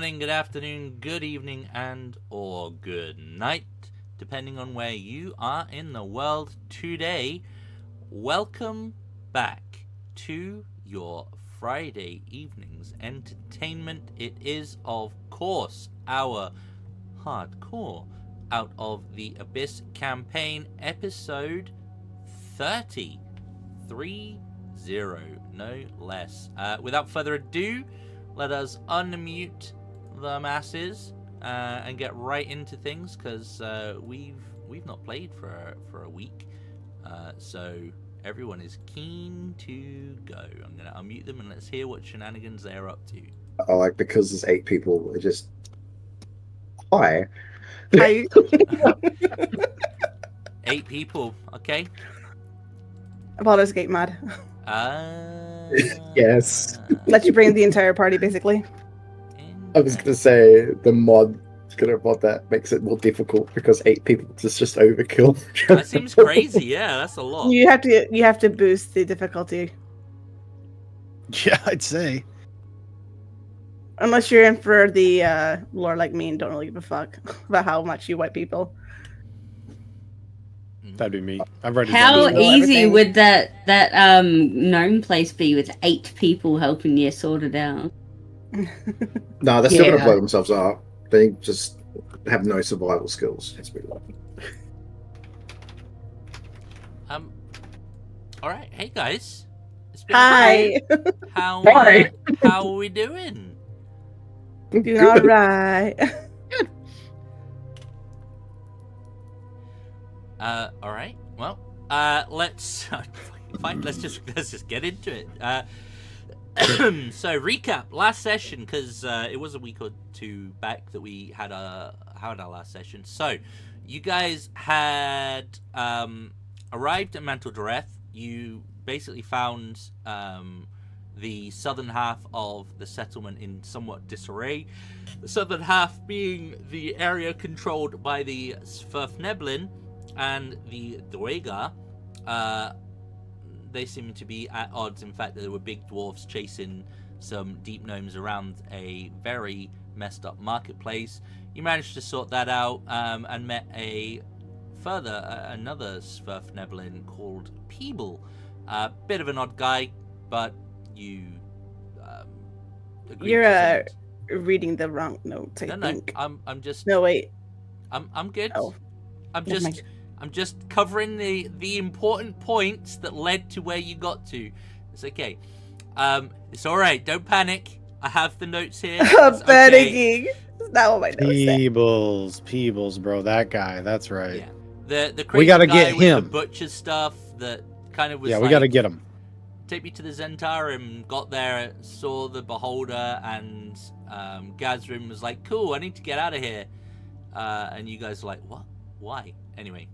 morning, good afternoon, good evening, and or good night, depending on where you are in the world today. Welcome back to your Friday evening's entertainment. It is, of course, our hardcore Out of the Abyss campaign, episode 30. 30, no less. Without further ado, let us unmute the masses and get right into things, because we've not played for a week, so everyone is keen to go. I'm gonna unmute them and let's hear what shenanigans they're up to. Because there's 8 people, it just hi. Hi. 8 people, okay. Baldur's Gate mod. Yes. Let you bring the entire party, basically. I was gonna say the mod that makes it more difficult because 8 people is just overkill. That seems crazy. Yeah, that's a lot. You have to boost the difficulty. Yeah, I'd say. Unless you're in for the lore like me and don't really give a fuck about how much you wipe people. That'd be me. I've already How done easy everything. would that gnome place be with 8 people helping you sort it out? No, they're still gonna Yeah. blow themselves up. They just have no survival skills. It's really All right, hey guys. It's been a Hi. while. Hi. How are we doing? Doing all right. All right. Well, let's fine. Let's just get into it. So recap last session, because it was a week or two back that we had our last session. So you guys had arrived at Mantle Doreth. You basically found the southern half of the settlement in somewhat disarray. The southern half being the area controlled by the Sverfneblin and the Dwegar. They seem to be at odds. In fact, there were big dwarves chasing some deep gnomes around a very messed up marketplace. You managed to sort that out and met another Sverfneblin called Peeble. Bit of an odd guy, but you agreed You're to send- reading the wrong notes, I No, think. I'm just No, wait. I'm good. Oh. I'm Never just mind. I'm just covering the important points that led to where you got to. It's okay. It's all right. Don't panic. I have the notes here. It's okay. Panicking. That's not what my notes say. Peebles, bro. That guy. That's right. Yeah. The crazy gotta guy get with him. the butcher stuff that kind of was Yeah, we like, gotta get him. take me to the Zentarum, got there, saw the Beholder, and Gazrim was like, cool, I need to get out of here. And you guys were like, what? Why? Anyway.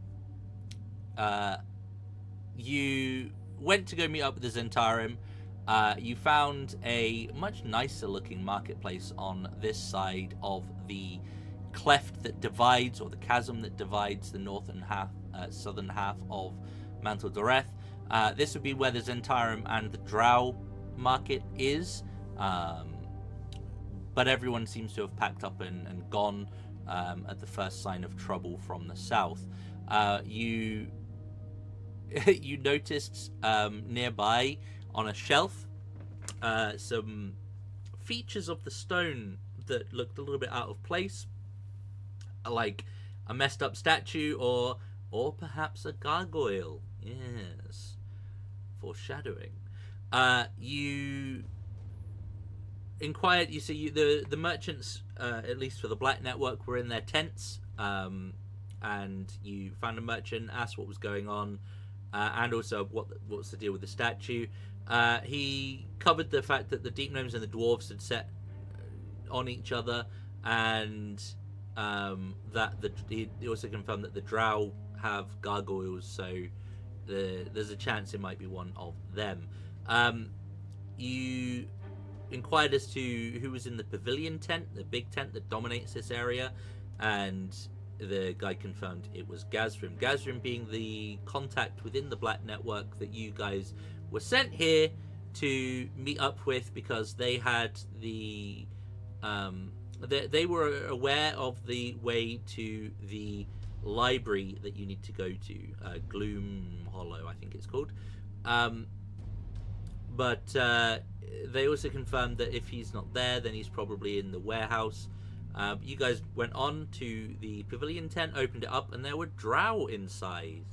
You went to go meet up with the Zentarum. You found a much nicer looking marketplace on this side of the cleft that divides, or the chasm that divides, the northern half, southern half of Mantle Doreth. This would be where the Zentarum and the Drow market is, but everyone seems to have packed up and gone at the first sign of trouble from the south. You noticed nearby on a shelf some features of the stone that looked a little bit out of place, like a messed up statue or perhaps a gargoyle. Yes, foreshadowing. You inquired. You see, the merchants, at least for the Black Network, were in their tents, and you found a merchant, asked what was going on, and also what's the deal with the statue. He covered the fact that the deep gnomes and the dwarves had set on each other, and that he also confirmed that the drow have gargoyles, so there's a chance it might be one of them. You inquired as to who was in the pavilion tent, the big tent that dominates this area, and the guy confirmed it was Gazrim. Gazrim being the contact within the Black Network that you guys were sent here to meet up with, because they had the they were aware of the way to the library that you need to go to, Gloom Hollow, I think it's called. But they also confirmed that if he's not there, then he's probably in the warehouse. You guys went on to the pavilion tent, opened it up, and there were drow inside.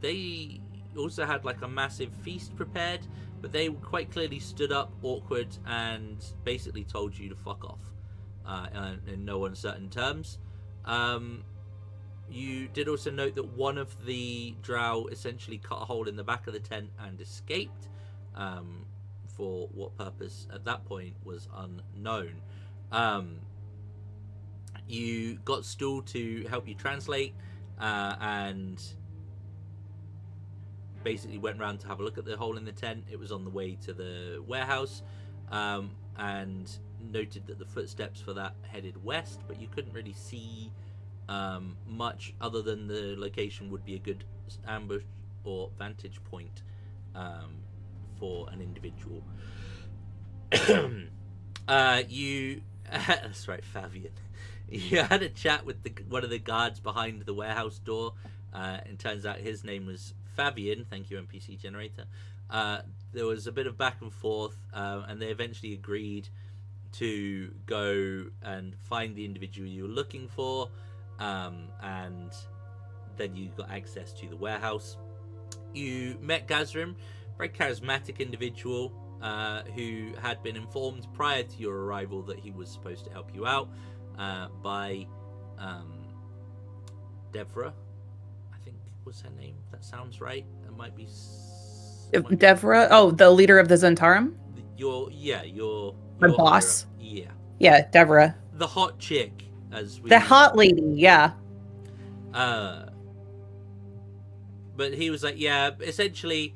They also had like a massive feast prepared, but they quite clearly stood up, awkward, and basically told you to fuck off in no uncertain terms. You did also note that one of the drow essentially cut a hole in the back of the tent and escaped. For what purpose at that point was unknown. You got Stool to help you translate, and basically went around to have a look at the hole in the tent. It was on the way to the warehouse, and noted that the footsteps for that headed west, but you couldn't really see much other than the location would be a good ambush or vantage point for an individual. You that's right, Fabian. You had a chat with one of the guards behind the warehouse door, and turns out his name was Fabian. Thank you, NPC generator. There was a bit of back and forth, and they eventually agreed to go and find the individual you were looking for, and then you got access to the warehouse. You met Gazrim, very charismatic individual, who had been informed prior to your arrival that he was supposed to help you out by Devra, I think was her name. That sounds right. It might be Devra. Oh, the leader of the Zentarum. Your My boss. Hero. Yeah, Devra. The hot chick, as we. The hot lady. Yeah. But he was like, yeah, essentially,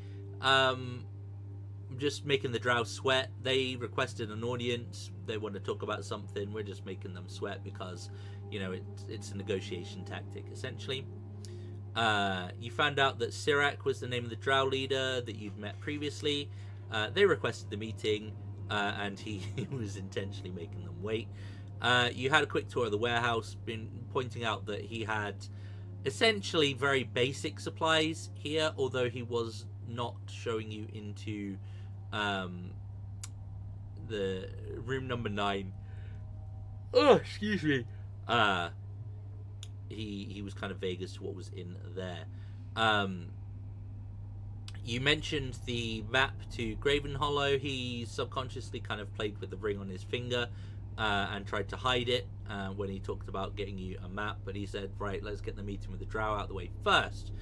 just making the drow sweat. They requested an audience. They want to talk about something. We're just making them sweat because, it's a negotiation tactic, essentially. You found out that Sirac was the name of the drow leader that you'd met previously. They requested the meeting, and he was intentionally making them wait. You had a quick tour of the warehouse, been pointing out that he had essentially very basic supplies here, although he was not showing you into the room number 9. Oh, excuse me. He was kind of vague as to what was in there. You mentioned the map to Graven Hollow. He subconsciously kind of played with the ring on his finger and tried to hide it when he talked about getting you a map, but he said, right, let's get the meeting with the drow out of the way first.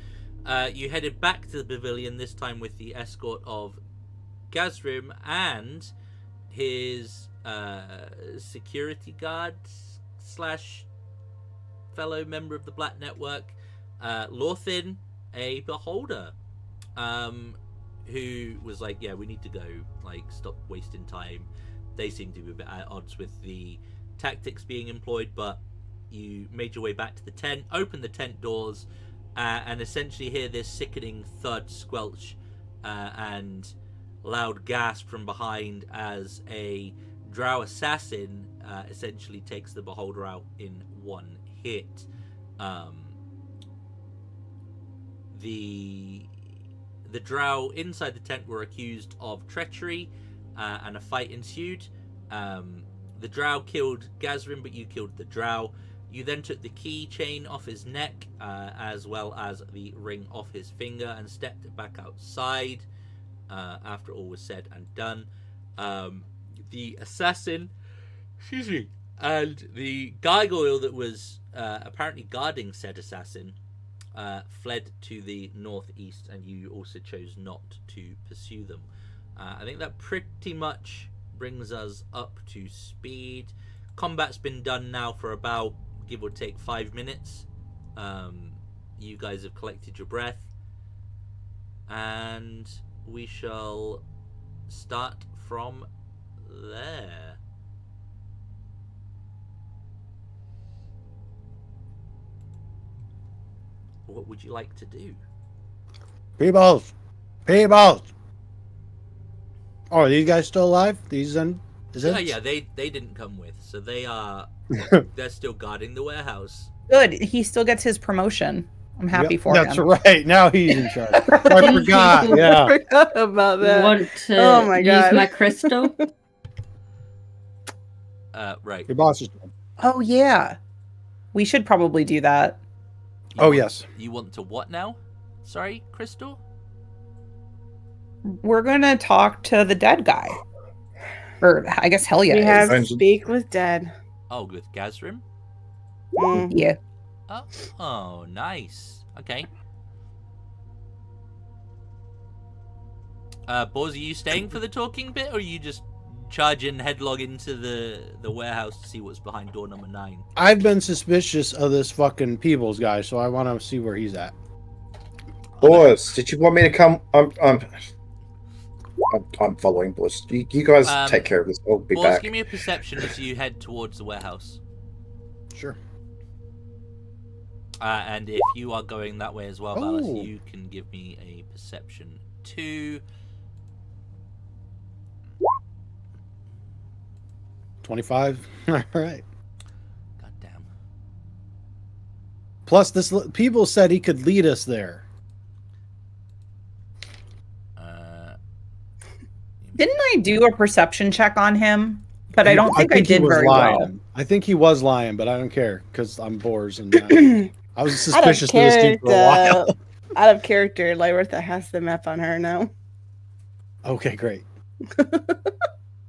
You headed back to the pavilion, this time with the escort of Gazrim and his security guard / fellow member of the Black Network, Lorthin, a beholder, who was like, yeah, we need to go, stop wasting time. They seem to be a bit at odds with the tactics being employed, but you made your way back to the tent, opened the tent doors, and essentially hear this sickening thud, squelch, and loud gasp from behind as a drow assassin essentially takes the beholder out in one hit. The drow inside the tent were accused of treachery, and a fight ensued. The drow killed Gazrim, but you killed the drow. You then took the keychain off his neck, as well as the ring off his finger, and stepped back outside after all was said and done. The assassin, and the gargoyle that was apparently guarding said assassin fled to the northeast, and you also chose not to pursue them. I think that pretty much brings us up to speed. Combat's been done now for about, give or take, 5 minutes. You guys have collected your breath, and we shall start from there. What would you like to do? Peoples! Oh, are these guys still alive? These Is Yeah, it? yeah, they didn't come with, so they're still guarding the warehouse. Good. He still gets his promotion. I'm happy Yep, for that's him. right. Now he's in charge. I forgot. people- I Yeah. forgot about that. Want to Oh my use God. my crystal? Right. Your boss is. Oh yeah. We should probably do that. You Oh want- yes. You want to what now? Sorry, Crystal? We're gonna talk to the dead guy. Or I guess Helia We is. have Dungeon. Speak with Dead. Oh, with Gazrim? Mm. Yeah. Oh, nice. Okay. Boz, are you staying for the talking bit, or are you just charging headlong into the warehouse to see what's behind door number 9? I've been suspicious of this fucking Peebles guy, so I want to see where he's at. Boys, did you want me to come? I'm following, boys. You guys take care of this. I'll be Boz, back. give me a perception as you head towards the warehouse. Sure. And if you are going that way as well, Valis, Oh. you can give me a perception too. 25. All right. God damn. Plus, Peebles said he could lead us there. Didn't I do a perception check on him? But I don't think I he did was very lying. well. I think he was lying, but I don't care because I'm Boars and I was suspicious of this dude for a while. Out of character, Lywortha has the map on her now. Okay, great. All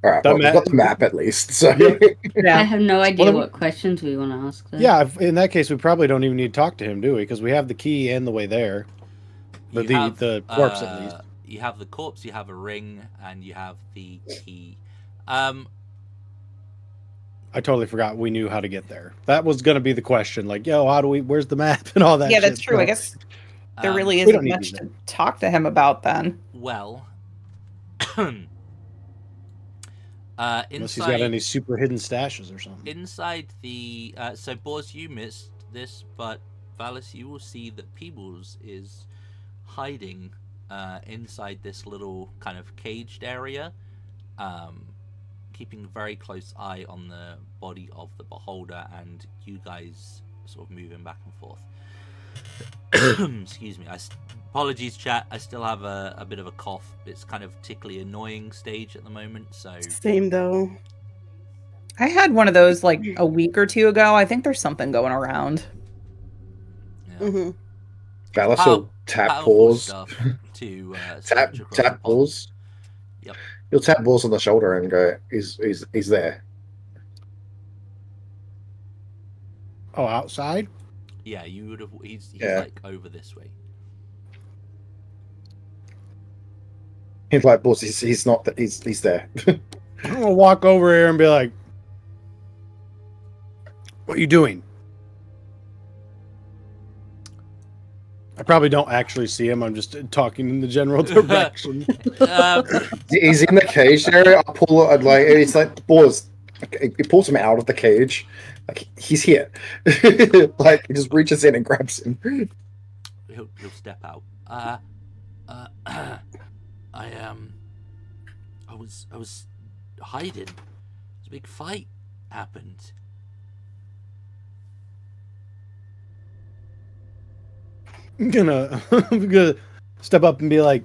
right, The well, we've map- got the map at least. So I Yeah. have no idea Well, what questions we want to ask them. Yeah, in that case, we probably don't even need to talk to him, do we? Because we have the key and the way there. But You have, the corpse, at least. You have the corpse, you have a ring, and you have the key. I totally forgot we knew how to get there. That was going to be the question. Like, yo, where's the map and all that Yeah, shit. that's true. I guess there really we isn't don't need much to to talk to him about then. Well, Unless he's got inside, any super hidden stashes or something. inside the so Boz, you missed this, but Valis, you will see that Peebles is hiding inside this little kind of caged area, keeping a very close eye on the body of the beholder, and you guys sort of moving back and forth. Excuse me. Apologies, chat. I still have a bit of a cough. It's kind of tickly, annoying stage at the moment. So Same though. I had one of those like a week or two ago. I think there's something going around. yeah. Hmm. Valis Pow- will tap powerful paws. stuff to Tap search across the tap pond. balls. Yep. You'll tap balls on the shoulder and go, he's there. Oh, outside? Yeah, you would have. He's Yeah. like over this way. He's like, boss, he's not that he's there. I'm going to walk over here and be like, what are you doing? I probably don't actually see him. I'm just talking in the general direction. He's in the cage area. I pull it like it's like balls. It pulls him out of the cage. Like he's here. Like he just reaches in and grabs him. He'll step out. I was hiding. A big fight happened. I'm gonna step up and be like,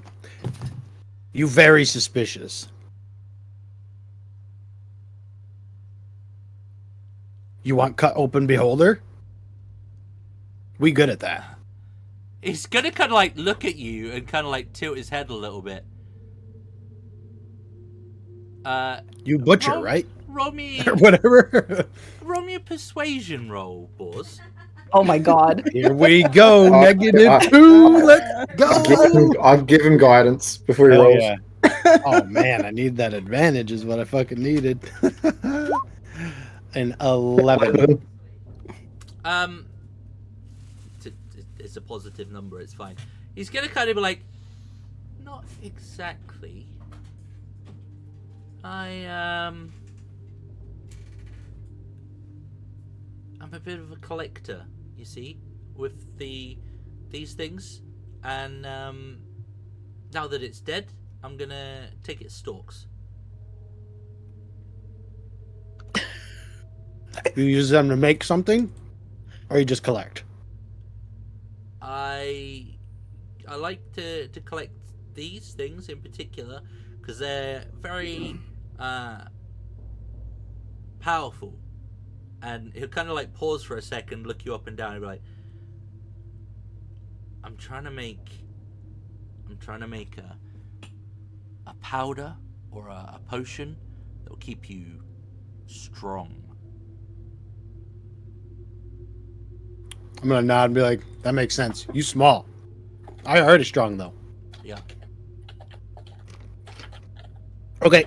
you very suspicious. You want cut open beholder? We good at that. He's gonna kind of like look at you and kind of like tilt his head a little bit. You butcher, roll- right? Roll me, Or whatever. roll me a persuasion roll, boss. Oh my god. Here we go. Oh, -2. Let's go. I'll give him guidance before he Hell rolls. yeah. Oh man, I need that advantage is what I fucking needed. An 11. It's a positive number. It's fine. He's gonna kind of be like, not exactly. I'm a bit of a collector, you see, with these things, and now that it's dead, I'm gonna take its stalks. You use them to make something, or you just collect? I like to collect these things in particular because they're very powerful. And he'll kind of like pause for a second, look you up and down, and be like, I'm trying to make a powder or a potion that will keep you strong. I'm gonna nod and be like, that makes sense. You small. I heard it strong though. Yeah. Okay.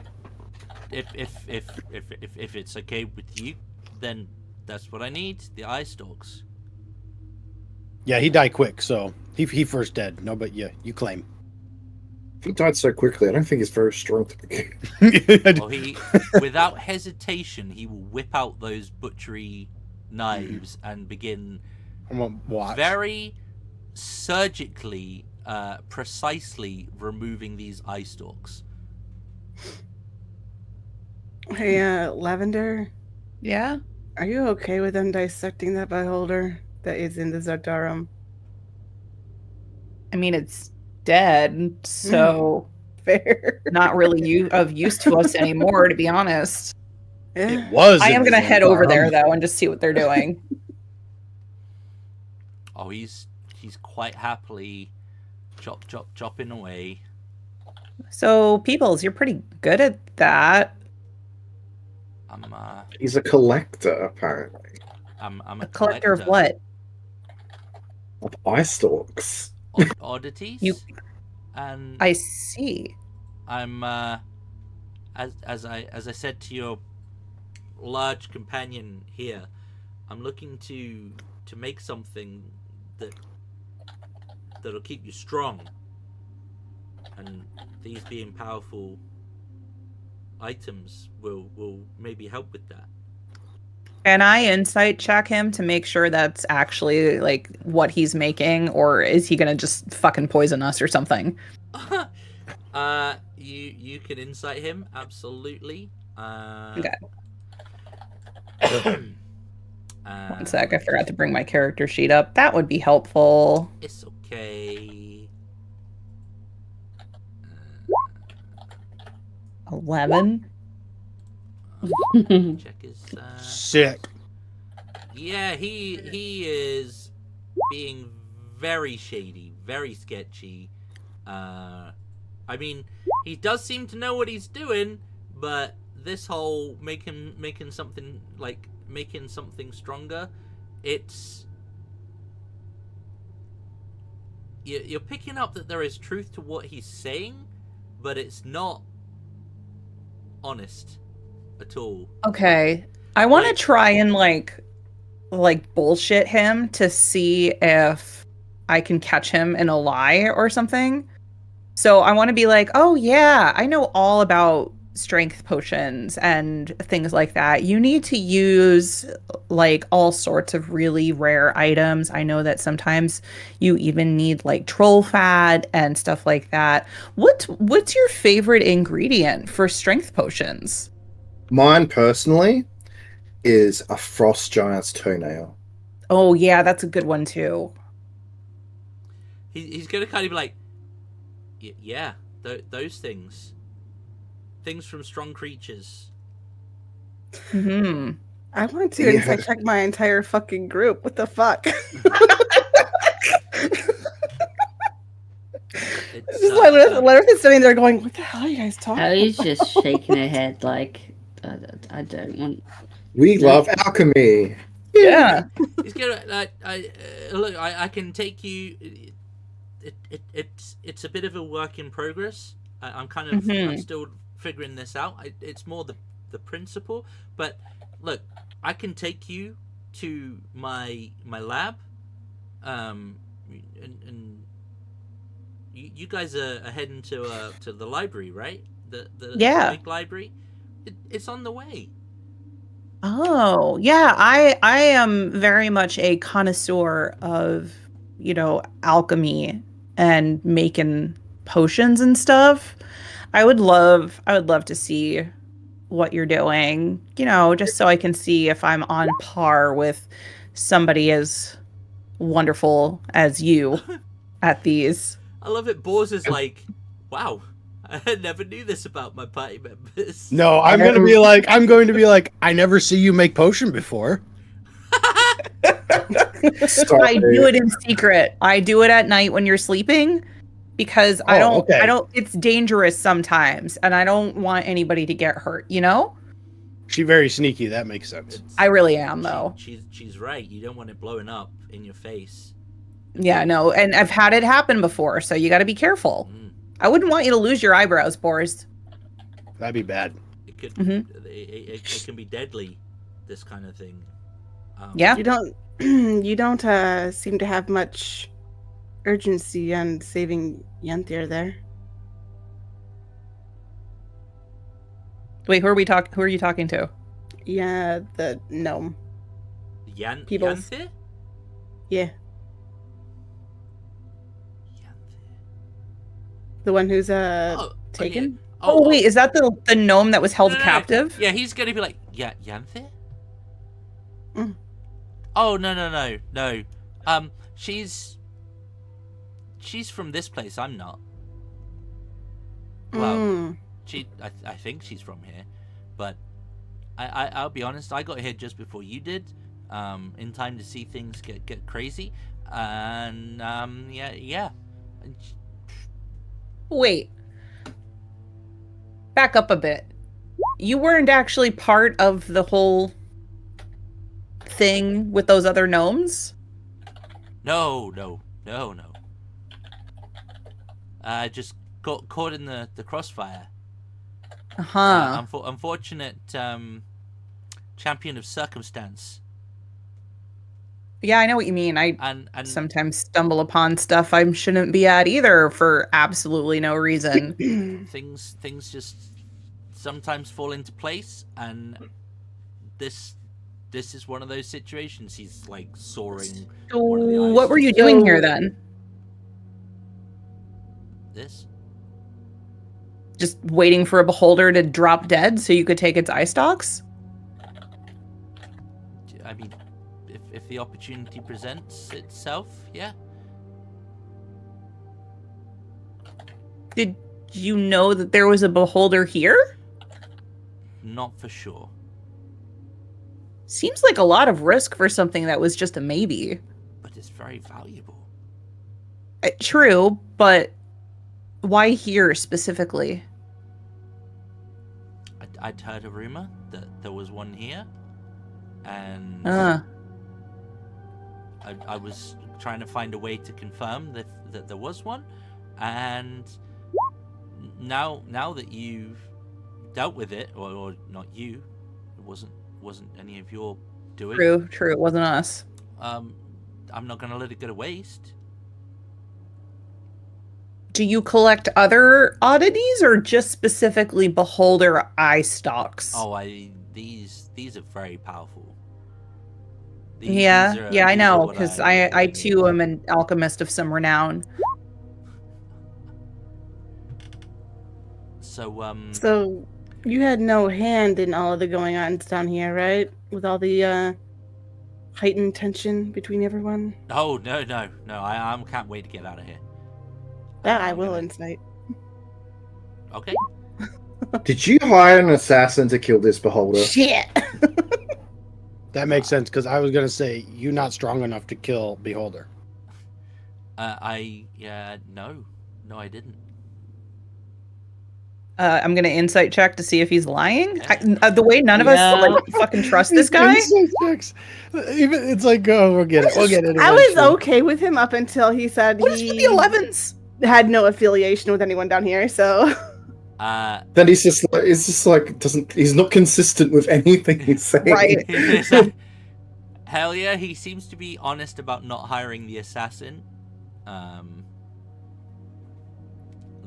If it's okay with you, then that's what I need. The eye stalks. Yeah, he died quick, so he first dead. No, but yeah, you claim. He died so quickly. I don't think he's very strong to begin. Well, he, without hesitation, he will whip out those butchery knives and begin I'm gonna watch. very surgically, precisely removing these eye stalks. Hey, Lavender, Yeah. are you okay with them dissecting that beholder that is in the Zardarum? I mean, it's dead, so Fair. not really of use to us anymore, to be honest. Yeah. It was. I am in gonna the head over there Zardarum. though and just see what they're doing. Oh, he's quite happily chopping away. So, Peoples, you're pretty good at that. He's a collector, apparently. I'm A collector of what? Of eye stalks. Oddities. And I see. I'm as I said to your large companion here, I'm looking to make something that'll keep you strong, and these being powerful items will maybe help with that. Can I insight check him to make sure that's actually like what he's making, or is he gonna just fucking poison us or something? You can insight him, absolutely. Okay. One sec, I Uh, forgot to bring my character sheet up. That would be helpful. It's okay. 11. Check his. Sick. Yeah, he is being very shady, very sketchy. I mean, he does seem to know what he's doing, but this whole making something stronger, it's you're picking up that there is truth to what he's saying, but it's not honest at all. Okay. I want to Like- try and like bullshit him to see if I can catch him in a lie or something. So I want to be like, "Oh yeah, I know all about strength potions and things like that. You need to use like all sorts of really rare items. I know that sometimes you even need like troll fat and stuff like that. What's your favorite ingredient for strength potions?" Mine, personally, is a frost giant's toenail. Oh yeah, that's a good one too. He's gonna kind of be like, yeah, those things from strong creatures. Hmm. I want to Yeah. insight check my entire fucking group. What the fuck? It's, Just let her sitting there going, "What the hell are you guys talking?" Ellie's about?" just shaking her head like, I don't want. We love alchemy. Yeah. He's gonna look. I can take you. It's a bit of a work in progress. I'm kind of I'm still figuring this out. It's more the principle, but look, I can take you to my lab, and you guys are heading to the library, right? The Yeah. big library. It's on the way. Oh, yeah. I am very much a connoisseur of, alchemy and making potions and stuff. I would love to see what you're doing, just so I can see if I'm on par with somebody as wonderful as you at these. I love it. Boars is like, wow, I never knew this about my party members. No, I'm going to be like, I never see you make potion before. Sorry. I do it in secret. I do it at night when you're sleeping because I don't, it's dangerous sometimes and I don't want anybody to get hurt, She's very sneaky. That makes sense. I really am, though. She's right. You don't want it blowing up in your face. Yeah, no, and I've had it happen before, so you got to be careful. I wouldn't want you to lose your eyebrows, Boris. That'd be bad. It could. It can be deadly. This kind of thing. Yeah. You don't seem to have much urgency on saving Yantir there. Wait, who are you talking to? Yeah, the gnome. Yanthir? Yeah. The one who's taken? Oh, wait, is that the gnome that was held captive? Yeah, he's gonna be like, Yanthir? Mm. Oh, no. She's from this place. I'm not. Well, I think she's from here, but I'll be honest. I got here just before you did, in time to see things get crazy, and yeah. Wait. Back up a bit. You weren't actually part of the whole thing with those other gnomes? No. I just got caught in the crossfire. Unfortunate champion of circumstance. Yeah, I know what you mean. I And sometimes stumble upon stuff I shouldn't be at either for absolutely no reason. things just sometimes fall into place, and this is one of those situations. He's like soaring. So one of the eyes. what were you doing here then? This? Just waiting for a beholder to drop dead so you could take its eye stalks? I mean, if the opportunity presents itself, yeah. Did you know that there was a beholder here? Not for sure. Seems like a lot of risk for something that was just a maybe. But it's very valuable. True, but why here specifically? I'd heard a rumor that there was one here, and I was trying to find a way to confirm that there was one, and now that you've dealt with it, or not you, it wasn't any of your doing. True, it wasn't us. I'm not gonna let it go to waste. Do you collect other oddities or just specifically beholder eye stalks? Oh, these are very powerful. Yeah, I these know, are what because I too am an alchemist of some renown. So you had no hand in all of the going ons down here, right? With all the heightened tension between everyone? Oh, no. I can't wait to get out of here. That I will insight. Okay. Did you hire an assassin to kill this beholder? Shit! That makes sense, because I was going to say, you're not strong enough to kill Beholder. No, I didn't. I'm gonna insight check to see if he's lying. The way none of us fucking trust this guy. Even it's like, oh, we'll get it. I was okay with him up until he said What is with the 11s? Had no affiliation with anyone down here. So Then he's not consistent with anything he's saying. Right. Hell yeah, he seems to be honest about not hiring the assassin.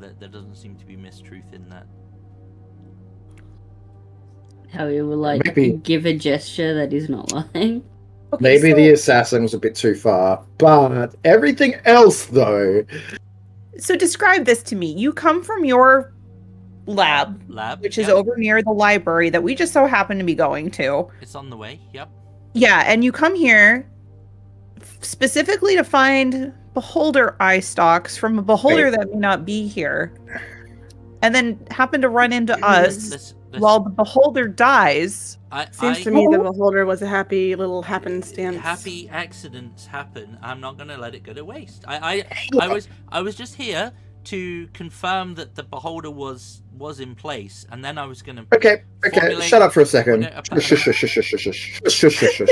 There doesn't seem to be mistruth in that. How he will give a gesture that he's not lying. Okay, Maybe the assassin was a bit too far, but everything else, though. So describe this to me. You come from your lab, Lab. which is yep. over near the library that we just so happen to be going to. It's on the way. Yep. Yeah, and you come here specifically to find beholder eye stalks from a beholder that may not be here. And then happen to run into us This, while the beholder dies. Seems to me the beholder was a happy little happenstance. Happy accidents happen. I'm not gonna let it go to waste. I was just here to confirm that the beholder was in place, and then I was gonna. Okay, formulate- shut up for a second. a plan. Shush, shush, shush, shush, shush, shush, shush, shush.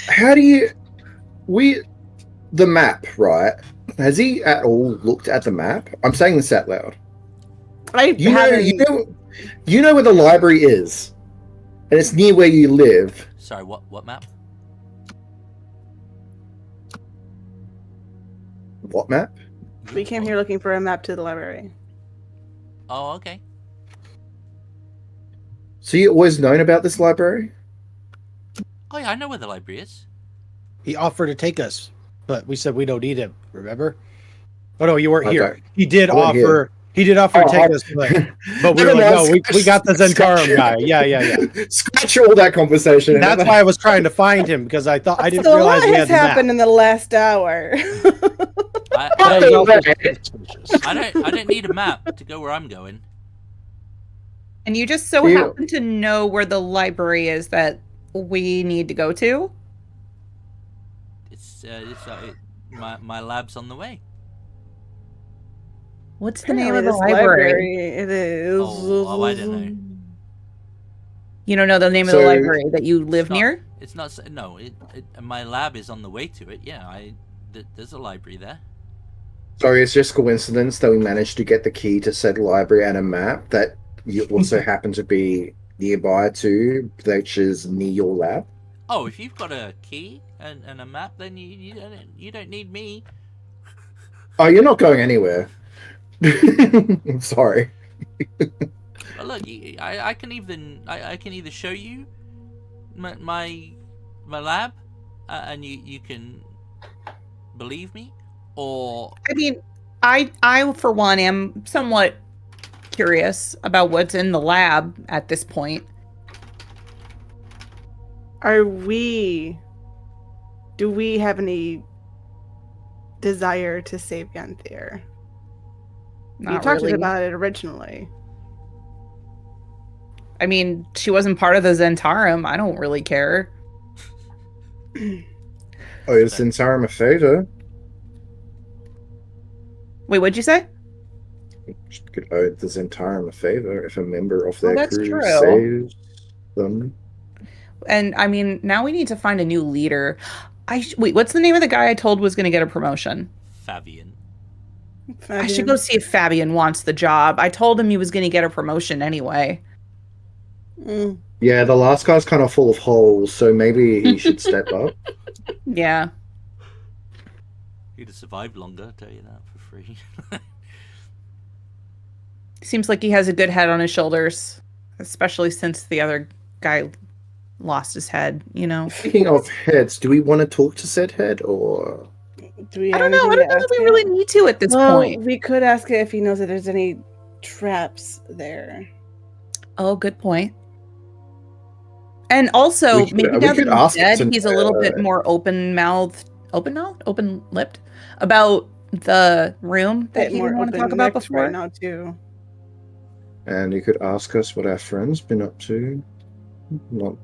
How do you... The map, right? Has he at all looked at the map? I'm saying this out loud. You know where the library is, and it's near where you live. Sorry, what map? What map? We came here looking for a map to the library. Oh, okay. So you always known about this library? Oh yeah, I know where the library is. He offered to take us, but we said we don't need him. Remember? Oh no, you weren't here. Okay. He did I wasn't offer. He did offer to take us, but we were like, no, we got the Zentarum guy. Yeah. Scratch all that conversation. And that's why I was trying to find him, because I thought I didn't So realize what we has had the map. happened in the last hour? I That was also suspicious. I don't need a map to go where I'm going. And you just so happen to know where the library is that we need to go to? My lab's on the way. What's the name of the This library? It is. Oh, I don't know. You don't know the name of the So- library that you live It's not- near? It's not. No. My lab is on the way to it. Yeah. There's a library there. Sorry, it's just coincidence that we managed to get the key to said library and a map that you also happen to be nearby to, which is near your lab. Oh, if you've got a key and a map, then you don't need me. Oh, you're not going anywhere. I'm sorry. But look, I can either show you my lab, and you can believe me, or I mean, I for one am somewhat curious about what's in the lab at this point. Do we have any desire to save Gunther? You Not talked really. about it originally. I mean, she wasn't part of the Zentarum. I don't really care. Oh, it's in Saramafeta. Wait, what'd you say? Could owe the Zentarum a favor if a member of their that's crew true. saves them. And I mean, now we need to find a new leader. Wait, what's the name of the guy I told was going to get a promotion? Fabian. I should go see if Fabian wants the job. I told him he was going to get a promotion anyway. Mm. Yeah, the last guy's kind of full of holes, so maybe he should step up. Yeah. He'd have survived longer, I'll tell you that for free. Seems like he has a good head on his shoulders, especially since the other guy lost his head, you know? Speaking of heads, do we want to talk to said head, or... Do we I have don't know. I anything don't know to if we ask it? really need to at this Well, point. we could ask it if he knows that there's any traps there. Oh, good point. And also, We could- maybe we now could that ask he's dead, it to- he's a little bit more open-lipped about the room that Bit he more didn't want to talk about open-necked before. right now too. And you could ask us what our friend's been up to. Not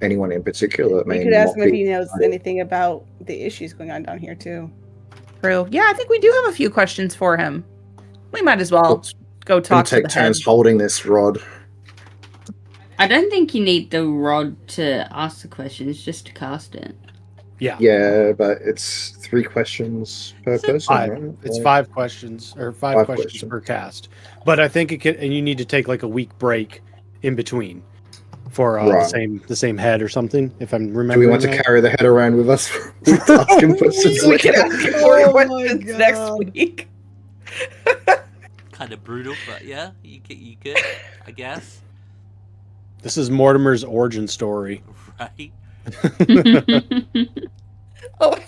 anyone in particular. We could ask him if he knows anything about the issues going on down here too. True. Yeah, I think we do have a few questions for him. We might as well go talk to take the head. turns holding this rod. I don't think you need the rod to ask the questions, just to cast it. Yeah, but it's 3 questions per person, Five. right? It's Or- 5 questions or five Five questions questions. per cast. But I think it can, and you need to take like a week break in between for Right. the same head or something. If I'm remembering. Do we want to right. carry the head around with us? Ask him questions We can later. ask him more Oh my questions next God. week. Kind of brutal, but yeah, you could, I guess. This is Mortimer's origin story. Right? Oh my God.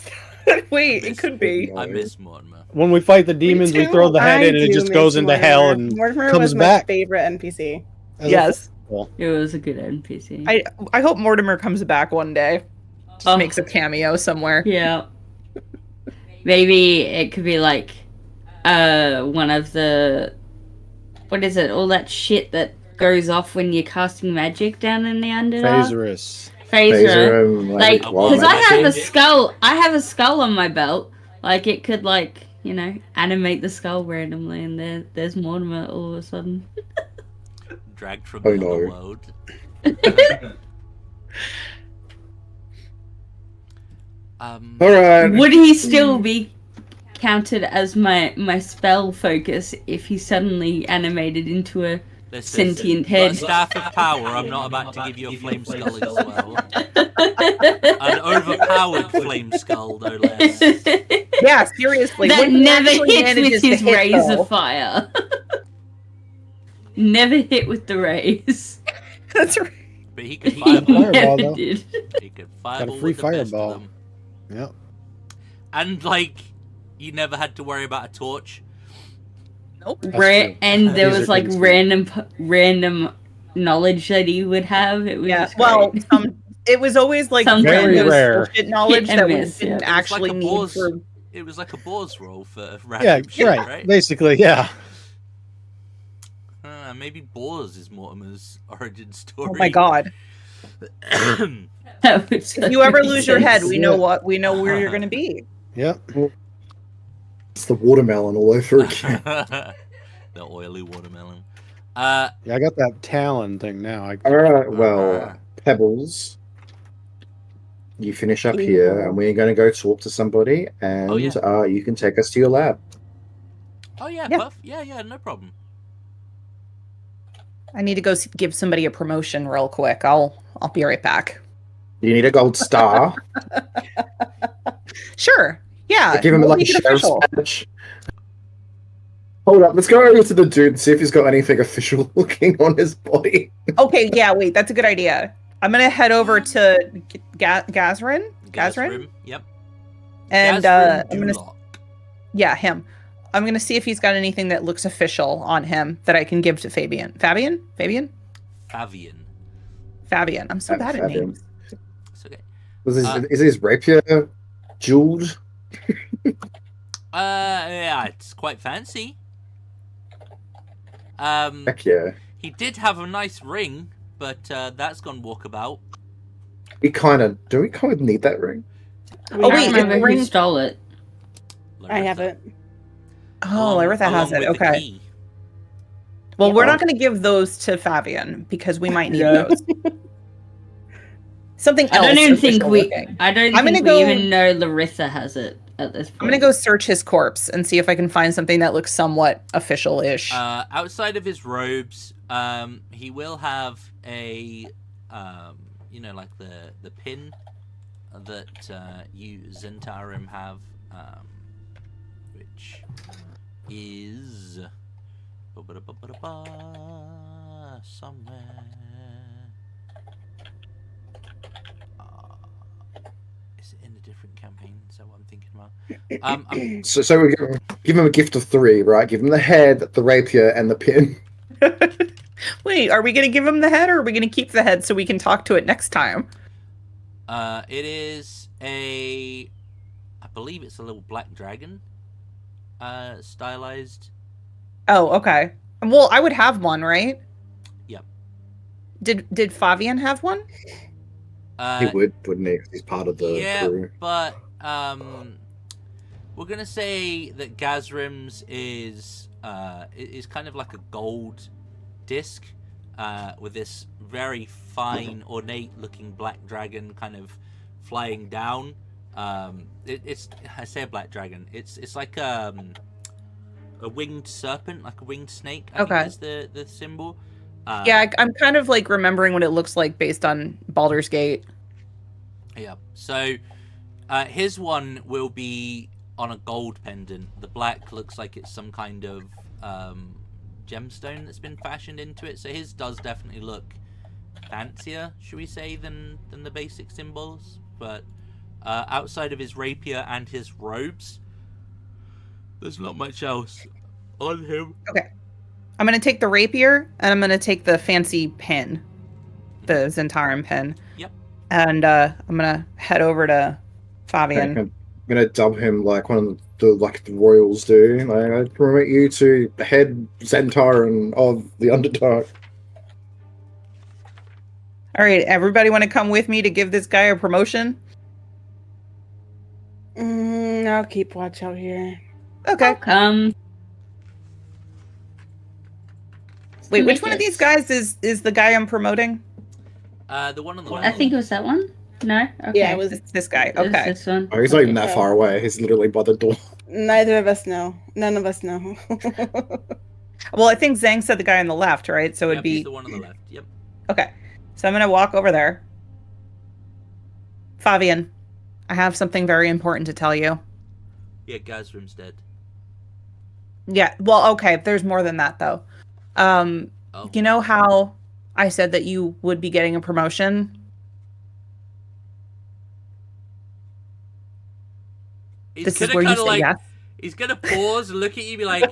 Wait, miss- it could be. I miss Mortimer. When we fight the demons, we too. throw the head I in and it do just miss goes into hell and Mortimer comes was back. my favorite NPC. as a Yes. football. It was a good NPC. I hope Mortimer comes back one day. Just Oh. makes a cameo somewhere. Yeah. Maybe it could be like one of the what is it? All that shit that goes off when you're casting magic down in the Underdark. Phaserus. Phaser. Like, Wild because I magic. have a skull. I have a skull on my belt. Like, it could animate the skull randomly, and there's Mortimer all of a sudden. Dragged from Oh, the no. underworld. All right. Would he still be counted as my spell focus if he suddenly animated into a Listen, sentient but head? Staff of Power, I'm not about to give you a flame skull as well. An overpowered flame skull, no less. Yeah, seriously. That when he never actually hits manages with to his hit, razor though. fire. Never hit with the rays. That's right. But he could He fireball. Fireball, never though. did. He could fireball free with the best of fireball. them. Yep. And you never had to worry about a torch. Nope. That's Ra- true. and there These was are like constant. random knowledge that he would have. It was Yeah. just Well, great. it was always like Sometimes Very random rare. bullshit knowledge Hit and that we miss, didn't yeah. actually It's like a need boss. for. It was like a boar's roll for Yeah, random shit, right. right? Basically, yeah. Maybe Boars is Mortimer's origin story. Oh my god! That would If you ever lose your head, sense. we know what we know where you're gonna be. Yep. It's the watermelon all over again. The oily watermelon. Yeah, I got that talon thing now. All right. Well, Pebbles, you finish up here, and we're going to go talk to somebody, and Oh, yeah. you can take us to your lab. Oh yeah, Yeah. Puff. Yeah, no problem. I need to go give somebody a promotion real quick. I'll be right back. You need a gold star. Sure. Yeah. Give him we'll like a make it sheriff's official. badge. Hold up. Let's go over to the dude and see if he's got anything official looking on his body. Okay. Yeah. Wait. That's a good idea. I'm gonna head over to Gazrin. Gazrin. Yep. And Gazrin I'm gonna Duloc. yeah him. I'm gonna see if he's got anything that looks official on him that I can give to Fabian. Fabian. Fabian. Fabian. I'm so bad at Fabian. names. It's okay. Is his rapier jeweled? Yeah, it's quite fancy. Heck yeah. He did have a nice ring, but that's gone walkabout. Do we kind of need that ring? I Oh, don't wait, remember the who ring- stole it. I have it. Oh, Laritha has it. with the Okay. key. Well, Yeah. we're not going to give those to Fabian because we might need Yeah. those. Something else. I don't even think official we. looking. I don't I'm think we gonna go- even know Larissa has it at this point. I'm going to go search his corpse and see if I can find something that looks somewhat official-ish. Outside of his robes, he will have a, like the pin that you Zentarim have, which is somewhere. Is it in a different campaign? Is that what I'm thinking about? So we give him a gift of 3, right? Give him the head, the rapier, and the pin. Wait, are we going to give him the head or are we going to keep the head so we can talk to it next time? It is I believe it's a little black dragon, stylized. Oh, okay. Well, I would have one, right? Yep. Did Fabian have one? He would, wouldn't he? 'Cause he's part of the Yeah, crew. but we're gonna say that Gazrim's is kind of like a gold disc, with this very fine, ornate-looking black dragon kind of flying down. It's I say a black dragon. It's like a winged serpent, like a winged snake. I Okay. think is the symbol. Yeah, I'm kind of like remembering what it looks like based on Baldur's Gate. Yeah. So his one will be on a gold pendant. The black looks like it's some kind of gemstone that's been fashioned into it. So his does definitely look fancier, should we say, than the basic symbols. But Outside of his rapier and his robes, there's not much else on him. I'm going to take the rapier, and I'm going to take the fancy pin. The Zentarum pin. Yep. And I'm going to head over to Fabian. I'm gonna dub him like one of the royals do. Like, I promote you to head Zentarum of the Underdark. All right, everybody want to come with me to give this guy a promotion? I'll keep watch out here. Okay. Wait, which one of these guys is the guy I'm promoting? The one on the left. I think it was that one. No? Okay. Yeah, it was. It's this guy. It was Okay. this one. Oh, he's not even that far away. He's literally by the door. Neither of us know. None of us know. Well, I think Zhang said the guy on the left, right? So it'd Yep, be he's the one on the left. Yep. okay. So I'm gonna walk over there. Fabian, I have something very important to tell you. Yeah, Gazrim's dead. Yeah. Well, okay. There's more than that, though. Oh. You know how I said that you would be getting a promotion? He's This is gonna where you kinda say like, yes. he's gonna pause and look at you and be like,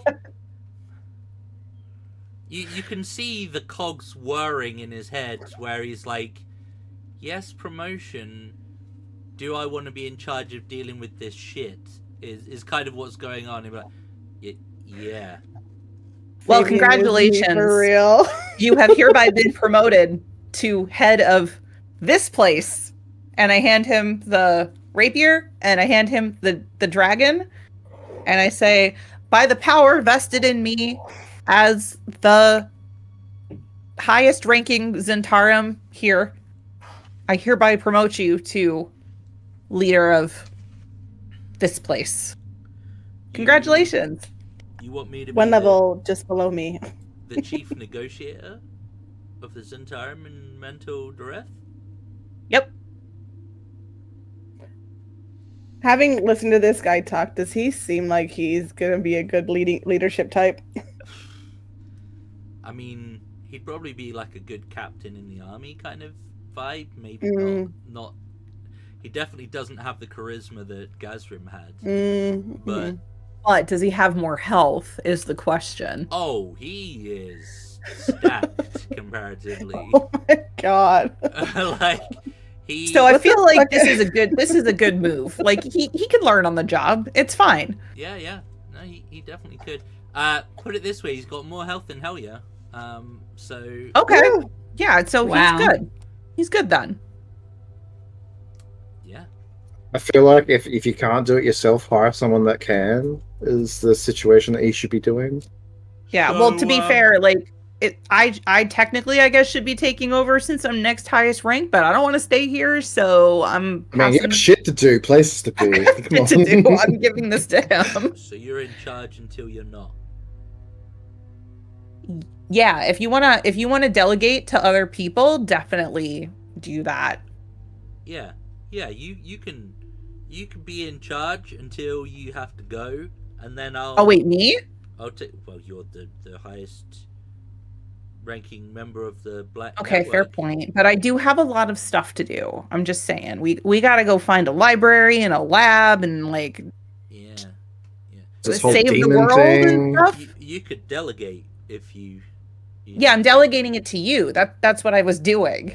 you can see the cogs whirring in his head where he's like, yes, promotion. Do I want to be in charge of dealing with this shit? Is kind of what's going on. He'll be like, yeah. Well, Fabian, congratulations. is he for real. You have hereby been promoted to head of this place. And I hand him the rapier, and I hand him the dragon, and I say, by the power vested in me as the highest ranking Zentarum here, I hereby promote you to leader of this place. Congratulations. You want me to be One level just below me. the chief negotiator of the Zentarum in Mental Dureth? Yep. Having listened to this guy talk, does he seem like he's gonna be a good leadership type? I mean, he'd probably be like a good captain in the army kind of vibe. Maybe not. He definitely doesn't have the charisma that Gazrim had. But does he have more health is the question. Oh, he is stacked comparatively. Oh my god. Like he. So I What the feel like fuck? this is a good move. Like he can learn on the job. It's fine. Yeah. No, he definitely could. Put it this way, he's got more health than Helya. So. Okay. Woo. Yeah, so Wow. he's good. He's good then. Yeah. I feel like if you can't do it yourself, hire someone that can. Is the situation that he should be doing. Yeah. So, Well, to be fair, like I technically I guess should be taking over since I'm next highest rank, but I don't want to stay here, so I'm Man, you have shit to do, places to be. Come to do. on. I'm giving this to him. So you're in charge until you're not. Yeah, if you wanna delegate to other people, definitely do that. Yeah. You can be in charge until you have to go, and then I'll. Oh wait, me? I'll take. Well, you're the highest ranking member of the Black. Okay, fair Network. point. But I do have a lot of stuff to do. I'm just saying, we gotta go find a library and a lab and like Yeah. This whole save the demon world thing. and stuff. You could delegate if you. Yeah, I'm delegating it to you. That's what I was doing.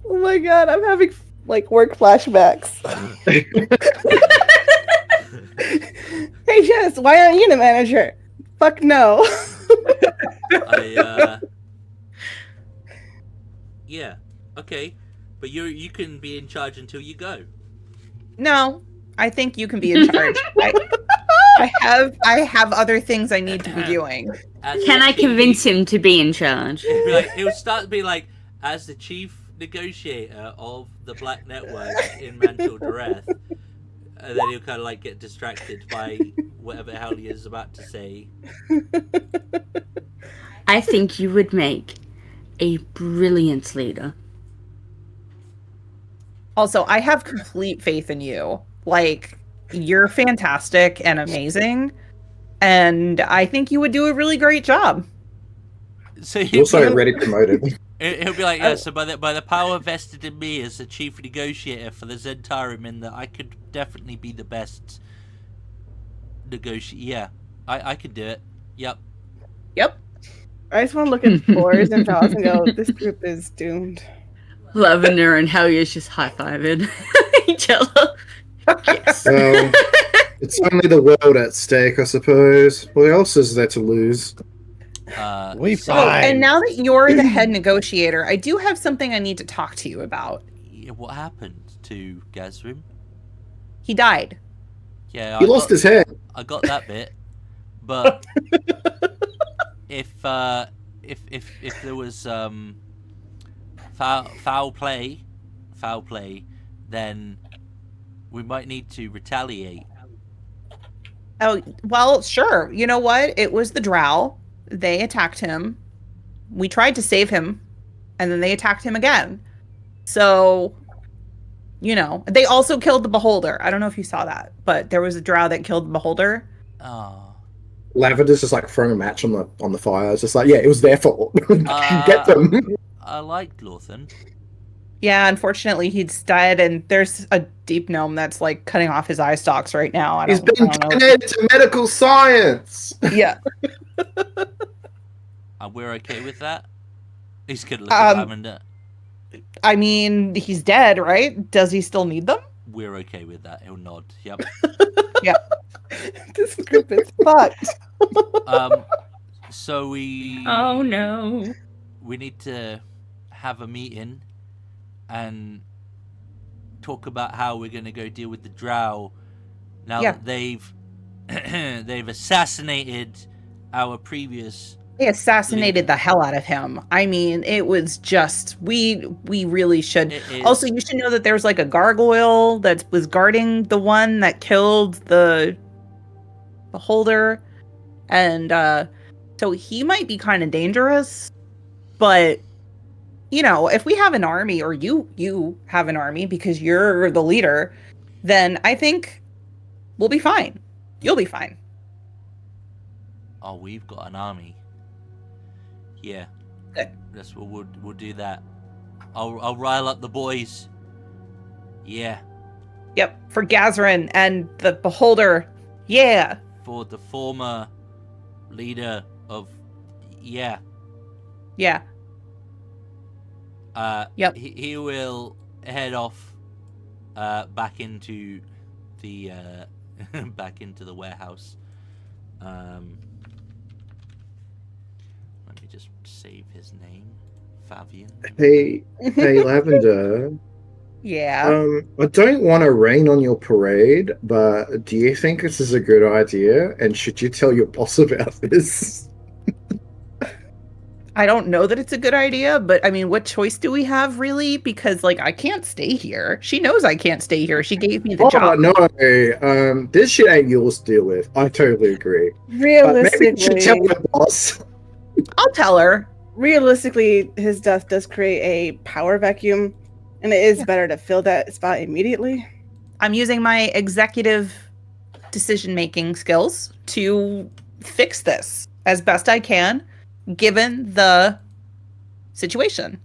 Oh my god, I'm having like work flashbacks. Hey Jess, why aren't you the manager? Fuck no. Yeah. Okay. But you can be in charge until you go. No, I think you can be in charge. I have other things I need to be doing. As Can the I chief- convince him to be in charge? He'll be like, he'll start to be like, as the chief negotiator of the Black Network in Mental Dureth, and then he'll kind of like get distracted by whatever hell he is about to say. I think you would make a brilliant leader. Also, I have complete faith in you. Like, you're fantastic and amazing, and I think you would do a really great job. So You're also already promoted. He'll be like, yeah, so by the power vested in me as the chief negotiator for the Zentarum, in that I could definitely be the best negotiator. Yeah, I could do it. Yep. Yep. I just want to look at Boris and Charles and go, this group is doomed. Lavender and Helga's just high-fiving each other. Yes. Well, it's only the world at stake, I suppose. What else is there to lose? We so- fine. And now that you're the head negotiator, I do have something I need to talk to you about. Yeah, what happened to Gazrim? He died. Yeah, He lost his head. I got that bit, but if there was foul play, then we might need to retaliate. Oh, well, sure. You know what? It was the Drow. They attacked him. We tried to save him, and then they attacked him again. So, you know, they also killed the Beholder. I don't know if you saw that, but there was a Drow that killed the Beholder. Oh, Lavender's just like throwing a match on the fire. It's just like, yeah, it was their fault. Get them. I liked Lawthen. Yeah, unfortunately, he's dead, and there's a deep gnome that's like cutting off his eye stalks right now. He's been committed to medical science. Yeah. And we're okay with that? He's gonna look at Lavender. I mean, he's dead, right? Does he still need them? We're okay with that. He'll nod. Yep. This group is fucked. So we. Oh no. We need to have a meeting and talk about how we're going to go deal with the Drow now that they've assassinated our previous. They assassinated the hell out of him. I mean, it was just we really should. Also, you should know that there's like a gargoyle that was guarding the one that killed the Beholder, and so he might be kind of dangerous. But you know, if we have an army, or you have an army because you're the leader, then I think we'll be fine. You'll be fine. Oh, we've got an army. Yeah. Good. That's what we'll do that. I'll rile up the boys. Yeah. Yep, for Gazrin and the Beholder. Yeah. For the former leader of. Yeah. Yeah. Yep. He will head off back into the warehouse. Let me just save his name. Fabian. Hey, Lavender. Yeah. I don't want to rain on your parade, but do you think this is a good idea? And should you tell your boss about this? I don't know that it's a good idea, but I mean, what choice do we have, really? Because, like, I can't stay here. She knows I can't stay here. She gave me the job. No. This shit ain't yours to deal with. I totally agree. Realistically, Maybe you should tell your boss. I'll tell her. Realistically, his death does create a power vacuum, and it is better to fill that spot immediately. I'm using my executive decision-making skills to fix this as best I can, given the situation.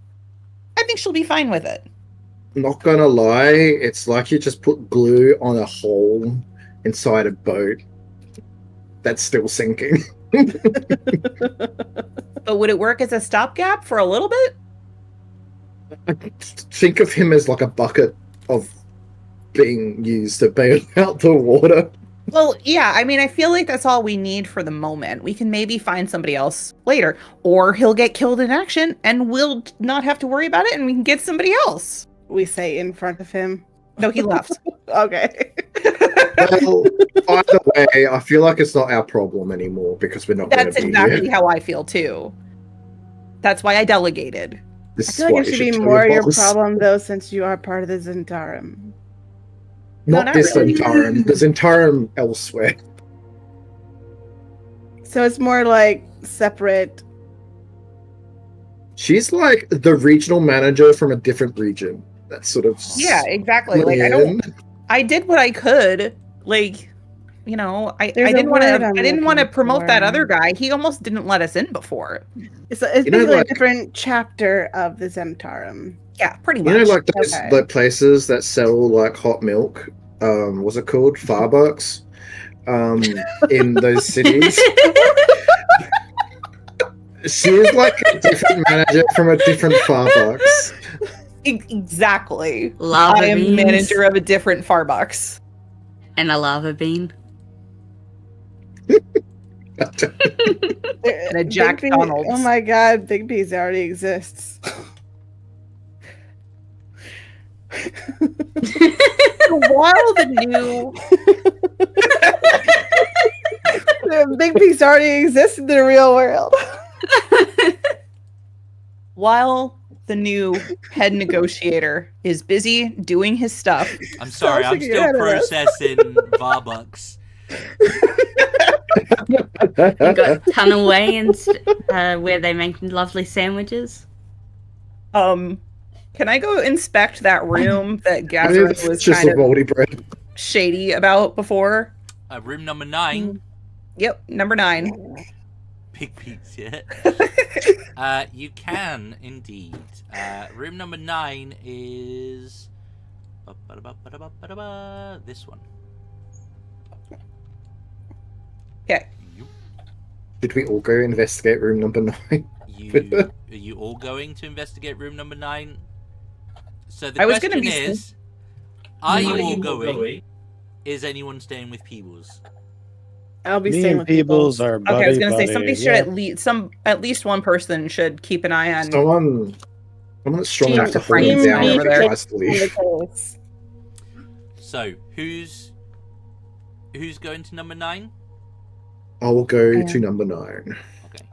I think she'll be fine with it. Not gonna lie, it's like you just put glue on a hole inside a boat that's still sinking. But would it work as a stopgap for a little bit? Think of him as like a bucket of being used to bail out the water. Well, yeah, I mean, I feel like that's all we need for the moment. We can maybe find somebody else later, or he'll get killed in action and we'll not have to worry about it and we can get somebody else. We say in front of him. No, he left. Okay. Well, either way, I feel like it's not our problem anymore because we're not going to That's be exactly here. how I feel too. That's why I delegated. This I is feel like why it you should be tell more your boss. problem, though, since you are part of the Zentarum. No, Not not this really. Zentarum. The Zentarum elsewhere. So it's more like separate. She's like the regional manager from a different region. That's sort of Yeah, exactly. Like I did what I could. Like I There's a didn't want word to. I'm I didn't want to looking promote that for. other guy. He almost didn't let us in before. It's You know, basically like- a different chapter of the Zemtarum. Yeah, pretty You much. know, like those Okay. like places that sell like hot milk. What's it called? Farbucks. In those cities. She is like a different manager from a different Farbucks. Exactly. Lava I am beans manager of a different Farbucks. and a lava bean. And a Jack Big B- Donald's. Oh my god, Big B's already exists. While the new Big B's already exists in the real world. while the new head negotiator is busy doing his stuff, I'm sorry, I'm thinking still ahead of us. processing Varbucks. You got Tunnel Way and where they make lovely sandwiches. can I go inspect that room that I mean, Gazrin it's was just kind a of moldy bread. shady about before? Room number 9. Yep, number 9. Big Pete's, yeah. You can indeed. Room number 9 is this one. Okay. Did we all go investigate room number 9? Are you all going to investigate room number 9? So the I was gonna question be is, are you all going? Is anyone staying with Peebles? I'll be Me staying and with Peebles are buddy, Okay, I was gonna say buddy, somebody should yeah. at least one person should keep an eye on. Someone that's strong Team- enough to hold him team down B if he there. tries to leave. So who's going to number 9? I will go to number 9. Okay.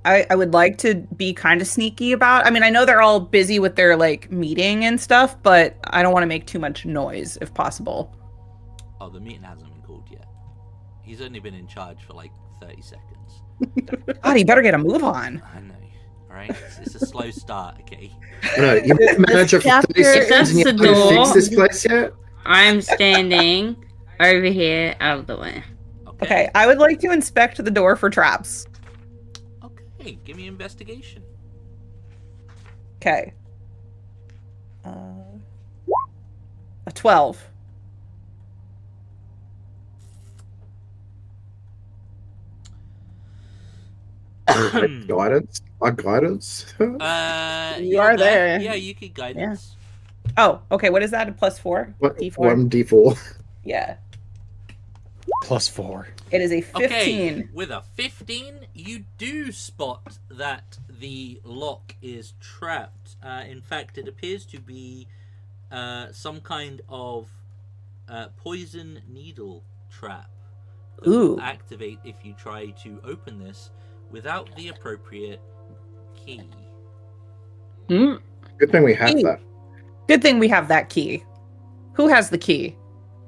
I would like to be kind of sneaky about. I mean, I know they're all busy with their like meeting and stuff, but I don't want to make too much noise if possible. Oh, the meeting hasn't been called yet. He's only been in charge for like 30 seconds. God, he better get a move on. I know. Alright? It's a slow start, okay? No, you've been manager for 30 chapter- seconds and you That's the haven't door. fixed this place yet? I'm standing over here out of the way. Okay, I would like to inspect the door for traps. Okay, give me investigation. Okay. A 12. Guidance? My guidance? You You're are there. Yeah, you could guidance. Oh, okay. What is that? A +4? What, D4? 1d4. Yeah. +4. It is a 15. Okay, with a 15, you do spot that the lock is trapped. In fact, it appears to be some kind of poison needle trap that will Ooh. activate if you try to open this without the appropriate key. Hmm? Good thing we have Hey. that. Good thing we have that key. Who has the key?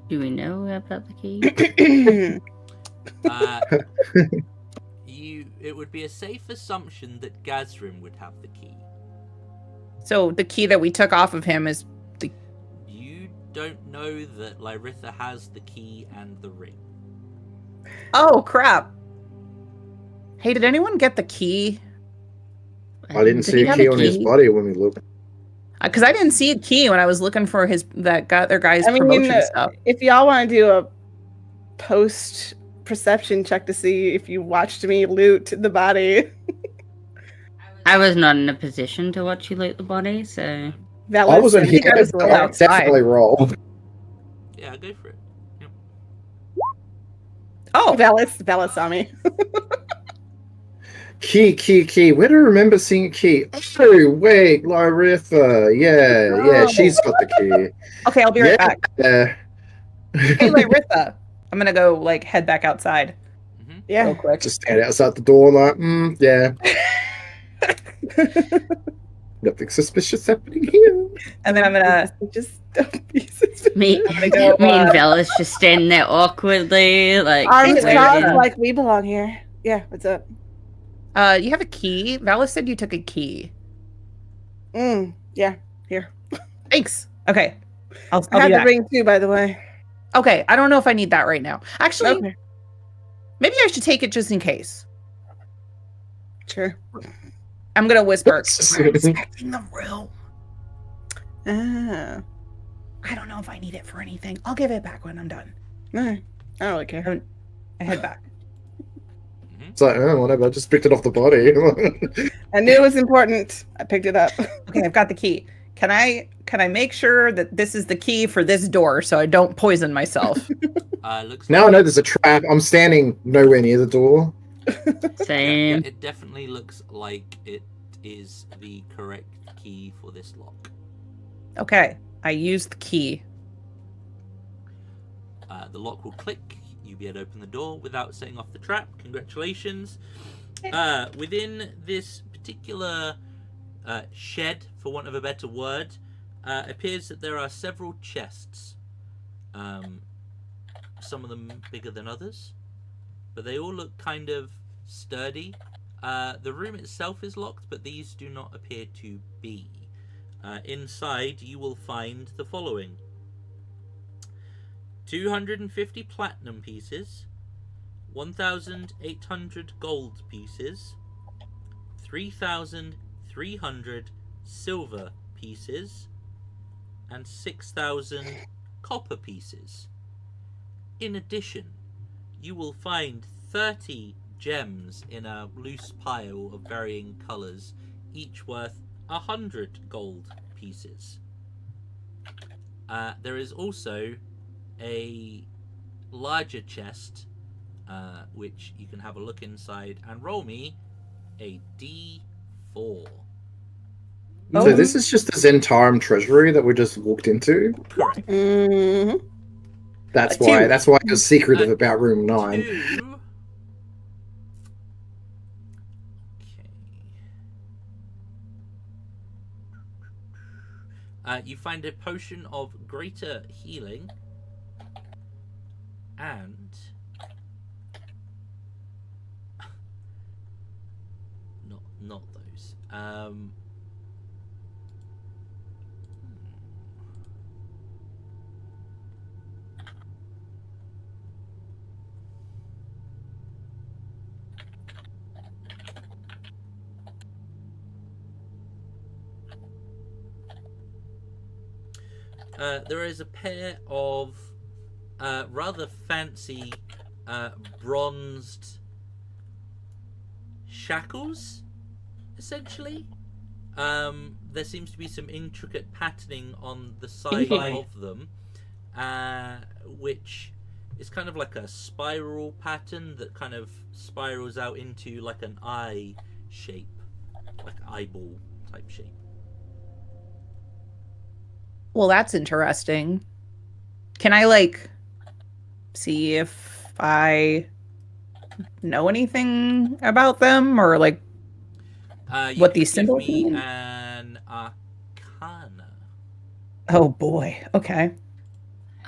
Do we know about the key? It would be a safe assumption that Gazrim would have the key. So the key that we took off of him is You don't know that Lyritha has the key and the ring. Oh crap. Hey, did anyone get the key? I didn't Did see he a have key a on his key? body when we looked. Because I didn't see a key when I was looking for that other guy's I mean, promotion stuff. if y'all want to do a post perception check to see if you watched me loot the body, I was not in a position to watch you loot the body, so that I wasn't here, I was but still I outside. definitely roll. Yeah, go for it. Yep. Oh, Vala saw me. Key. Where do I remember seeing a key? Oh, wait, Lyritha. Yeah, Oh. she's got the key. okay, I'll be right Yeah. back. Yeah. Hey, Lyritha. I'm gonna go head back outside real Yeah. quick. Just stand outside the door like, yeah. Nothing suspicious happening here. And then I'm gonna Just don't be suspicious. me, gonna go, me and Bella's just standing there awkwardly, like Arms Hey, waiting. crossed Vala. like we belong here. Yeah, what's up? you have a key? Valis said you took a key. Yeah, here. Thanks. Okay. I'll I be have the back. ring too, by the way. Okay, I don't know if I need that right now. Actually, Okay. maybe I should take it just in case. Sure. I'm gonna whisper. That's- We're inspecting the room. Ah. I don't know if I need it for anything. I'll give it back when I'm done. Alright. I don't really care. I head back. It's like, oh, whatever. I just picked it off the body. I knew it was important. I picked it up. Okay, I've got the key. Can I make sure that this is the key for this door so I don't poison myself? Looks Now I like, know there's a trap. I'm standing nowhere near the door. Same. it definitely looks like it is the correct key for this lock. Okay, I used the key. The lock will click. You'll be able to open the door without setting off the trap. Congratulations. Within this particular shed, for want of a better word, appears that there are several chests. Some of them bigger than others, but they all look kind of sturdy. The room itself is locked, but these do not appear to be. Inside, you will find the following: 250 platinum pieces, 1,800 gold pieces, 3,300 silver pieces, and 6,000 copper pieces. In addition, you will find 30 gems in a loose pile of varying colours, each worth 100 gold pieces. There is also a larger chest, which you can have a look inside and roll me a D4. So this is just the Zentarum treasury that we just walked into. Correct. Mm-hmm. That's A why. two. That's why it was secretive about room 9. 2. Okay. You find a potion of greater healing and not those. There is a pair of rather fancy bronzed shackles, essentially. There seems to be some intricate patterning on the side of them, which is kind of like a spiral pattern that kind of spirals out into like an eye shape, like eyeball type shape. Well, that's interesting. Can I, like, see if I know anything about them or, like, You what can these give symbols me mean? an arcana. Oh boy. Okay.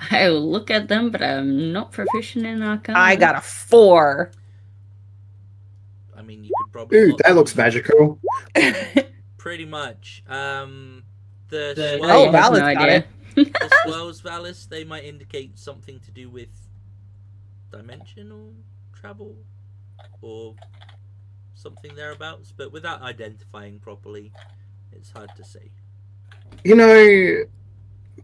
I'll look at them, but I'm not proficient in Arcana. I got a 4. I mean, you could probably. Ooh, look- that looks magical. Pretty much. I Oh, have Valis no got idea. The swirls, Valis, they might indicate something to do with dimensional travel or something thereabouts, but without identifying properly, it's hard to say. You know,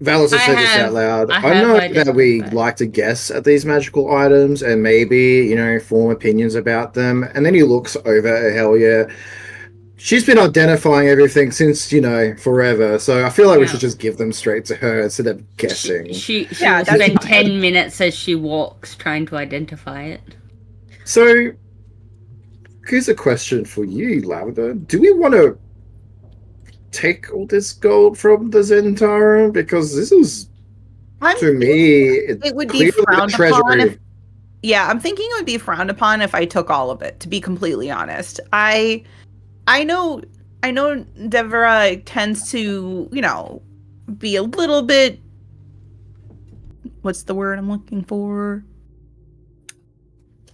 Valis has said this out loud. I I have know that we identified. like to guess at these magical items and maybe, form opinions about them. And then he looks over at Helia. She's been identifying everything since, forever. So I feel like we Yeah. should just give them straight to her instead of guessing. She Yeah, will that's spend fine. 10 minutes as she walks trying to identify it. So, here's a question for you, Lavender. Do we want to take all this gold from the Zentarum? Because this is, to me, It would be clearly the frowned upon if, treasury. yeah, I'm thinking it would be frowned upon if I took all of it, to be completely honest. I know Devra tends to, be a little bit, what's the word I'm looking for?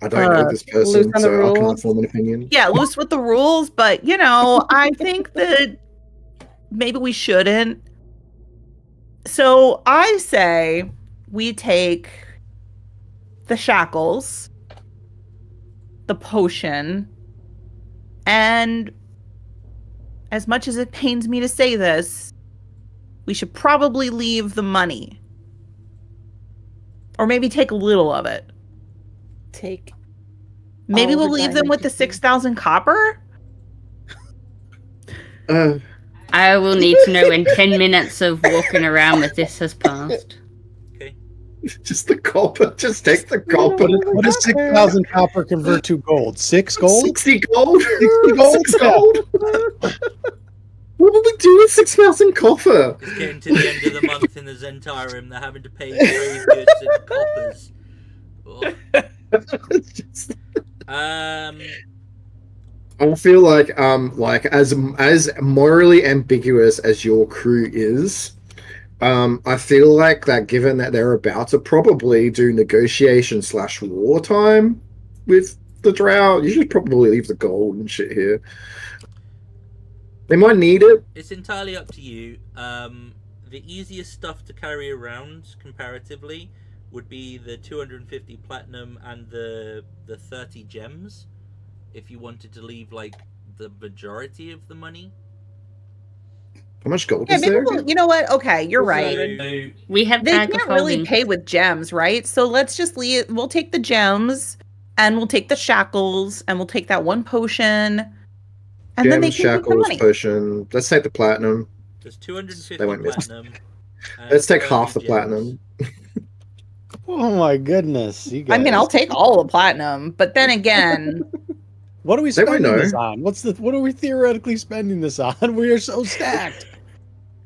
I don't know this loose person, on the so I rules. can't form an opinion. Yeah, loose with the rules, but I think that maybe we shouldn't. So I say we take the shackles, the potion, and as much as it pains me to say this, we should probably leave the money. Or maybe take a little of it. Take. Maybe all we'll the leave them with the diamond 6,000 copper? I will need to know when 10 minutes of walking around with this has passed. Okay. Just the copper. Just take the copper. What does 6,000 copper convert to gold? 6 gold? 60 gold. 60 gold? 6 gold. What would we do with 6,000 copper? It's getting to the end of the month in the Zentarum. They're having to pay trade goods in coppers. Oh. Just- Um, I feel like as morally ambiguous as your crew is, I feel like that given that they're about to probably do negotiation / wartime with the Drow, you should probably leave the gold and shit here. They might need it. it's entirely up to you. The easiest stuff to carry around comparatively would be the 250 platinum and the 30 gems. If you wanted to leave like the majority of the money. How much gold Yeah, is maybe there? you know what? Okay, you're right. So, We have They bag can't of really holding. pay with gems, right? So let's just leave. We'll take the gems, and we'll take the shackles, and we'll take that one potion, and then they Gems, can take the shackles, money. potion. Let's take the platinum. there's 250 They won't miss. platinum. and Let's take 30 half the gems. platinum. Oh my goodness. You I mean, guys. I'll take all the platinum, but then again, What are we They might spending this know. on? What are we theoretically spending this on? We are so stacked.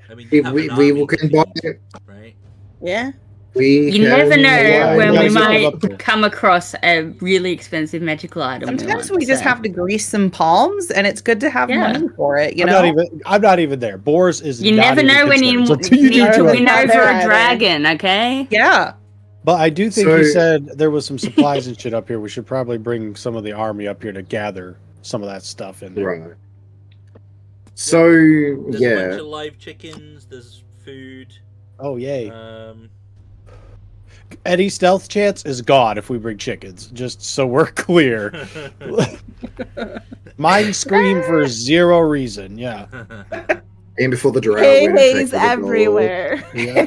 I mean, you have We an we army can to buy feed, it. right? Yeah. We You never can know buy when it. we guys might up there. come across a really expensive magical item. sometimes want, we just so. have to grease some palms, and it's good to have Yeah. money for it. You I'm know, not even there. Boars is You not never even know when you concerned. So you need do to too. win Not over there a either. dragon, okay? yeah. But I do think you So- said there was some supplies and shit up here. We should probably bring some of the army up here to gather some of that stuff in there. Right. So There's a bunch yeah, of live chickens. There's food. Oh yay! Um, Eddie stealth chance is gone if we bring chickens. Just so we're clear. Mine scream for zero reason. Yeah. aim before the Drow. Hay we don't take haze the gold. everywhere. Yeah.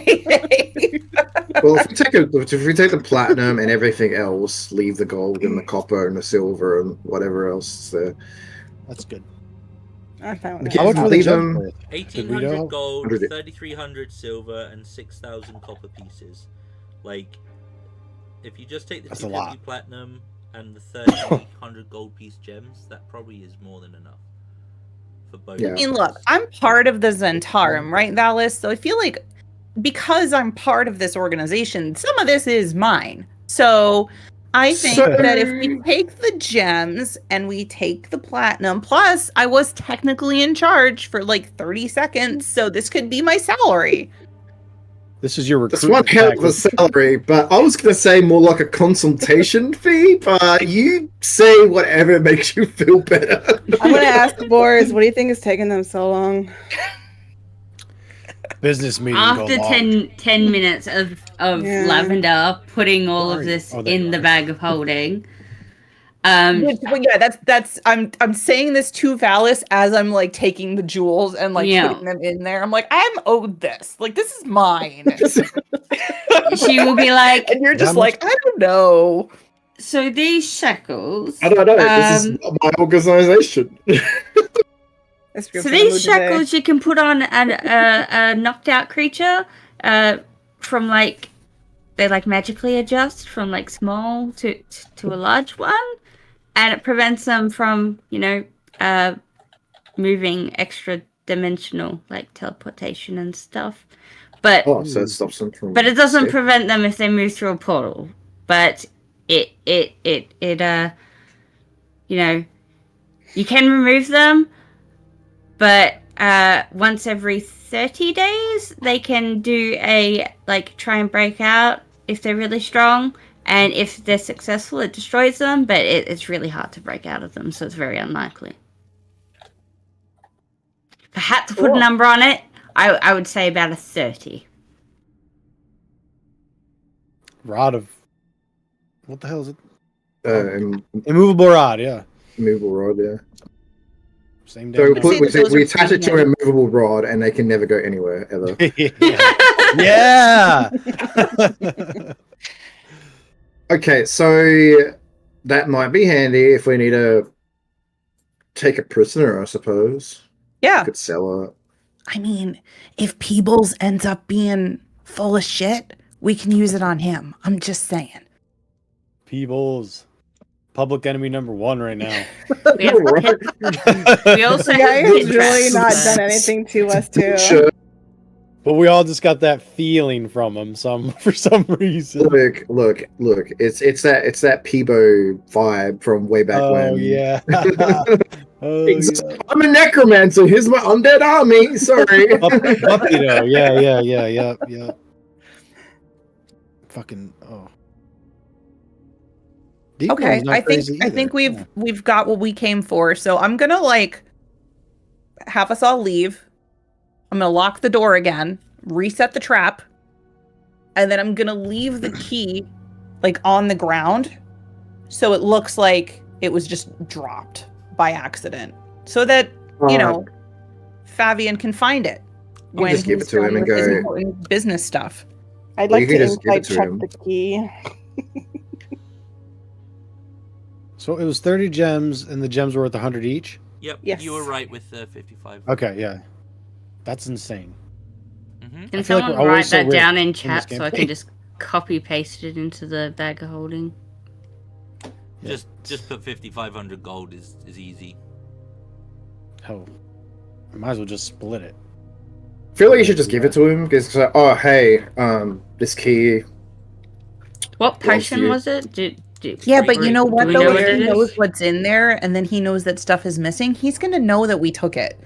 Well, if we take the platinum and everything else, leave the gold and the copper and the silver and whatever else is there. That's good. I found Okay. How much were the leave gems them- worth? 1,800 know? gold, 100. 3,300 silver, and 6,000 copper pieces. Like, if you just take the That's a 250 lot. platinum and the 1,300 gold piece gems, that probably is more than enough for both. Yeah. I mean, look, I'm part of the Zentarum, right, Valis? So I feel like because I'm part of this organization, some of this is mine. So I think So- that if we take the gems and we take the platinum, plus I was technically in charge for like 30 seconds, so this could be my salary. This is your That's recruitment one hell of a package. salary, but I was going to say more like a consultation fee, but you say whatever makes you feel better. I'm gonna ask the boys, what do you think is taking them so long? Business meeting. After go long. 10 minutes of Yeah. Lavender putting all Where of are you? this Oh, there you in the are. bag of holding, Well, yeah, that's I'm saying this to Valis as I'm like taking the jewels and like Yeah. putting them in there. I'm like, I'm owed this. Like this is mine. she will be like, And you're just How much- like, I don't know. so these shackles. I don't know. This is Um, not my organization. That's good So for the mood these today. shackles you can put on a knocked out creature from like they like magically adjust from like small to a large one, and it prevents them from moving extra dimensional like teleportation and stuff. But Oh, so it stops them from. but it doesn't Yeah. prevent them if they move through a portal. But it you can remove them, but once every 30 days they can do a like try and break out if they're really strong, and if they're successful it destroys them, but it's really hard to break out of them, so it's very unlikely. If I had to put a Cool. number on it, I would say about a 30. rod of what the hell is it? Im- Immovable rod. Yeah, immovable rod, yeah. same So damn. See that those we are attach it to pretty an immovable rod, and they can never go anywhere ever. yeah. Okay, so that might be handy if we need to take a prisoner, I suppose. Yeah. Could sell her. I mean, if Peebles ends up being full of shit, we can use it on him. I'm just saying. Peebles, public enemy number 1 right now. We, have Right. we also The guy have has pit really traps, not but- done anything to us, too. Sure. But we all just got that feeling from him for some reason. Look. It's that Peebo vibe from way back Oh when. yeah. Oh, Ex- yeah. I'm a necromancer. Here's my undead army. Sorry. Puppy though. Yeah. Fucking Deacon's Okay, not I crazy think either. we've got what we came for. So I'm gonna like have us all leave. I'm gonna lock the door again, reset the trap, and then I'm gonna leave the key like on the ground, so it looks like it was just dropped by accident, so that you know Fabian can find it when just give it he's to him done and with his go- important business stuff. I'd Well, like you to can just give it insight to check him. the key. So it was 30 gems, and the gems were worth 100 each. Yep, Yes. you were right with 55. Okay, yeah, that's insane. hmm I Can feel like someone we're always write so that rich down in in this chat so I game. can just copy paste it into the bag of holding? Yeah. Just put 5,500 gold is easy. Hell, I might as well just split it. I feel like you should just give it to him because it's like, oh hey, this key. What Bless potion you. was it? Yeah, but you know do what we though? know If what he it knows is? what's in there and then he knows that stuff is missing, he's gonna know that we took it.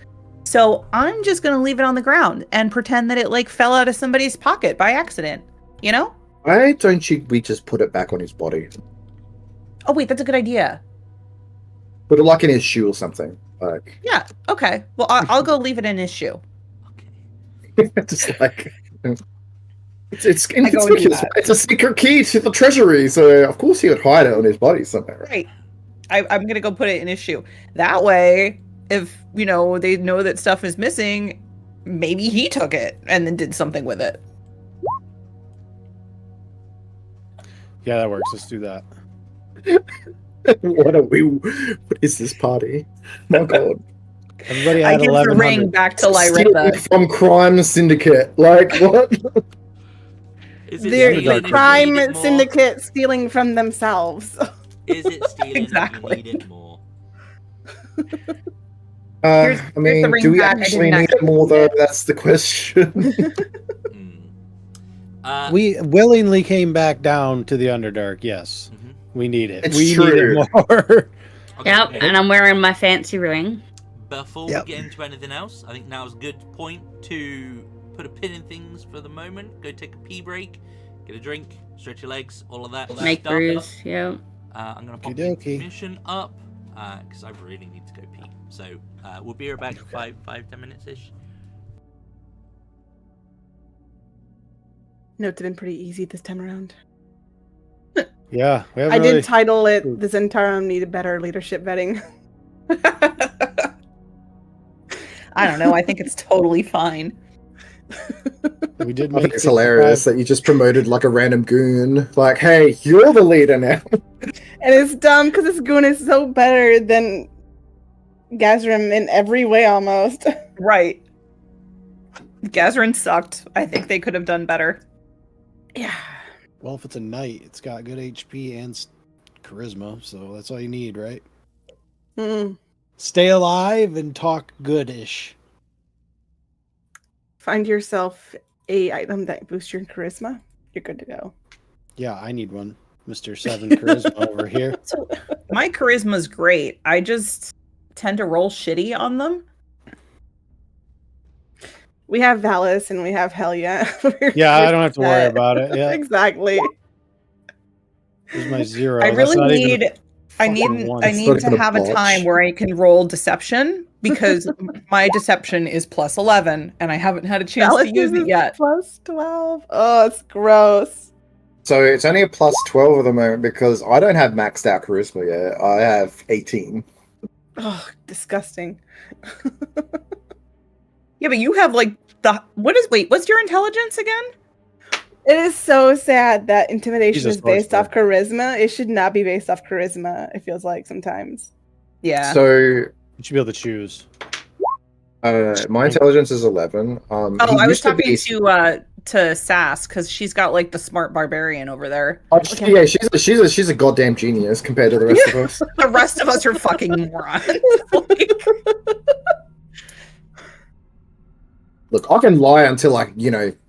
So I'm just gonna leave it on the ground and pretend that it like fell out of somebody's pocket by accident. You know? Why don't we just put it back on his body? Oh wait, that's a good idea. Put it like in his shoe or something. Like Yeah. Okay. Well, I'll go leave it in his shoe. Okay. just like it's go and do inconspicuous. that. It's a secret key to the treasury, so of course he would hide it on his body somewhere. Right. I'm gonna go put it in his shoe. That way, if you know they know that stuff is missing, maybe he took it and then did something with it. Yeah, that works. Let's do that. What are we? What is this party? My God! Everybody I had give the 1100. ring back to Stealing Lyritha. from crime syndicate. Like what? Is it They're stealing the if you crime need it more? syndicate stealing from themselves. Is it stealing Exactly. if you need it more? Here's I the mean, ring do we back. I actually didn't need it more though? That's the question. Hmm. We willingly came back down to the Underdark. Yes, Mhm. we need it. It's we need true. it more. Okay, Yep, and I'm wearing my fancy ring. Before Yep. we get into anything else, I think now's a good point to put a pin in things for the moment. Go take a pee break, get a drink, stretch your legs, all of that. Make stuff. brews, yeah. I'm gonna pop Okey-dokey. the mission up because I really need to go pee. So we'll be right back in 5-10 minutes ish. Notes have been pretty easy this time around. Yeah, we haven't I really... did title it "The Zentarum Need a Better Leadership Vetting." I don't know. I think it's totally fine. We did I make think it's hilarious that you just promoted like a random goon. Like, hey, you're the leader now. And it's dumb because this goon is so better than Gazrim in every way almost. Right. Gazrin sucked. I think they could have done better. Yeah. Well, if it's a knight, it's got good HP and charisma, so that's all you need, right? Mm. Stay alive and talk goodish. Find yourself a item that boosts your charisma. You're good to go. Yeah, I need one. Mr. 7 charisma over here. So my charisma's great. I just tend to roll shitty on them. We have Valis and we have Helia. Yeah, I don't have to worry about it. Yeah, Exactly. here's my 0. I That's really not even need a fucking one. I It's need not to even a have a botch. time where I can roll deception because my deception is plus 11 and I haven't had a chance to use it yet. Plus 12. Oh, it's gross. So it's only a plus 12 at the moment because I don't have maxed out charisma yet. I have 18. Oh, disgusting. Yeah, but you have like what's your intelligence again? It is so sad that intimidation Jesus is based Christ, off charisma. It should not be based off charisma, it feels like sometimes. Yeah. So You should be able to choose. my intelligence is 11. Oh, I was talking to Sass because she's got like the smart barbarian over there. Yeah, she's a goddamn genius compared to the rest of us. The rest of us are fucking morons. Look, I can lie until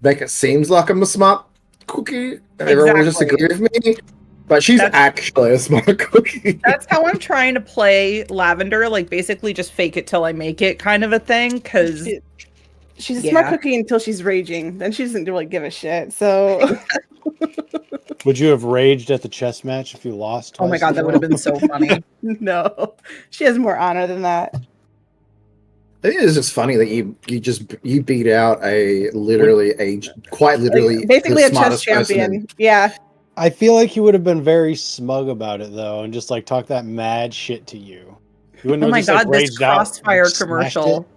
make it seems like I'm a smart cookie, and everyone will just agree with me. But she's actually a smart cookie. That's how I'm trying to play Lavender, like basically just fake it till I make it kind of a thing. Because she's a smart cookie until she's raging. Then she doesn't really give a shit. So, Would you have raged at the chess match if you lost? Oh my god, that would have been so funny. no, she has more honor than that. I think it's just funny that you beat out quite literally basically the a chess smartest person champion. Yeah. I feel like he would have been very smug about it though, and just like talk that mad shit to you. You wouldn't Oh have my just, like, god, this raged out Crossfire and smashed commercial.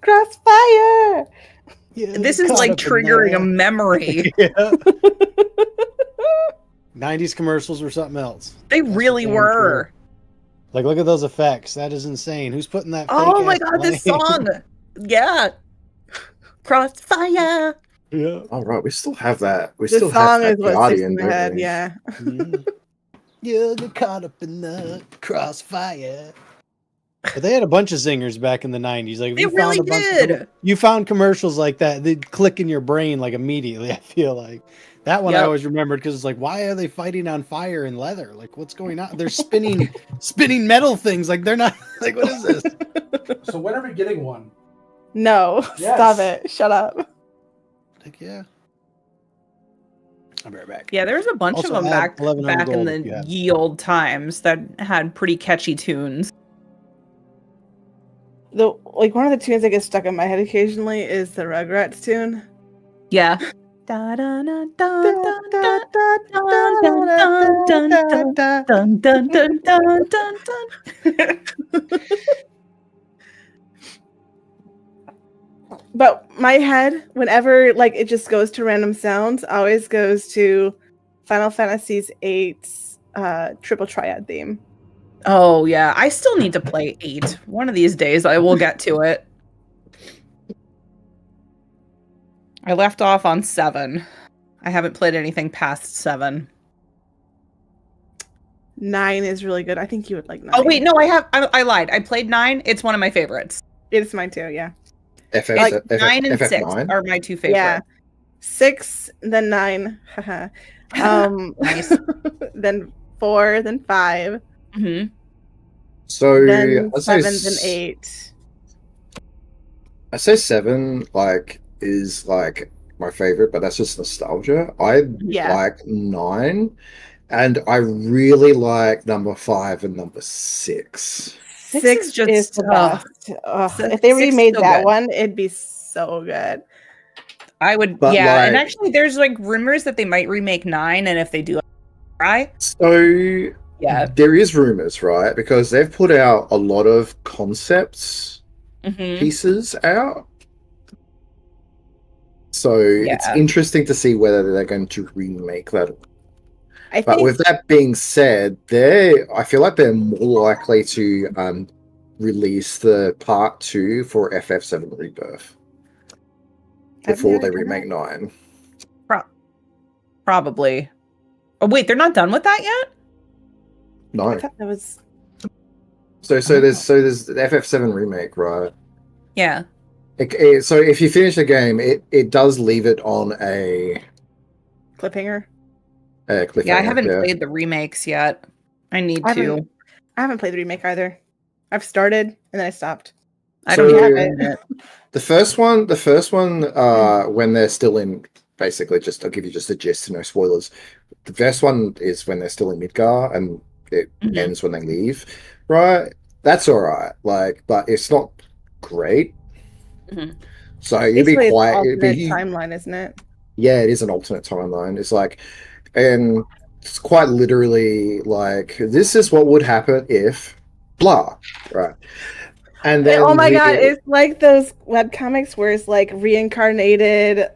Crossfire. Yeah, This is caught like up in triggering a that. memory. Yeah. 90s commercials were something else. They That's really for damn were. sure. Like, look at those effects. That is insane. Who's putting that? Oh my fake-ass god, this plane? song. Yeah. Crossfire. Yeah. Oh right, we still have that. We The still song have is that what sticks Guardian, in my don't head. we? Yeah. Mhm. You get caught up in the crossfire. But they had a bunch of zingers back in the 90s. Like, if They you found really a bunch did. you found commercials like that, they'd click in your brain like immediately. I feel like that one I Yep. always remembered because it's like, why are they fighting on fire and leather? Like, what's going on? They're spinning metal things. Like, they're not like, what is this? So when are we getting one? No, Yes. stop it. Shut up. Like, yeah. I'll be right back. Yeah, there's a bunch Also, of them add back 1100 in gold the if you have. ye old times that had pretty catchy tunes. One of the tunes that gets stuck in my head occasionally is the Rugrats tune. Yeah. But my head, whenever it just goes to random sounds, always goes to Final Fantasy's 8's triple triad theme. Oh yeah, I still need to play 8. One of these days I will get to it. I left off on 7. I haven't played anything past 7. 9 is really good. I think you would like 9. Oh wait, no, I lied. I played 9. It's one of my favorites. It's mine too, yeah. Like 9 and 6 FF9? are my two favorites. Yeah. 6, then 9. Haha. Nice. Then 4, then 5, hmm So then I'd say 7, then 8. I say 7 is my favorite, but that's just nostalgia. I Yeah. like 9, and I really like number 5 and number 6. 6 is just- is the best. If they 6 is remade so that good. one, it'd be so good. I would, But, yeah. And like- actually, there's rumors that they might remake 9, and if they do, right? So Yeah. there is rumors, right? Because they've put out a lot of concepts hmm pieces out. So it's Yeah. interesting to see whether they're going to remake that. I But think with that being said, I feel like they're more likely to release the part 2 for FF7 Rebirth I've before never they done remake 9. Probably. Oh wait, they're not done with that yet? No. I thought that was So there's the FF7 remake, right? Yeah. So if you finish the game, it does leave it on a cliffhanger. cliffhanger. Yeah, I haven't played the remakes yet. I need I to. haven't- I haven't played the remake either. I've started and then I stopped. I So- don't have it. The first one, when they're still in, basically, I'll give you just a gist, no spoilers. The first one is when they're still in Midgar, and it Mhm. ends when they leave, right? That's all right, but it's not great. Mhm. So you'd be Basically, it's quiet. alternate timeline, isn't it? Yeah, it is an alternate timeline. It's like and it's quite literally like this is what would happen if blah, right? And then oh my god, it's like those webcomics where it's like reincarnated.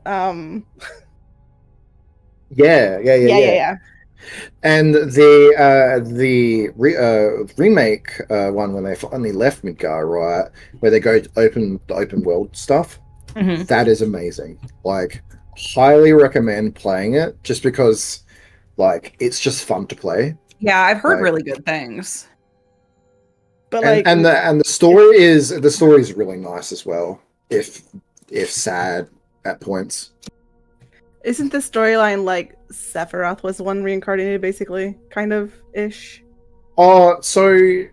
Yeah. And the remake one when they finally left Midgar, right, where they go to the open world stuff, that is amazing. Like, highly recommend playing it just because, like, it's just fun to play. Yeah, I've heard Like- really good things. But like, And the story is really nice as well. If sad at points. isn't the storyline like Sephiroth was the one reincarnated, basically, kind of ish? Oh, so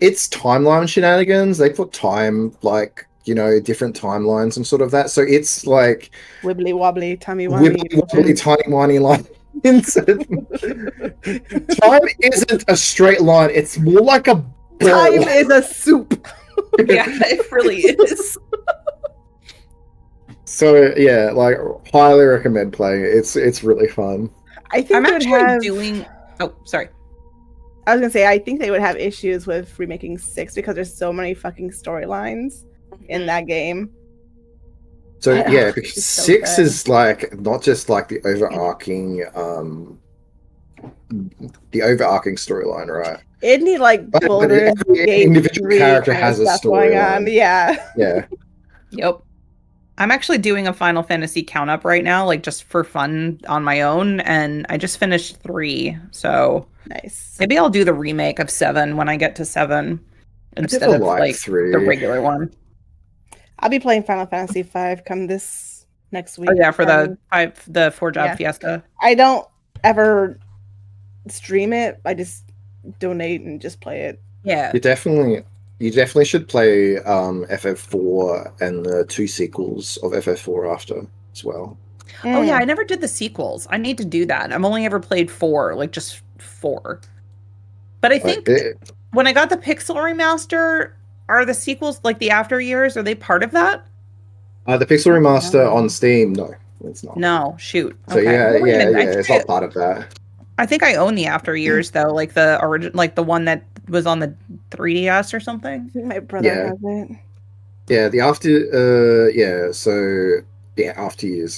it's timeline shenanigans. They put time, like, different timelines and sort of that. So it's like Wibbly wobbly, tummy wummy. wibbly wobbly, tiny whiny lines. Time isn't a straight line. It's more like a ball. Time is a soup. Yeah, it really is. So yeah, like, highly recommend playing it. It's really fun. I think I'm they would actually have. doing. Oh, sorry. I was gonna say I think they would have issues with remaking 6 because there's so many fucking storylines in that game. So I- yeah, because it's so 6 good. is like not just like the overarching storyline, right? It'd need like But Baldur's every Gate individual 3 character kind of has a stuff going storyline. on. Yeah. Yeah. Yep. I'm actually doing a Final Fantasy count up right now, like just for fun on my own, and I just finished 3, so Nice. maybe I'll do the remake of 7 when I get to 7 instead never of liked like 3. the regular one. I'll be playing Final Fantasy 5 come this next week. Oh yeah, for and the 4-job Yeah. fiesta. I don't ever stream it. I just donate and just play it. Yeah. You definitely should play FF4 and the 2 sequels of FF4 after as well. Oh yeah, Mm. I never did the sequels. I need to do that. I've only ever played 4, like just 4. But I Like, think when I got the Pixel remaster, are the sequels like the after years? Are they part of that? the Pixel Remaster on Steam, no, it's not. No, shoot. So Okay. yeah, Well, wait a minute. it's not part of that. I think I own the after years though, like the origin, like the one that was on the 3DS or something. I think my brother Yeah. has it. Yeah, the after years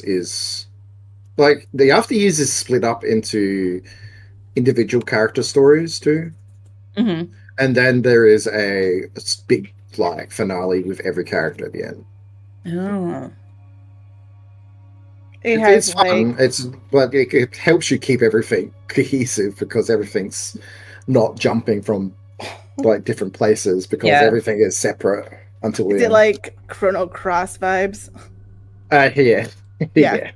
is like the after years is split up into individual character stories too, Hmm. and then there is a big like finale with every character at the end. Oh. It It's has fun. like It's but it helps you keep everything cohesive because everything's not jumping from like different places because Yeah. everything is separate until the is it end. like Chrono Cross vibes? Yeah. Yeah.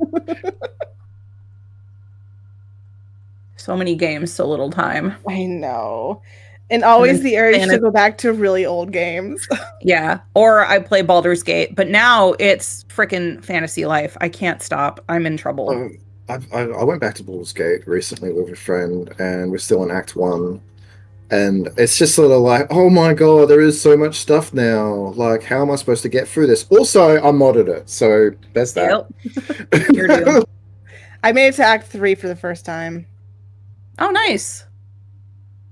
So many games, so little time. I know. And always then the urge fan to of- go back to really old games. Yeah. Or I play Baldur's Gate, but now it's freaking Fantasy Life. I can't stop. I'm in trouble. I went back to Baldur's Gate recently with a friend, and we're still in Act 1. And it's just sort of like, oh my god, there is so much stuff now. Like, how am I supposed to get through this? Also, I modded it, so there's that. Yep. You're doomed. I made it to Act 3 for the first time. Oh, nice.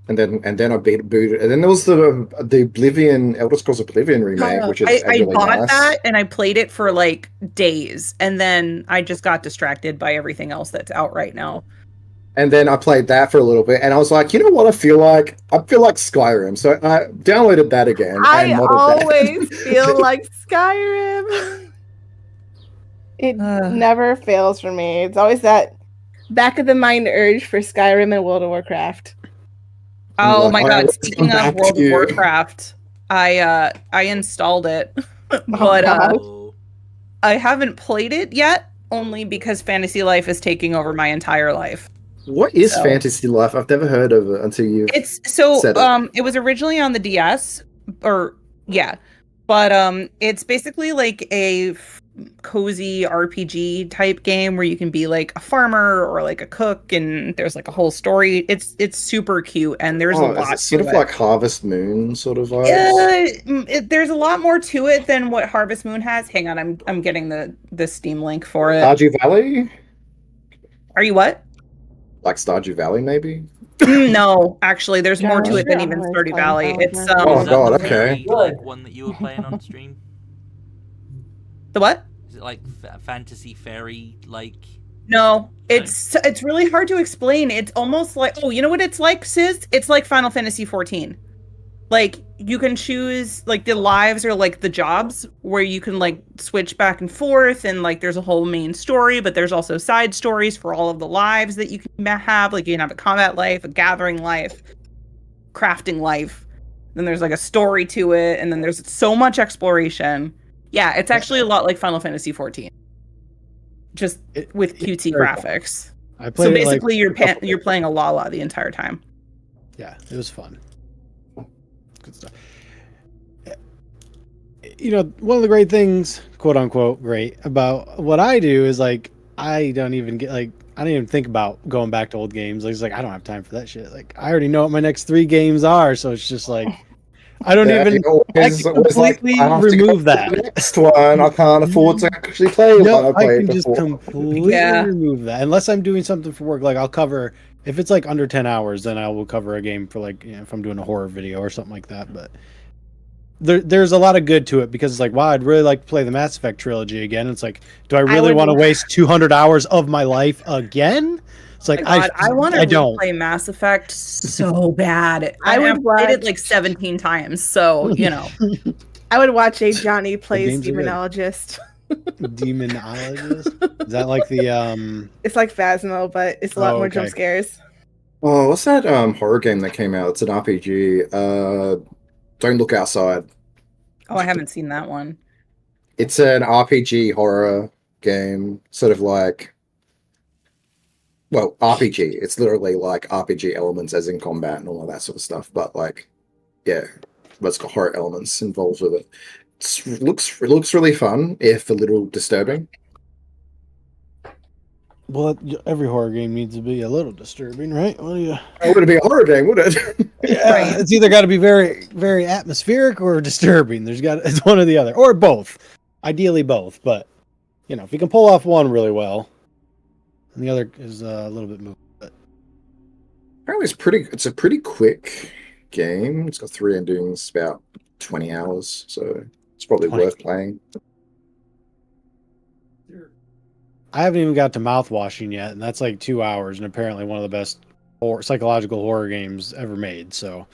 and then I booted. And then there was the Oblivion, Elder Scrolls Oblivion remake, which is I really bought nice. that and I played it for like days, and then I just got distracted by everything else that's out right now. And then I played that for a little bit, and I was like, you know what? I feel like Skyrim, so I downloaded that again. I and modded always that. feel like Skyrim. It never fails for me. It's always that back of the mind urge for Skyrim and World of Warcraft. Oh Like, my I god! was Speaking back of World to- of Warcraft, I installed it, but God. Oh, I haven't played it yet, only because Fantasy Life is taking over my entire life. What is So- Fantasy Life? I've never heard of it until you. It's so Set it. it was originally on the DS, or yeah, but it's basically like a cozy RPG type game where you can be like a farmer or like a cook, and there's like a whole story. It's super cute, and there's a Is lot it sort to of it. like Harvest Moon sort of vibes? There's a lot more to it than what Harvest Moon has. Hang on, I'm getting the Steam link for it. Stardew Valley? Are you what? Like Stardew Valley, maybe? No, actually, there's more to Gosh, it than yeah, even I was Stardew playing Valley. Final It's Fantasy. Oh, Is that God, the okay. fairy one that you were playing on stream? the what? Is it like fantasy fairy like? No, it's really hard to explain. It's almost like, oh, you know what it's like, Sis? It's like Final Fantasy 14. Like, you can choose, like, the lives are like the jobs where you can, like, switch back and forth, and, like, there's a whole main story, but there's also side stories for all of the lives that you can have. Like, you can have a combat life, a gathering life, crafting life. Then there's, like, a story to it, and then there's so much exploration. Yeah, it's actually a lot like Final Fantasy 14. Just with cutesy very graphics. I played So it, like, basically, you're playing a Lala the entire time. yeah, it was fun. Good stuff. You know, one of the great things, quote unquote, great about what I do is like I don't even think about going back to old games. Like, it's like I don't have time for that shit. Like, I already know what my next 3 games are, so it's just like I don't Yeah, even. you're I always- can always like, completely I have to go remove to that. the next one. I can't afford to actually play one. No, I played can just before. completely Yeah. remove that unless I'm doing something for work. Like, I'll cover if it's like under 10 hours, then I will cover a game for like, you know, if I'm doing a horror video or something like that. But there's a lot of good to it because it's like, wow, I'd really like to play the Mass Effect trilogy again. It's like, do I really would- want to waste 200 hours of my life again? It's like, My God, I want to don't. play Mass Effect so bad. I would I've played it watch- like 17 times, so you know. I would watch a Johnny Plays games are good. Demonologist. Demonologist? Is that like the It's like Phasmo, but it's a lot Oh, more okay. jump scares. Oh, what's that horror game that came out? It's an RPG. Don't Look Outside. Oh, I haven't seen that one. It's an RPG horror game, sort of like, well, RPG. It's literally like RPG elements, as in combat and all of that sort of stuff. But like, yeah, but it's got horror elements involved with it. It looks really fun, if a little disturbing. well, every horror game needs to be a little disturbing, right? What do you? It would be a horror game, would it? Yeah, Right. it's either got to be very, very atmospheric or disturbing. It's one or the other, or both. Ideally, both. But you know, if you can pull off one really well, and the other is a little bit moving. But Apparently, it's a pretty quick game. It's got 3 endings, about 20 hours, so it's probably 20. worth playing. I haven't even got to mouthwashing yet, and that's like 2 hours, and apparently one of the best psychological horror games ever made. So,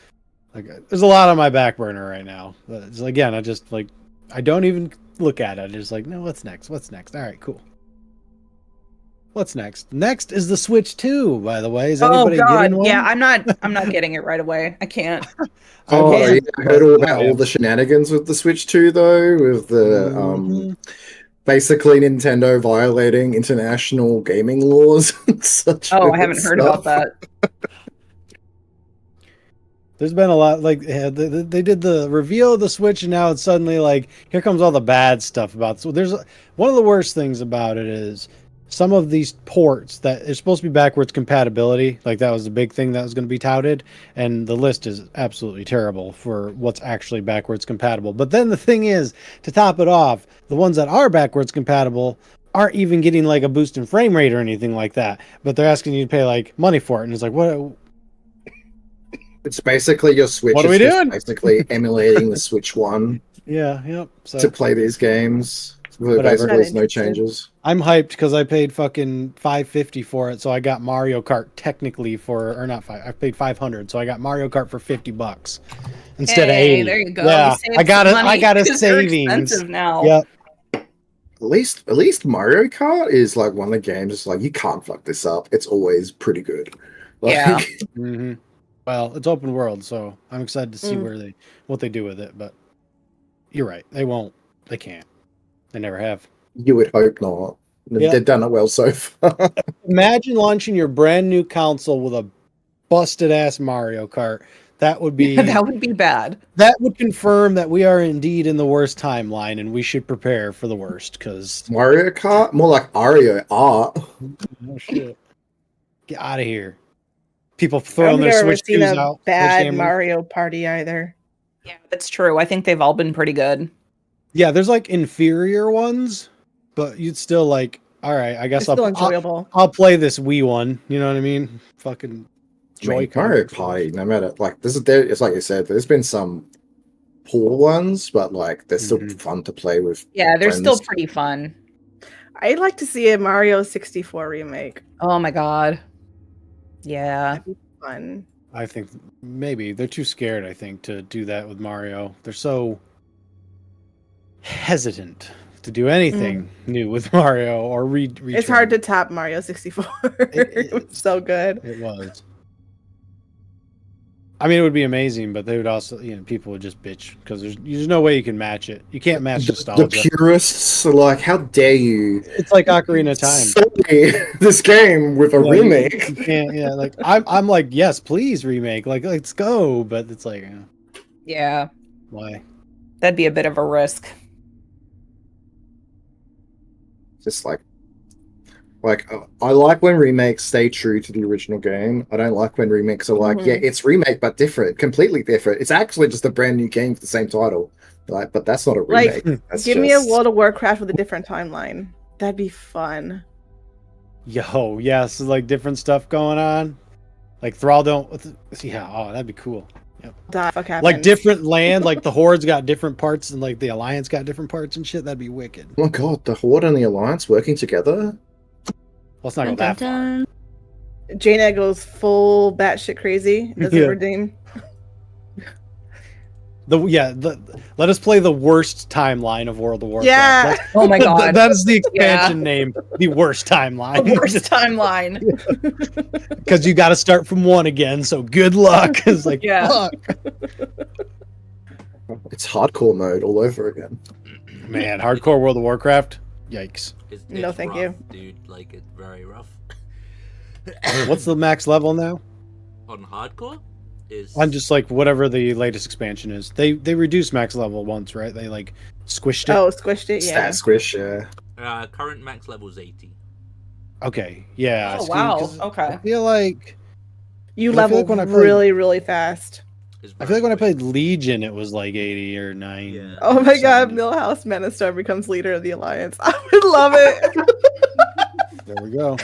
like, there's a lot on my back burner right now. But it's, again, I don't even look at it. I'm just like, no, what's next? What's next? All right, cool. What's next? Next is the Switch 2, by the way. Is Oh anybody God, getting one? yeah, I'm not getting it right away. I can't. Oh, Okay. yeah, I heard all about all the shenanigans with the Switch 2, though, with the Mhm. basically Nintendo violating international gaming laws. And such Oh, I weird haven't heard about stuff. that. There's been a lot, like, yeah, they did the reveal of the Switch, and now it's suddenly like, here comes all the bad stuff about. So there's one of the worst things about it is some of these ports that is supposed to be backwards compatibility. Like, that was the big thing that was going to be touted, and the list is absolutely terrible for what's actually backwards compatible. But then the thing is, to top it off, the ones that are backwards compatible aren't even getting like a boost in frame rate or anything like that. But they're asking you to pay like money for it, and it's like, what? It's basically your Switch What are is we just doing? basically emulating the Switch 1 Yeah, yep. So to play these games. Whatever. Basically, there's no Interesting. changes. I'm hyped because I paid fucking $550 for it, so I got Mario Kart technically for, or not five. I paid $500, so I got Mario Kart for $50 instead Hey, of $80. there you go. Yeah, You saved I got some it. I money got a 'cause they're savings. expensive now. Yep. At least Mario Kart is like one of the games. It's like you can't fuck this up. It's always pretty good. Like, Yeah. hmm Well, it's open world, so I'm excited to see Mm. what they do with it. But you're right, they won't. They can't. They never have. you would hope not. Yeah. They've done it well so far. Imagine launching your brand new console with a busted ass Mario Kart. That would be That would be bad. that would confirm that we are indeed in the worst timeline, and we should prepare for the worst. Because Mario Kart, more like Ario Art. oh shit, get out of here! People throwing I've their never Switch seen 2s a out. bad sledgehammering. Mario Party either. Yeah, that's true. I think they've all been pretty good. Yeah, there's like inferior ones, but you'd still like All right, I guess It's still enjoyable. I'll play this Wii one. You know what I mean? Fucking I mean, Joy-Con. Mario Party, no matter like it's like you said, there's been some poor ones, but like they're still Mhm. fun to play with. Yeah, they're still friends. pretty fun. I'd like to see a Mario 64 remake. Oh my god. Yeah. Fun. I think maybe they're too scared. I think to do that with Mario. They're so hesitant to do anything new with Mario or It's hard to top Mario 64. It was so good. It was. I mean, it would be amazing, but they would also, people would just bitch because there's no way you can match it. You can't match The nostalgia. purists are like, how dare you? It's like Ocarina of Time. Sorry, this game with a Yeah, you remake. can't, yeah, like I'm like, yes, please remake, like let's go, but it's like, Yeah. why? That'd be a bit of a risk. Just like I like when remakes stay true to the original game. I don't like when remakes are like, yeah, it's remake but different, completely different. It's actually just a brand new game with the same title. Like, but that's not a Like, remake. That's Give me a just- World of Warcraft with a different timeline. That'd be fun. Yo, yeah, so like different stuff going on, like Thrall don't, yeah, oh, that'd be cool. Die, fuck happened. Like different land, like the Horde's got different parts, and like the Alliance got different parts and shit. That'd be wicked. Oh my god, the Horde and the Alliance working together? Let's not go that far. Jaina goes full batshit crazy. Does it Yeah. redeem? Let us play the worst timeline of World of Warcraft. Yeah. That's- Oh my god. that is the expansion name. The worst timeline. The worst timeline. Because you got to start from one again. So good luck. It's like, Yeah. fuck. It's hardcore mode all over again. Man, hardcore World of Warcraft. Yikes. It's No, thank rough, you. dude. Like, it's very rough. What's the max level now? On hardcore is On just like whatever the latest expansion is. They reduced max level once, right? They like squished it. Oh, squished it. Yeah. Stat squish, yeah. current max level is 80. Okay. Yeah. Oh see, wow. 'cause I Okay. feel like You But I feel level like when I played- really, really fast. Is I feel like when I very played Legion, it was like 80 or 90. Yeah. Oh my god, 70. Millhouse Menestar becomes leader of the Alliance. I would love it. There we go.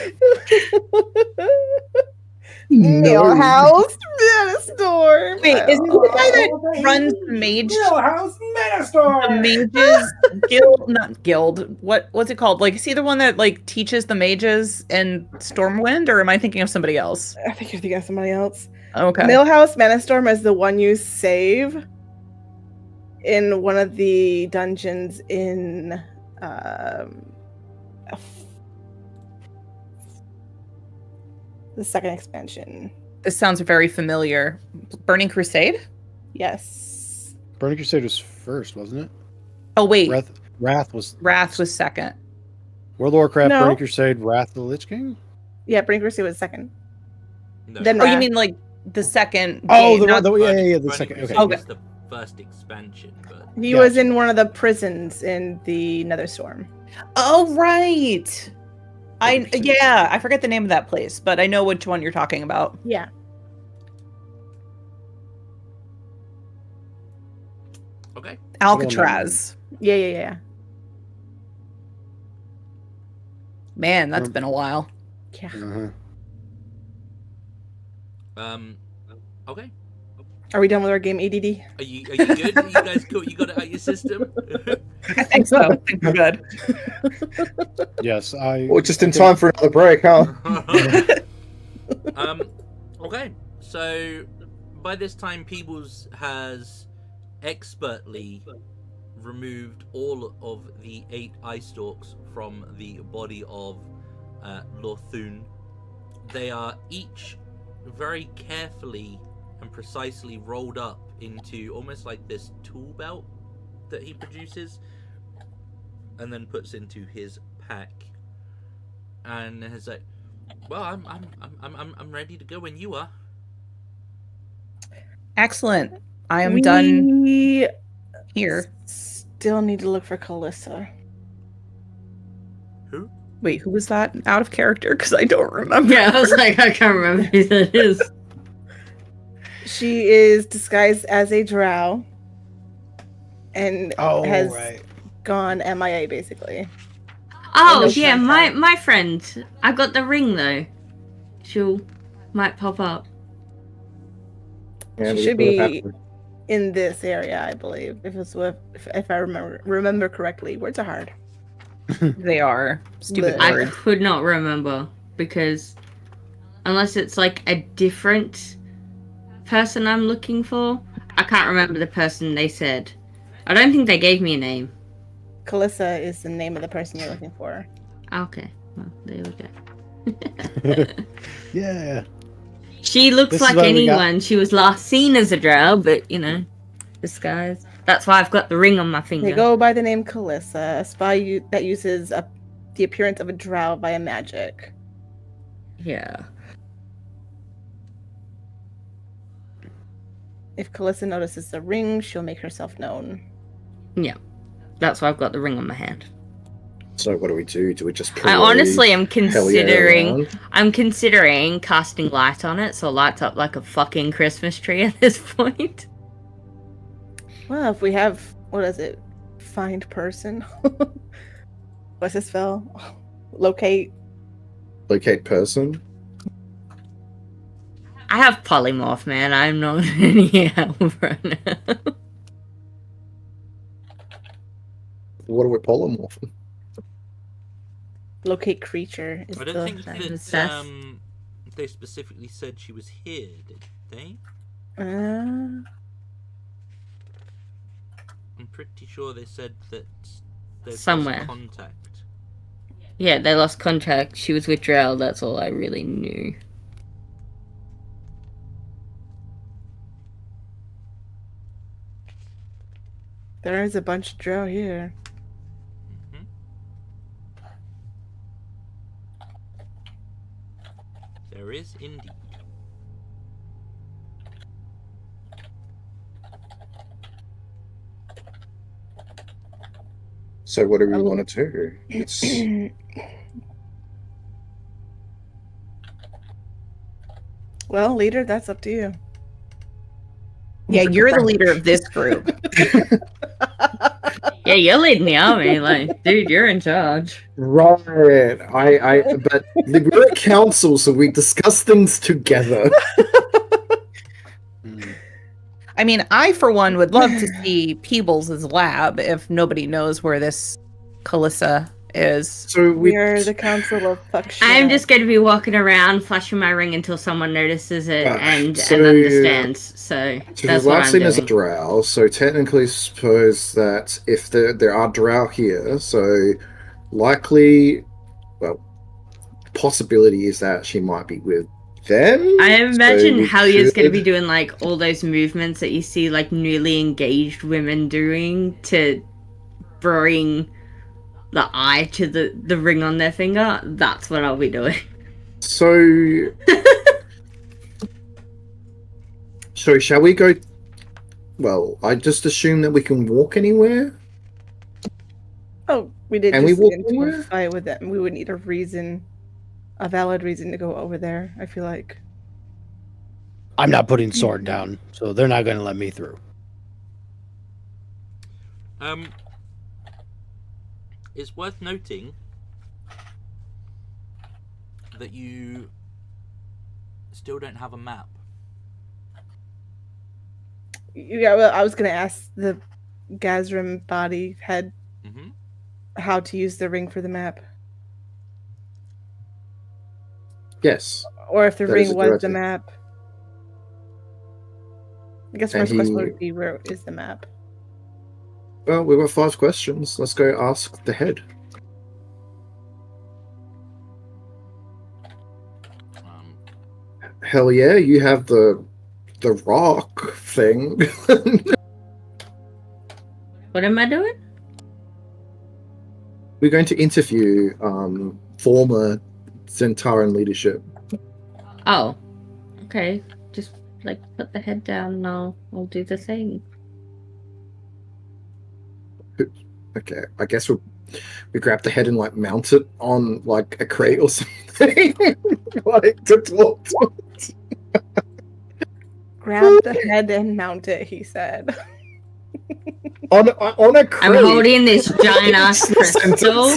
Millhouse Menestar. Wait, isn't the guy that runs the mage Millhouse Minister! the mages guild, not guild, what's it called? Like, is he the one that like teaches the mages in Stormwind, or am I thinking of somebody else? I think you're thinking of somebody else. Okay. Millhouse Menestorm is the one you save in one of the dungeons in the second expansion. This sounds very familiar. Burning Crusade? Yes. Burning Crusade was first, wasn't it? Oh wait, Wrath was Wrath was second. World of Warcraft, No. Burning Crusade, Wrath of the Lich King? Yeah, Burning Crusade was second. No. Then Oh, you Wrath. mean like the second? Oh, game, not- the Burning second. Okay. Crusade Okay. was the first expansion, but He Gotcha. was in one of the prisons in the Netherstorm. Oh right. Interesting. Yeah, I forget the name of that place, but I know which one you're talking about. Yeah. okay. Alcatraz. Yeah. Man, that's been a while. Yeah. Uh-huh. Okay. Are we done with our game ADD? Are you good? You guys cool? You got it out your system? I think so. I think we're good. Yes, I. Well, just in time for another break, huh? Okay. So by this time, Peebles has expertly removed all of the 8 eye stalks from the body of Lorthun. They are each very carefully and precisely rolled up into almost like this tool belt that he produces and then puts into his pack, and is like, well, I'm ready to go when you are. Excellent. I am done We here. still need to look for Kalissa. Who? Wait, who was that? Out of character? Because I don't remember. Yeah, I was like, I can't remember who that is. She is disguised as a drow and Oh, has right. gone MIA basically. Oh no yeah, contact. my friend. I got the ring though. She'll might pop up. Yeah, She we should could have be happened. in this area, I believe. If I remember correctly. Words are hard. They are stupid Bleh. I words. could not remember because unless it's like a different person I'm looking for, I can't remember the person they said. I don't think they gave me a name. Kalissa is the name of the person you're looking for. Okay, well there we go. Yeah. She looks This is like what we got. anyone. She was last seen as a drow, but you know, disguise. That's why I've got the ring on my finger. They go by the name Kalissa, a spy that uses the appearance of a drow via magic. Yeah. If Kalissa notices the ring, she'll make herself known. Yeah. That's why I've got the ring on my hand. So what do we do? Do we just I honestly am hell yeah considering around? I'm considering casting light on it, so it lights up like a fucking Christmas tree at this point. Well, if we have, what is it? Find person? What's this spell? Locate. Locate person? I have polymorph, man. I'm not any help right now. What are we polymorphing? Locate creature. Is I don't the... think That's- that they specifically said she was here, did they? Uh, I'm pretty sure they said that they've Somewhere. lost contact. Yeah, they lost contact. She was with Drell, that's all I really knew. there is a bunch of drow here. Mhm. There is indeed. So what do we Oh. want to do? It's Well, leader, that's up to you. Yeah, you're the leader of this group. Yeah, you're leading the army. Like, dude, you're in charge. right. But we're a council, so we discuss things together. I mean, I for one would love to see Peebles' lab if nobody knows where this Kalissa is. So We are the council of fuck shit. I'm just going to be walking around, flashing my ring until someone notices it and so- understands. So So that's the what last I'm scene is a doing. drow, so technically suppose that if there are drow here, so likely, well, possibility is that she might be with them. I imagine so we Hallier's going to be should- doing like all those movements that you see like newly engaged women doing to bring the eye to the ring on their finger. That's what I'll be doing. So, so shall we go? Well, I just assume that we can walk anywhere. Oh, we did And we just walk get into anywhere? a fight with them. We would need a reason, a valid reason to go over there. I feel like. I'm not putting sword down, so they're not going to let me through. It's worth noting that you still don't have a map. Yeah, well, I was gonna ask the Gazrim body head Mm-hmm. how to use the ring for the map, Yes. or if the That is ring a was the directive. map. I guess And first question he- would be, where is the map? Well, we've got 5 questions. Let's go ask the head. Um, Hell yeah, you have the rock thing. What am I doing? We're going to interview former Zentaran leadership. Oh, okay. Just like put the head down and I'll do the thing. Okay, I guess we grab the head and like mount it on like a crate or something, like to talk to it. Grab the head and mount it, he said. On a crate. I'm holding this giant ass crystal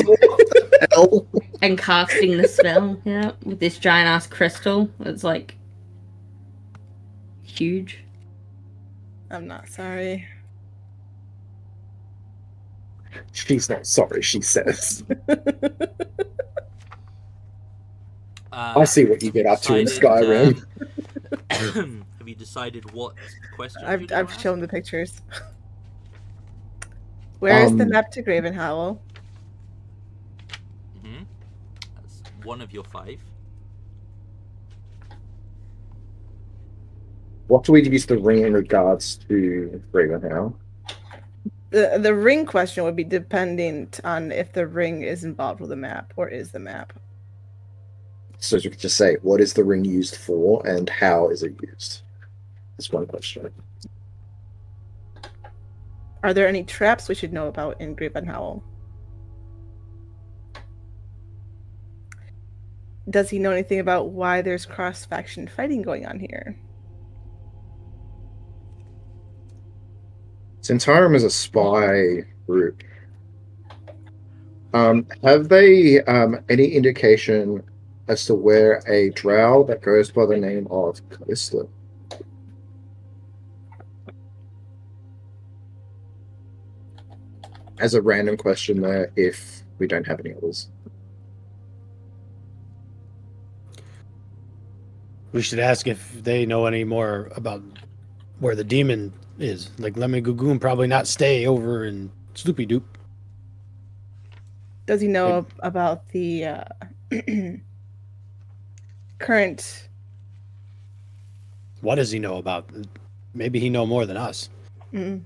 Hell. and casting the spell. Yeah, with this giant ass crystal. It's like huge. I'm not sorry. She's not sorry, she says. I see what you get up to in decided, Skyrim. Have you decided what question? I've shown the pictures. Where is the map to Gravenhowl? That's one of your 5. What do we use the ring in regards to Ravenhow? The ring question would be dependent on if the ring is involved with the map or is the map. So you could just say, what is the ring used for and how is it used? That's one question. Are there any traps we should know about in Gravenhowl? Does he know anything about why there's cross-faction fighting going on here? Centaurum is a spy group. Have they any indication as to where a drow that goes by the name of Calista? As a random question there, if we don't have any others. We should ask if they know any more about where the demon is. Like Lemmy Gugoon probably not stay over in Sloopy Doop. Does he know about the current? What does he know about? Maybe he know more than us. Mm.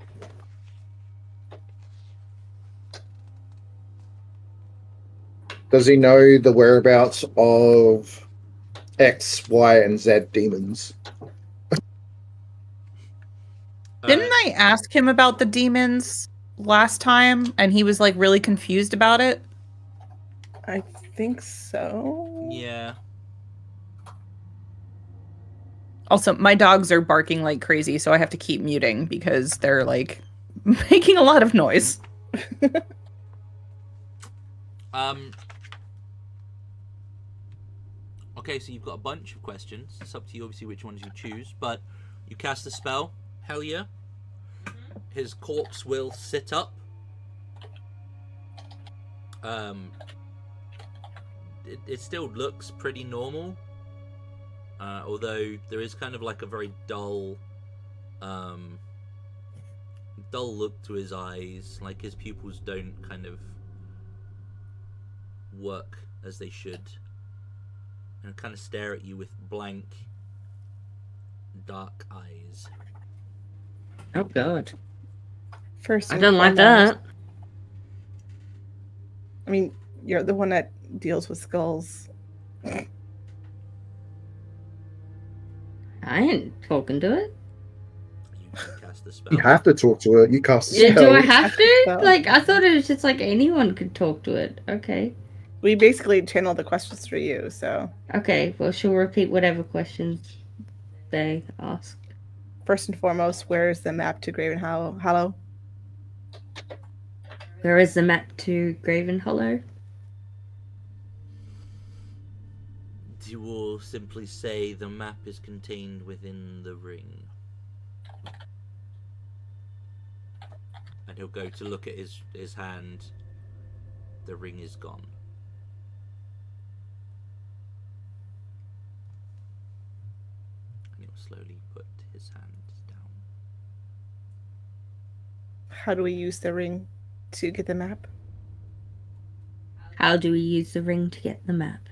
Does he know the whereabouts of X, Y, and Z demons? Didn't I ask him about the demons last time and he was like really confused about it? I think so. Yeah. Also, my dogs are barking like crazy, so I have to keep muting because they're like making a lot of noise. Okay, so you've got a bunch of questions. It's up to you, obviously, which ones you choose. But you cast the spell. Hell yeah. His corpse will sit up. It still looks pretty normal. Although there is kind of like a very dull look to his eyes. Like his pupils don't kind of work as they should. And kind of stare at you with blank, dark eyes. Oh god. First, I and don't like foremost- that. I mean, you're the one that deals with skulls. I ain't talking to it. You can cast the spell. You have to talk to her. You cast a Yeah, spell. do I have to? So- Like, I thought it was just like anyone could talk to it. Okay. We basically channel the questions for you, so Okay, well, she'll repeat whatever questions they ask. first and foremost, where is the map to Gravenhollow? Where is the map to Graven Hollow? You will simply say the map is contained within the ring. And he'll go to look at his hand. The ring is gone. And he'll slowly put his hand down. How do we use the ring to get the map? How do we use the ring to get the map?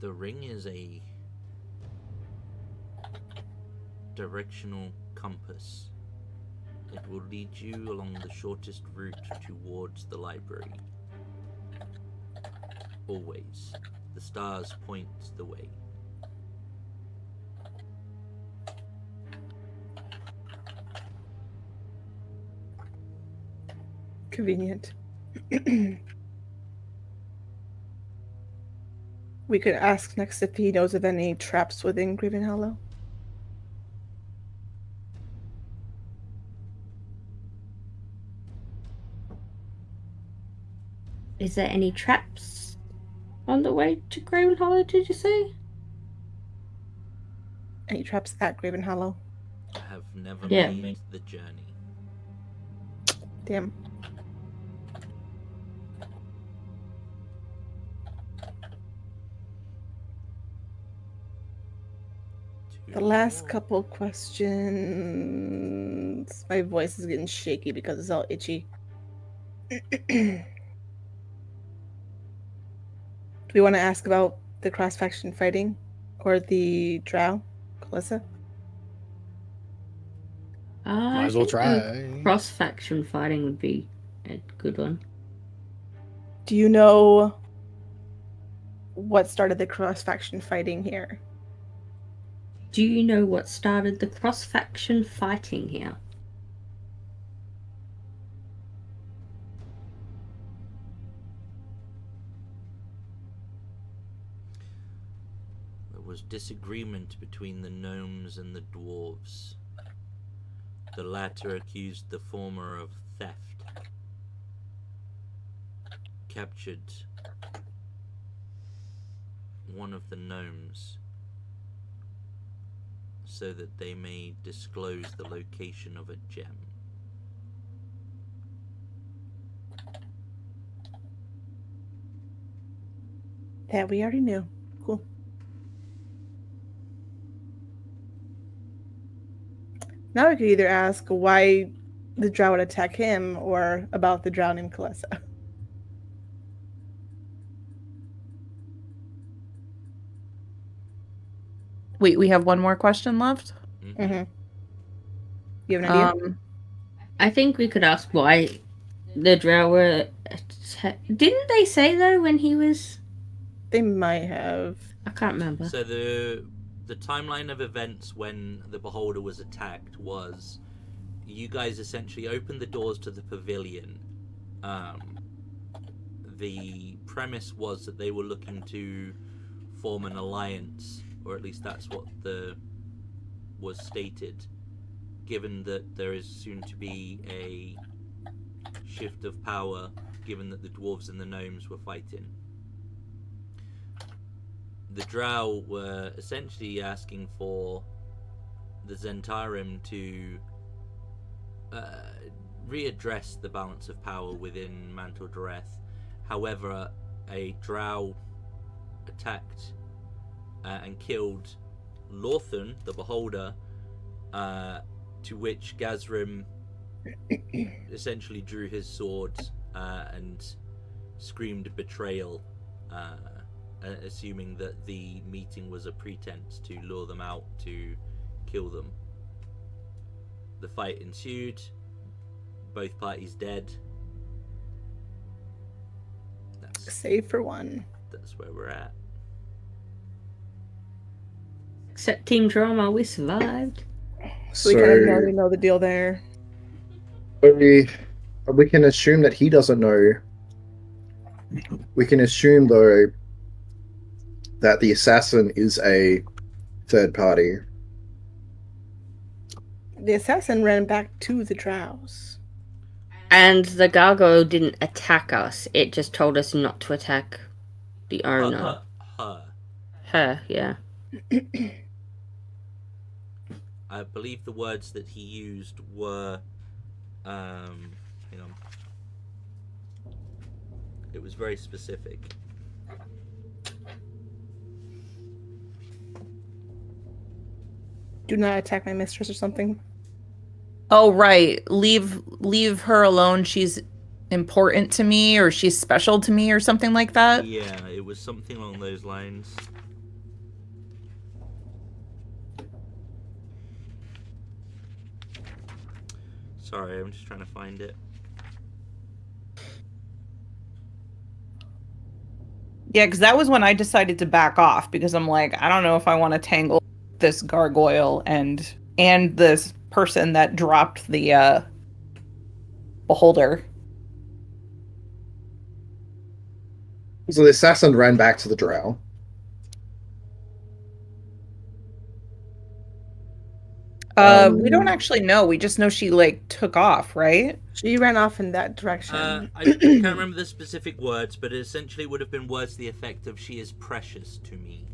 The ring is a directional compass. It will lead you along the shortest route towards the library. Always. The stars point the way. Convenient. We could ask next if he knows of any traps within Graven Hollow. Is there any traps on the way to Graven Hollow, did you say? Any traps at Graven Hollow? I have never Yeah. made the journey. Damn. The last couple questions. My voice is getting shaky because it's all itchy. Do we want to ask about the cross-faction fighting or the drow, Calissa? Might as well try. Cross-faction fighting would be a good one. Do you know what started the cross-faction fighting here? Do you know what started the cross-faction fighting here? There was disagreement between the gnomes and the dwarves. The latter accused the former of theft. Captured one of the gnomes so that they may disclose the location of a gem. That we already knew. Cool. Now we could either ask why the drow would attack him or about the drow named Calissa. Wait, we have one more question left. Mm-hmm. You have an idea? I think we could ask why the drow were didn't they say though when he was... They might have. I can't remember. So the timeline of events when the Beholder was attacked was you guys essentially opened the doors to the pavilion. The premise was that they were looking to form an alliance, or at least that's what was stated, given that there is soon to be a shift of power, given that the dwarves and the gnomes were fighting. The drow were essentially asking for the Zentarim to readdress the balance of power within Mantle Dareth. However, a drow attacked and killed Lorthan, the Beholder, to which Gazrim essentially drew his sword and screamed betrayal, assuming that the meeting was a pretense to lure them out to kill them. The fight ensued, both parties dead. Save for one. That's where we're at. Except Team Drama, we survived. So we kind of already know the deal there. we can assume that he doesn't know. We can assume, though, that the assassin is a third party. The assassin ran back to the drows. And the gargoyle didn't attack us. It just told us not to attack the owner. Her, yeah. I believe the words that he used were, hang on. It was very specific. Do not attack my mistress or something. Oh, right. Leave her alone. She's important to me, or she's special to me, or something like that. Yeah, it was something along those lines. Sorry, I'm just trying to find it. Yeah, because that was when I decided to back off, because I'm like, I don't know if I want to tangle this gargoyle and this person that dropped the beholder. So the assassin ran back to the drow. We don't actually know. We just know she like took off, right? She ran off in that direction. I can't remember the specific words, but it essentially would have been words to the effect of "She is precious to me."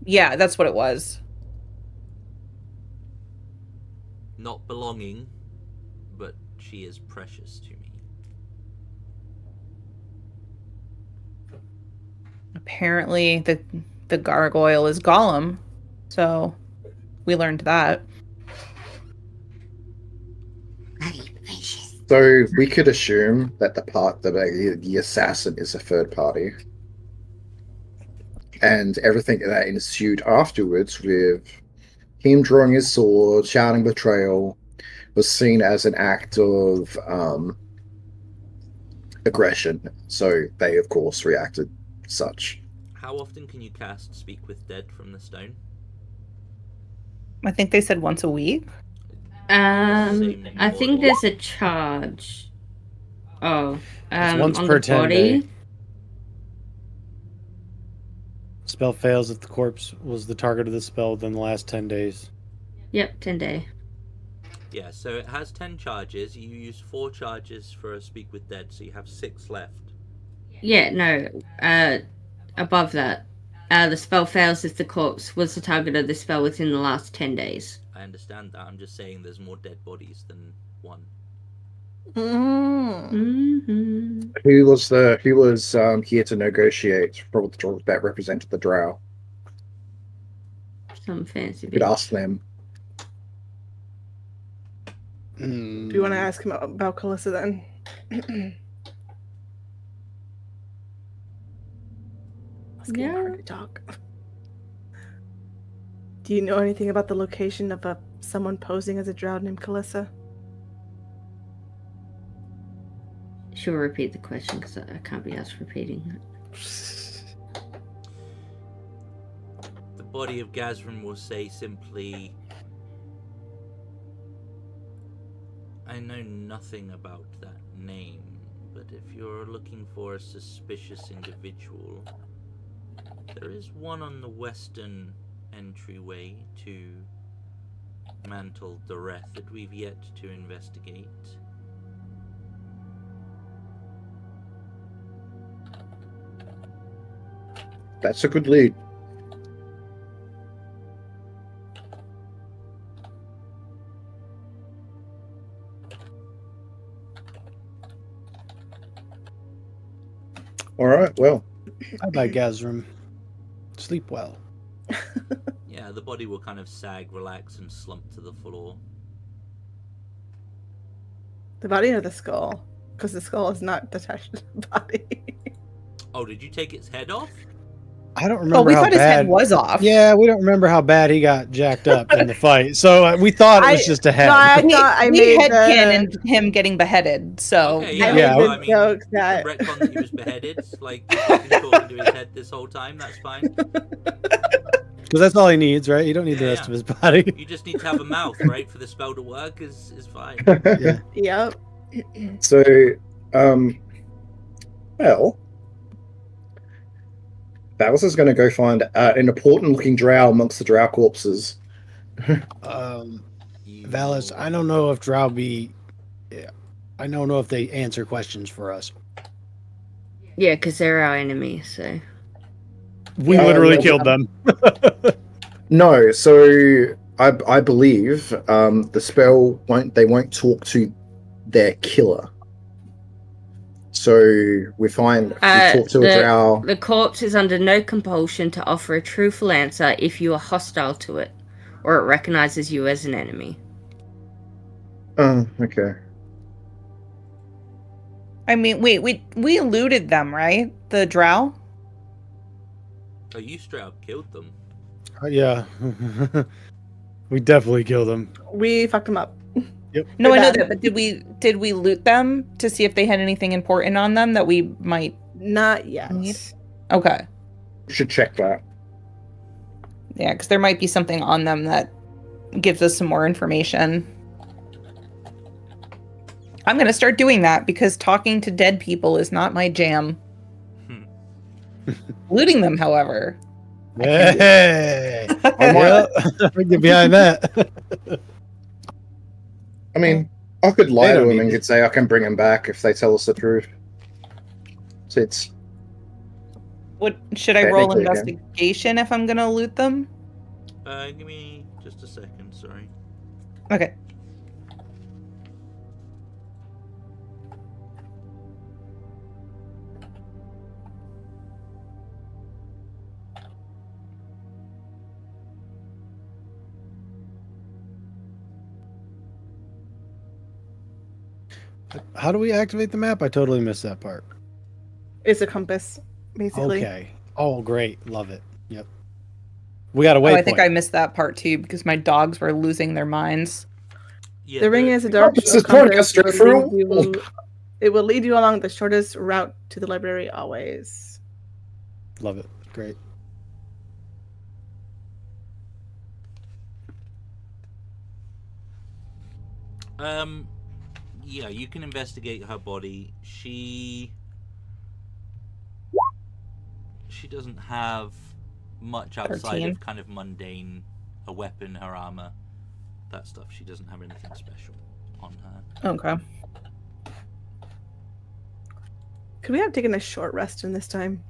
Yeah, that's what it was. Not belonging, but she is precious to me. Apparently, the gargoyle is Gollum, so we learned that. So we could assume that the assassin is a third party, and everything that ensued afterwards, with him drawing his sword, shouting betrayal, was seen as an act of aggression. So they, of course, reacted such. How often can you cast Speak with Dead from the stone? I think they said once a week. I think there's a charge. Oh, It's once on per the 10 body. day. Spell fails if the corpse was the target of the spell within the last 10 days. Yep, 10 day. Yeah, so it has 10 charges. You use 4 charges for a Speak with Dead, so you have 6 left. Yeah, no. Above that, the spell fails if the corpse was the target of the spell within the last 10 days. I understand that. I'm just saying there's more dead bodies than one. Mm-hmm. Who was here to negotiate for that represented the drow? Some fancy You could bitch. ask them. Do you want to ask him about Calissa then? It's getting hard to talk. Do you know anything about the location of someone posing as a drow named Calissa? She'll repeat the question because I can't be asked repeating it. The body of Gazrin will say simply, I know nothing about that name, but if you're looking for a suspicious individual, there is one on the western entryway to Mantle Doreth that we've yet to investigate. That's a good lead. All right, well. Bye-bye, Gazrim. Sleep well. Yeah, the body will kind of sag, relax, and slump to the floor. The body or the skull? Because the skull is not detached to the body. Oh, did you take its head off? I don't remember Oh, we how thought his bad. head was off. Yeah, we don't remember how bad he got jacked up in the fight. So we thought it was just a head. No, I thought I we made headcanoned him getting beheaded. So Okay, I yeah, made Yeah, the well, I mean, joke you that can retcon that he was beheaded. Like, he's been talking to his head this whole time, that's fine. Because that's all he needs, right? You don't need the Yeah, rest yeah. of his body. You just need to have a mouth, right, for the spell to work is fine. Yeah. Yep. So, well, Valis is going to go find an important-looking drow amongst the drow corpses. Valis, I don't know if Drow be. Yeah, I don't know if they answer questions for us. Yeah, because they're our enemy, so. We Oh, literally yeah. killed them. No, so I believe the spell won't talk to their killer. So we find we talk to a drow. The corpse is under no compulsion to offer a truthful answer if you are hostile to it, or it recognizes you as an enemy. Oh, okay. I mean, wait, we looted them, right? The drow. Oh, you straight up killed them. Yeah. We definitely killed them. We fucked him up. No, I know bad. that, but did we loot them to see if they had anything important on them that we might Not yet. need? Okay. Should check that. Yeah, because there might be something on them that gives us some more information. I'm going to start doing that because talking to dead people is not my jam. Looting them, however. Hey! I might- Yep. We get behind that. I mean, I could lie They to don't them need and it. could say I can bring them back if they tell us the truth. So it's What should I roll Technically, yeah. investigation if I'm gonna loot them? Give me just a second. Sorry. Okay. How do we activate the map? I totally missed that part. It's a compass, basically. Okay. Oh, great. Love it. Yep. We got a Oh, waypoint. I think I missed that part too because my dogs were losing their minds. Yeah, The ring the- is a dark This is pointing us compass. straight It through will a lead it will lead you along the shortest route to the library always. Love it. Great. Yeah, you can investigate her body. She doesn't have much outside 13. of kind of mundane, a weapon, her armor, that stuff. She doesn't have anything special on her. Okay. Could we have taken a short rest in this time?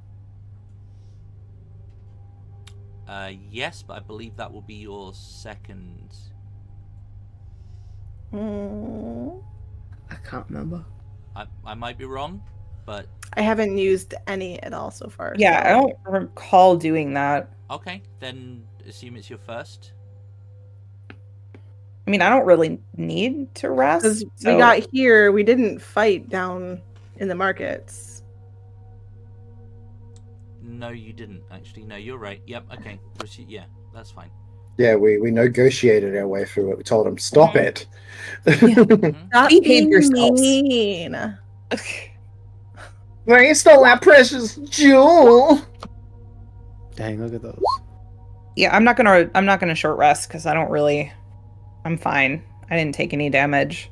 Yes, but I believe that will be your second. Mm, I can't remember. I might be wrong, but I haven't used any at all so far. Yeah, I so- don't recall doing that. okay, then assume it's your first. I mean, I don't really need to rest. Because so- we got here, we didn't fight down in the markets. No, you didn't actually. No, you're right. Yep. Okay. Yeah, that's fine. yeah, we negotiated our way through it. We told them stop it. Stop Behave being yourselves. mean. They stole our precious jewel. Dang, look at those. Yeah, I'm not gonna short rest because I don't really. I'm fine. I didn't take any damage.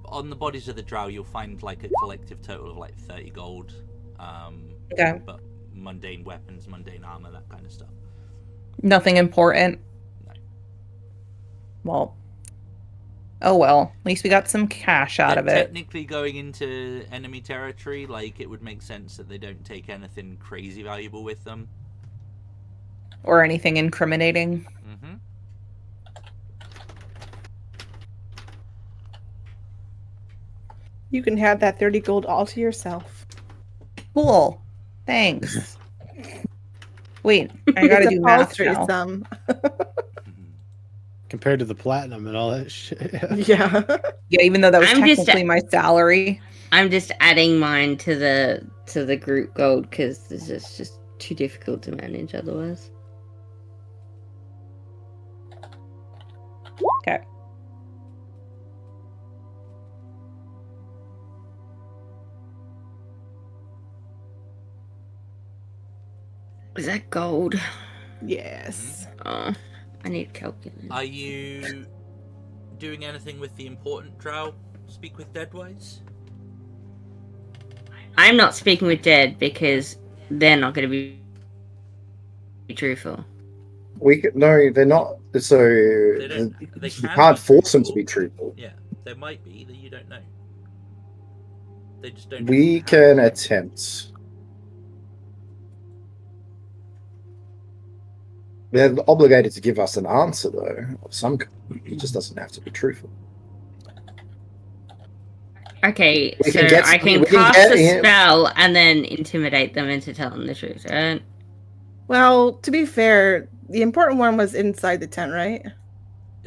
On the bodies of the drow, you'll find like a collective total of like 30 gold. Okay. But mundane weapons, mundane armor, that kind of stuff. Nothing important. No. Well. Oh well. At least we got some cash out of it. Technically, going into enemy territory, like it would make sense that they don't take anything crazy valuable with them. Or anything incriminating. Mm-hmm. You can have that 30 gold all to yourself. Cool. Thanks. Wait, I gotta It's a do math paltry now. sum. Compared to the platinum and all that shit. Yeah. Yeah, even though that was I'm just- technically my salary. I'm just adding mine to the group gold because this is just too difficult to manage otherwise. Okay. Is that gold? Yes. Oh, I need a calculator. Are you doing anything with the important drow? Speak with Deadwise? I'm not speaking with Dead because they're not going to be truthful. No, they're not. So don't- they you can can't be force them to truthful. be truthful. Yeah, there might be that you don't know. They just don't. We have- can attempt. They're obligated to give us an answer, though, of some kind. It just doesn't have to be truthful. Okay, We so can get- I can we can cast get a him- spell and then intimidate them into telling the truth, right? Well, to be fair, the important one was inside the tent, right?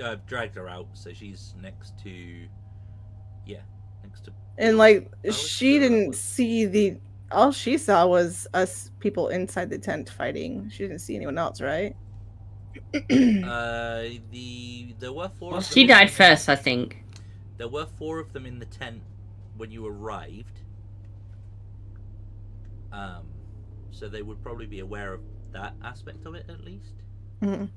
I've dragged her out, so she's next to. Yeah, next to. And like was she the- didn't see the all she saw was us people inside the tent fighting. She didn't see anyone else, right? There were four. Well, of them she in died the- first, I think. There were 4 of them in the tent when you arrived. So they would probably be aware of that aspect of it at least. Mhm.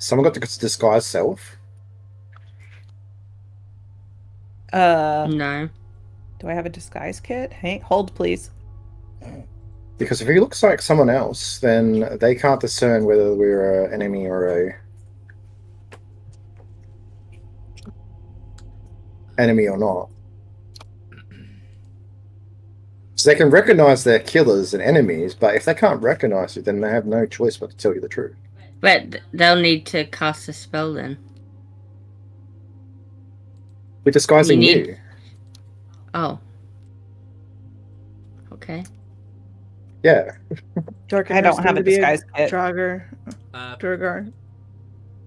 Someone got to disguise self. No. Do I have a disguise kit? Hey, hold please. Because if he looks like someone else, then they can't discern whether we're an enemy or a enemy or not. So they can recognize their killers and enemies, but if they can't recognize you, then they have no choice but to tell you the truth. But they'll need to cast a spell then. We're disguising You need- you. Oh. Okay. Yeah. Dark I don't have a disguise kit. Draugr. Uh, Durgar.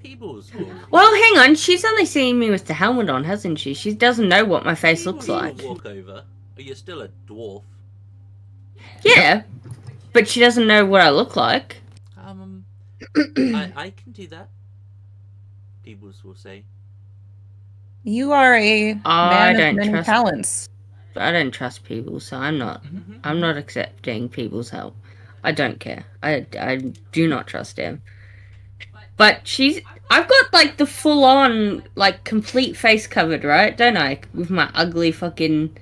Peebles will. Well, hang on. She's only seen me with the helmet on, hasn't she? She doesn't know what my face looks Peebles like. will walk over. But you're still a dwarf. Yeah. But she doesn't know what I look like. I can do that. Peebles will say. You are a I man don't of many trust- talents. I don't trust people, so I'm not accepting people's help. I don't care. I do not trust him. But I've got like the full on like complete face covered, right? Don't I? With my ugly fucking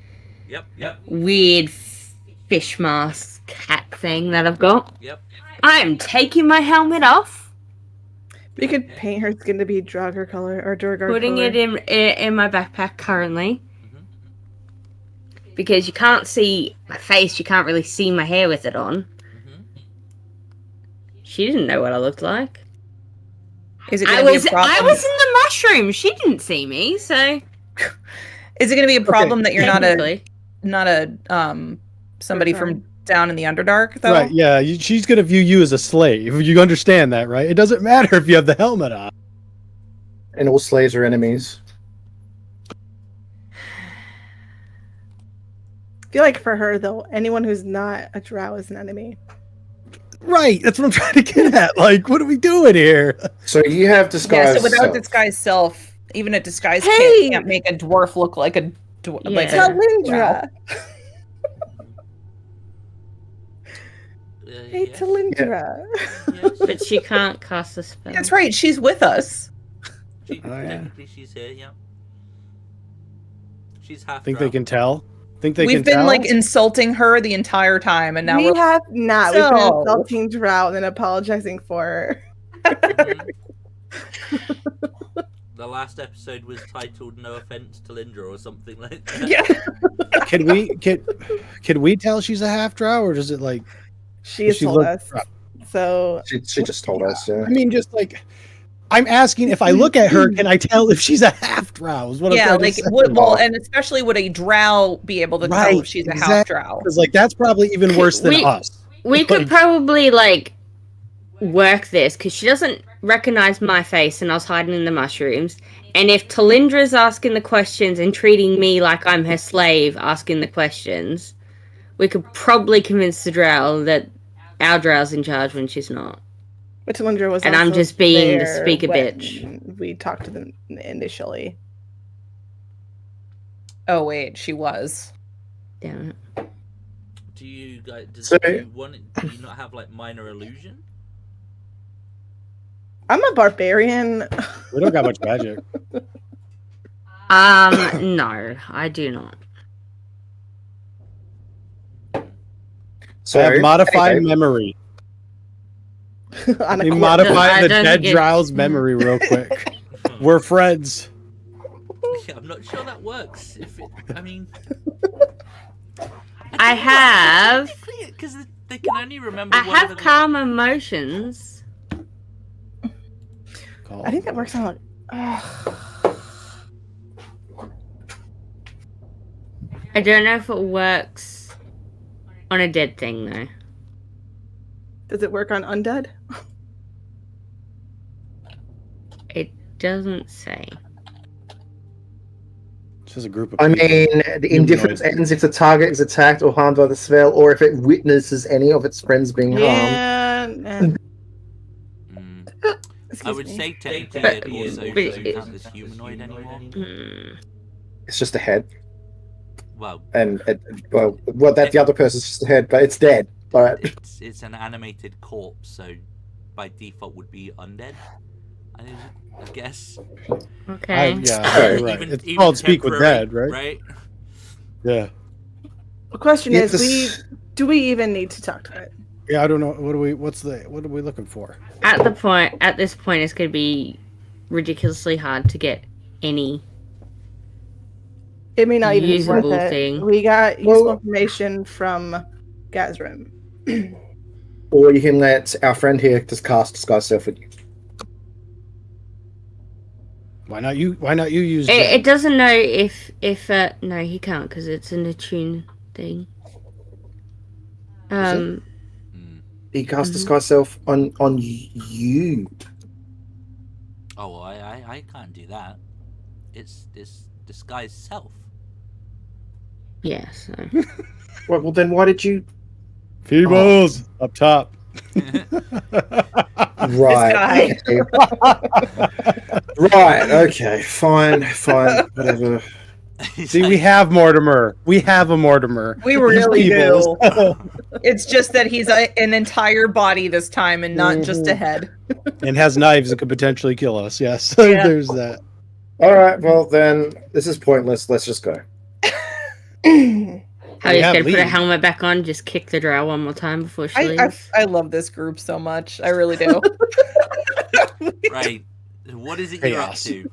Yep. weird fish mask hat thing that I've got. Yep. I'm taking my helmet off, We could paint her skin to be Draugr color or Durgar putting color. it in my backpack currently. Because you can't see my face, you can't really see my hair with it on. She didn't know what I looked like. Is it I going to was be a problem? in the mushroom. She didn't see me, so Is it going to be a problem that you're technically. not a somebody from down in the Underdark though? Right, yeah. She's going to view you as a slave. You understand that, right? It doesn't matter if you have the helmet on. And all slaves are enemies. I feel like for her though, anyone who's not a drow is an enemy. Right, that's what I'm trying to get at. Like, what are we doing here? So you have disguise Yeah, so without self. disguise self, even a disguise Hey! kit can't make a dwarf look like a like Yeah. a Talindra. Hey, Yes. Talindra. Yes. But she can't cast a spell. That's right, she's with us. Technically, she's here. Yeah. She's half. Think they drow. can tell? Think they We've can been tell? like insulting her the entire time, and now We we're have not. We've been So- insulting Drow and then apologizing for her. Mhm. The last episode was titled "No Offense to Lindra" or something like that. yeah. Can we tell she's a half drow, or does it like? She has She told looked us. drow. So She just told us, yeah. I mean, just like I'm asking, if I look at her, can I tell if she's a half drow? Is what I'm Yeah, trying like to say. well, and especially would a drow be able to tell Right, if she's a half exactly. drow? Because like that's probably even worse than We- us. We could Like- probably like work this because she doesn't recognize my face, and I was hiding in the mushrooms. And if Talindra's asking the questions and treating me like I'm her slave, asking the questions, we could probably convince the drow that our drow's in charge when she's not. but Talindra was And I'm also just being the there speaker when bitch. We talked to them initially. Oh wait, she was. Damn it. Do you guys? Do So- you not have like minor illusion? I'm a barbarian. We don't got much magic. No, I do not. So I have modified anyway, memory. on a Let me corpse. modify I the don't dead get- drow's memory real quick. We're friends. Yeah, I'm not sure that works. I mean, I have. because they can only remember. I whatever have calm emotions. I think that works on like. I don't know if it works on a dead thing though. Does it work on undead? It doesn't say. It's just a group of I people. mean, the indifference ends if the target is attacked or harmed by the spell, or if it witnesses any of its friends being harmed. Yeah. Mm. I Excuse would me. say technically But- it also but doesn't it- count as humanoid anymore. Hmm. It's just a head, Well, and that the other person's just a head, but it's dead. But it's an animated corpse, so by default would be undead. I guess. Okay. Yeah, you're right. It's called Speak with temporary, Dead, right? Right. Yeah. The question Yeah, is, do we even need to talk to it? Yeah, I don't know. What are we looking for? At this point, it's going to be ridiculously hard to get any. It may not even be Usable worth it. thing. We got useful information from Gazrim. Or you can let our friend here just cast Disguise Self with you. Why not you use It doesn't know if no, he can't because it's an attune thing. He cast Disguise Self on you. Oh, well, I can't do that. It's this disguised self. Yeah, so. Well, then why did you? Feebles up top. Right. Okay. Right. Okay. Fine. Whatever. See, we have Mortimer. We have a Mortimer. We He's really do. Feebles. It's just that he's an entire body this time and not just a head. And has knives that could potentially kill us. Yes, Yeah. there's that. All right. Well, then this is pointless. Let's just go. How you have gonna put a lead. helmet back on? Just kick the drow one more time before she I leaves. love this group so much. I really do. Right. What is it you're up Chaos. to?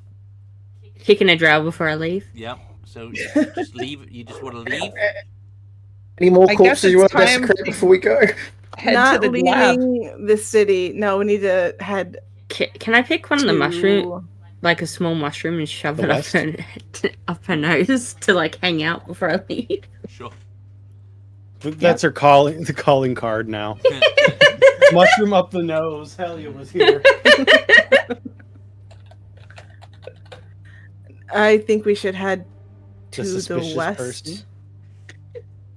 Kicking a drow before I leave. Yep. So just leave. You just want to leave? Any more I guess corpses you want it's to time desecrate to- before we go? Head Not to the lab. leaving the city. No, we need to head Can I pick one of the to- mushroom, like a small mushroom, and shove The it up west? her, up her nose to like hang out before I leave? Sure. That's her calling card now. Mushroom up the nose. Hellia was here. I think we should head to the suspicious west. person?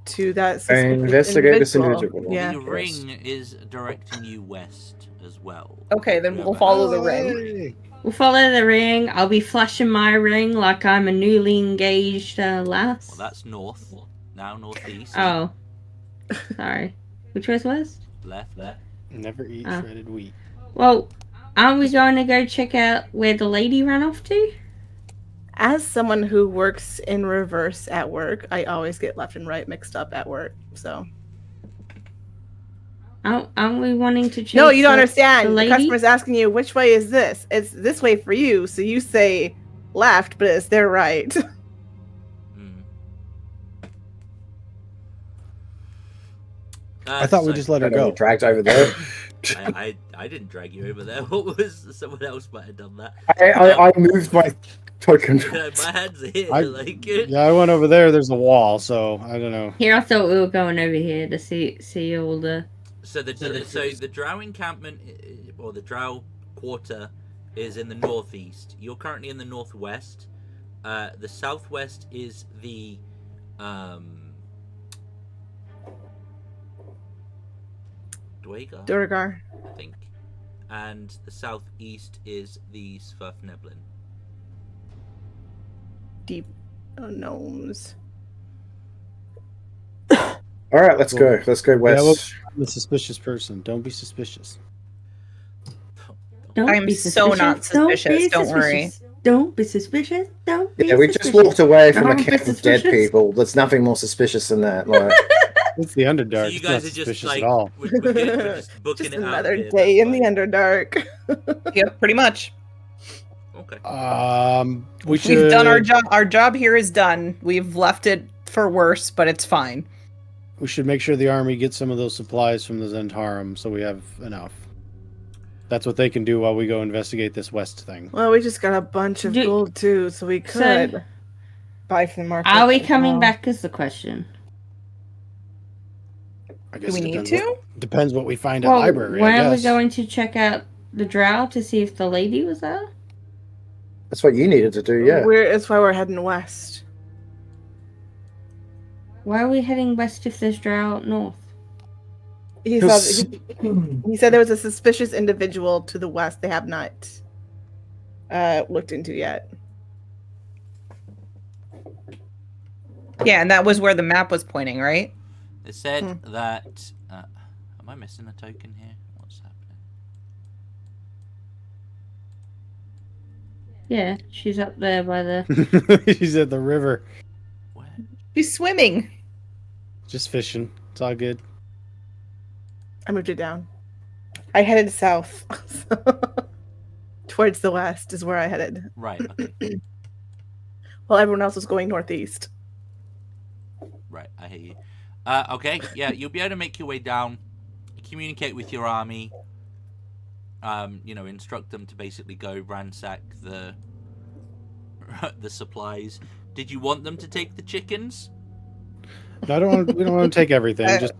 To that And suspicious investigate this individual. individual. Yeah. The ring is directing you west as well. Okay, then we'll follow the ring. Hey. We'll follow the ring. I'll be flashing my ring like I'm a newly engaged lass. Well, that's north. Now northeast. Oh, sorry. Which was west? Left. Never eat Ah. shredded wheat. Well, aren't we going to go check out where the lady ran off to? As someone who works in reverse at work, I always get left and right mixed up at work. So Aren't we wanting to chase no, you don't the understand. The lady? customer's asking you which way is this. It's this way for you, so you say left, but it's their right. Mm. I thought we So, just let I her know, go. dragged over there. I didn't drag you over there. What was someone else might have done that? I moved my token. My hands are here. I- like Yeah, I went over there. There's a wall, so I don't know. Here, I thought we were going over here to see all the. So the Drow encampment or the Drow quarter is in the northeast. You're currently in the northwest. The southwest is the Dwagar, Durgar. I think, and the southeast is the Svirfneblin. Deep gnomes. All right, let's go. Let's go west. well- I'm a suspicious person. Don't be suspicious. Don't I'm be so not suspicious, be don't worry. suspicious. Don't be suspicious. Don't be Yeah, we just suspicious. walked away from a Don't be camp of dead suspicious. people. There's nothing more suicious than that. Like, It's the Underdark. So you It's not guys are just suspicious like at all. we're just booking Just it out another here, day that's in the fine. Underdark. Yep, pretty much. Okay. We should. We've done our job. Our job here is done. We've left it for worse, but it's fine. We should make sure the army gets some of those supplies from the Zentarum, so we have enough. That's what they can do while we go investigate this west thing. Well, we just got a bunch of Do- gold too, so we So- could buy from the market. Are we as coming well. back? Is the question. I Do guess we it need depends to? depends what we find at Well, library. I weren't we guess. going to check out the drow to see if the lady was there? that's what you needed to do, yeah. That's why we're heading west. Why are we heading west if there's drow out north? He said, he said there was a suspicious individual to the west they have not looked into yet. Yeah, and that was where the map was pointing, right? It said that. Am I missing a token here? What's happening? Yeah, she's up there by the. She's at the river, Where? She's swimming. just fishing. It's all good. I moved it down. I headed south. Towards the west is where I headed. Right. Okay. While everyone else was going northeast. Right. I hear you. Okay. Yeah, you'll be able to make your way down, communicate with your army. Instruct them to basically go ransack the supplies. Did you want them to take the chickens? No, we don't want to take everything. Just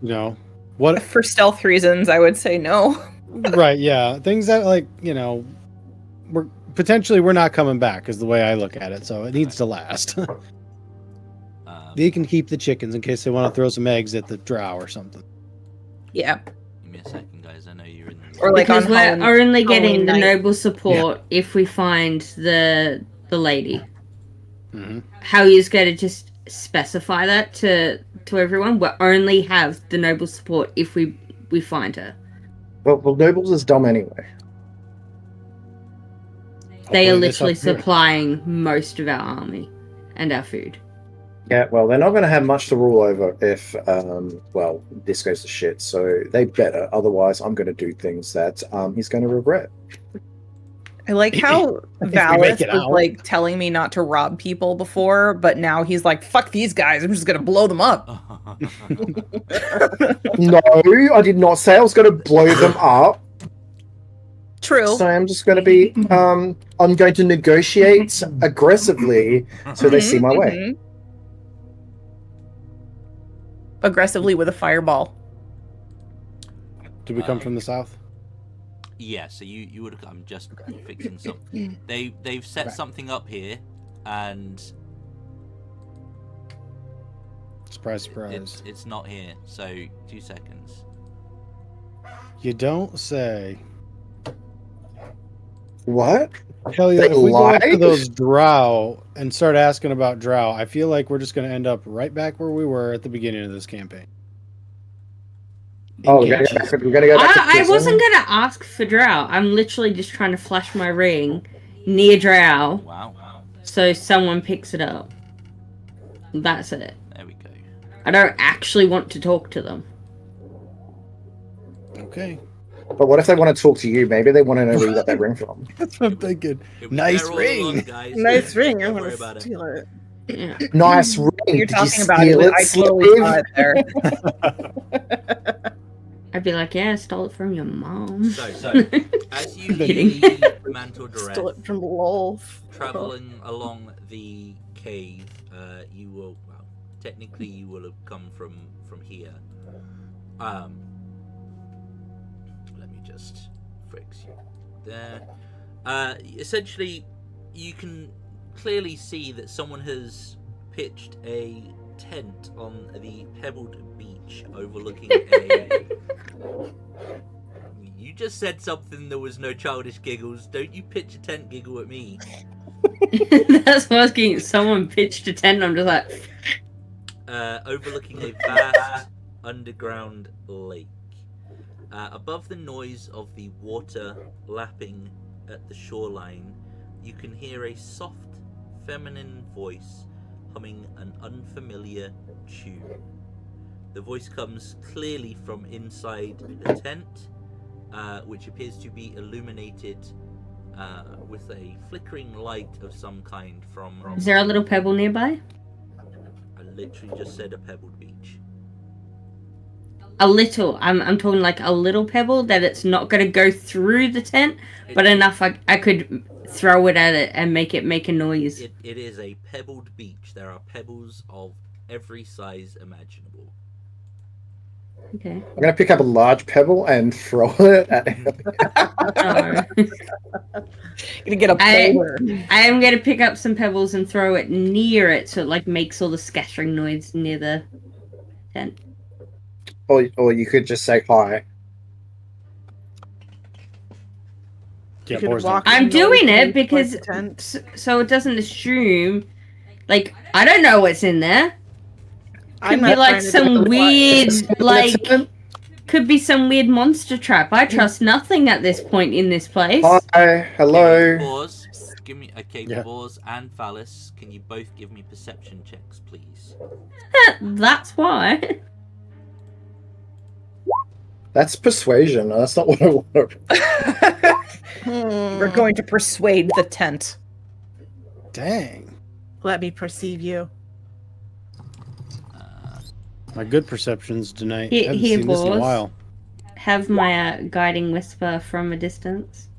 what For stealth reasons, I would say no. Right? Yeah, things that we're not coming back is the way I look at it. So it needs to last. They can keep the chickens in case they want to throw some eggs at the drow or something. Yeah. Give me a second, guys. I know you're in. Or like Because on we're Halloween- only getting Halloween the night. noble support if we find the lady. Mm-hmm. How you going to just specify that to everyone? We only have the noble support if we find her. Well, Nobles is dumb anyway. They are Hopefully literally help here. supplying most of our army and our food. Yeah, well, they're not going to have much to rule over if, this goes to shit. So they better. Otherwise, I'm going to do things that he's going to regret. I like how we make Valis it was out. like telling me not to rob people before, but now he's like, fuck these guys, I'm just gonna blow them up. No, I did not say I was going to blow them up. True. So I'm just going to be, I'm going to negotiate aggressively so they see my way. Mhm. Aggressively with a fireball. Did we come from the south? Yeah, so you would have. I'm just fixing something. They've set Right. something up here, and Surprise, surprise. it's not here. So 2 seconds. You don't say. What? Hell yeah! They If we go after lied? those drow and start asking about drow, I feel like we're just going to end up right back where we were at the beginning of this campaign. Oh, we're going to go back to I prison? wasn't gonna ask for drow. I'm literally just trying to flash my ring near drow Wow. so someone picks it up. That's it. There we go. I don't actually want to talk to them. Okay, But what if they want to talk to you? Maybe they want to know where you got that ring from. that's what I'm thinking. It was Nice there all ring. along, guys. Nice ring. I Don't want worry to about it. steal it. Yeah. Nice ring. You're Did you talking about steal it. I totally slave? saw it there. I'd be like, yeah, I stole it from your mom. So as you Kidding. leave Mantle Stole Direct, it from Lolf. traveling along the cave, you will. Well, technically, you will have come from here. Let me just fix you there. Essentially, you can clearly see that someone has pitched a tent on the pebbled beach overlooking a. You just said something. There was no childish giggles. Don't you pitch a tent giggle at me? That's what I was getting. Someone pitched a tent. I'm just like, Overlooking a vast underground lake. Above the noise of the water lapping at the shoreline, you can hear a soft, feminine voice humming an unfamiliar tune. The voice comes clearly from inside the tent, which appears to be illuminated with a flickering light of some kind from... is there a little pebble nearby? I literally just said a pebbled beach. A little. I'm talking like a little pebble that it's not going to go through the tent, but enough I could throw it at it and make it make a noise. It is a pebbled beach. There are pebbles of every size imaginable. Okay. I'm going to pick up a large pebble and throw it at him. Oh. Gonna get a boulder. I am going to pick up some pebbles and throw it near it so it like makes all the scattering noise near the tent. Or you could just say hi. Yeah, You could Boar's walk not- I'm in doing noisily it because towards the tent. so it doesn't assume like I don't know what's in there. I'm Could be not like trying to some do it. weird like could be some weird monster trap. I trust nothing at this point in this place. Hi, hello. Pause. give me okay, Yeah. Bors and Phallus. Can you both give me perception checks, please? That's why. That's persuasion. That's not what I want. We're going to persuade the tent. Dang. Let me perceive you. My good perceptions tonight. He- I haven't he seen this in a was. while. Have my guiding whisper from a distance.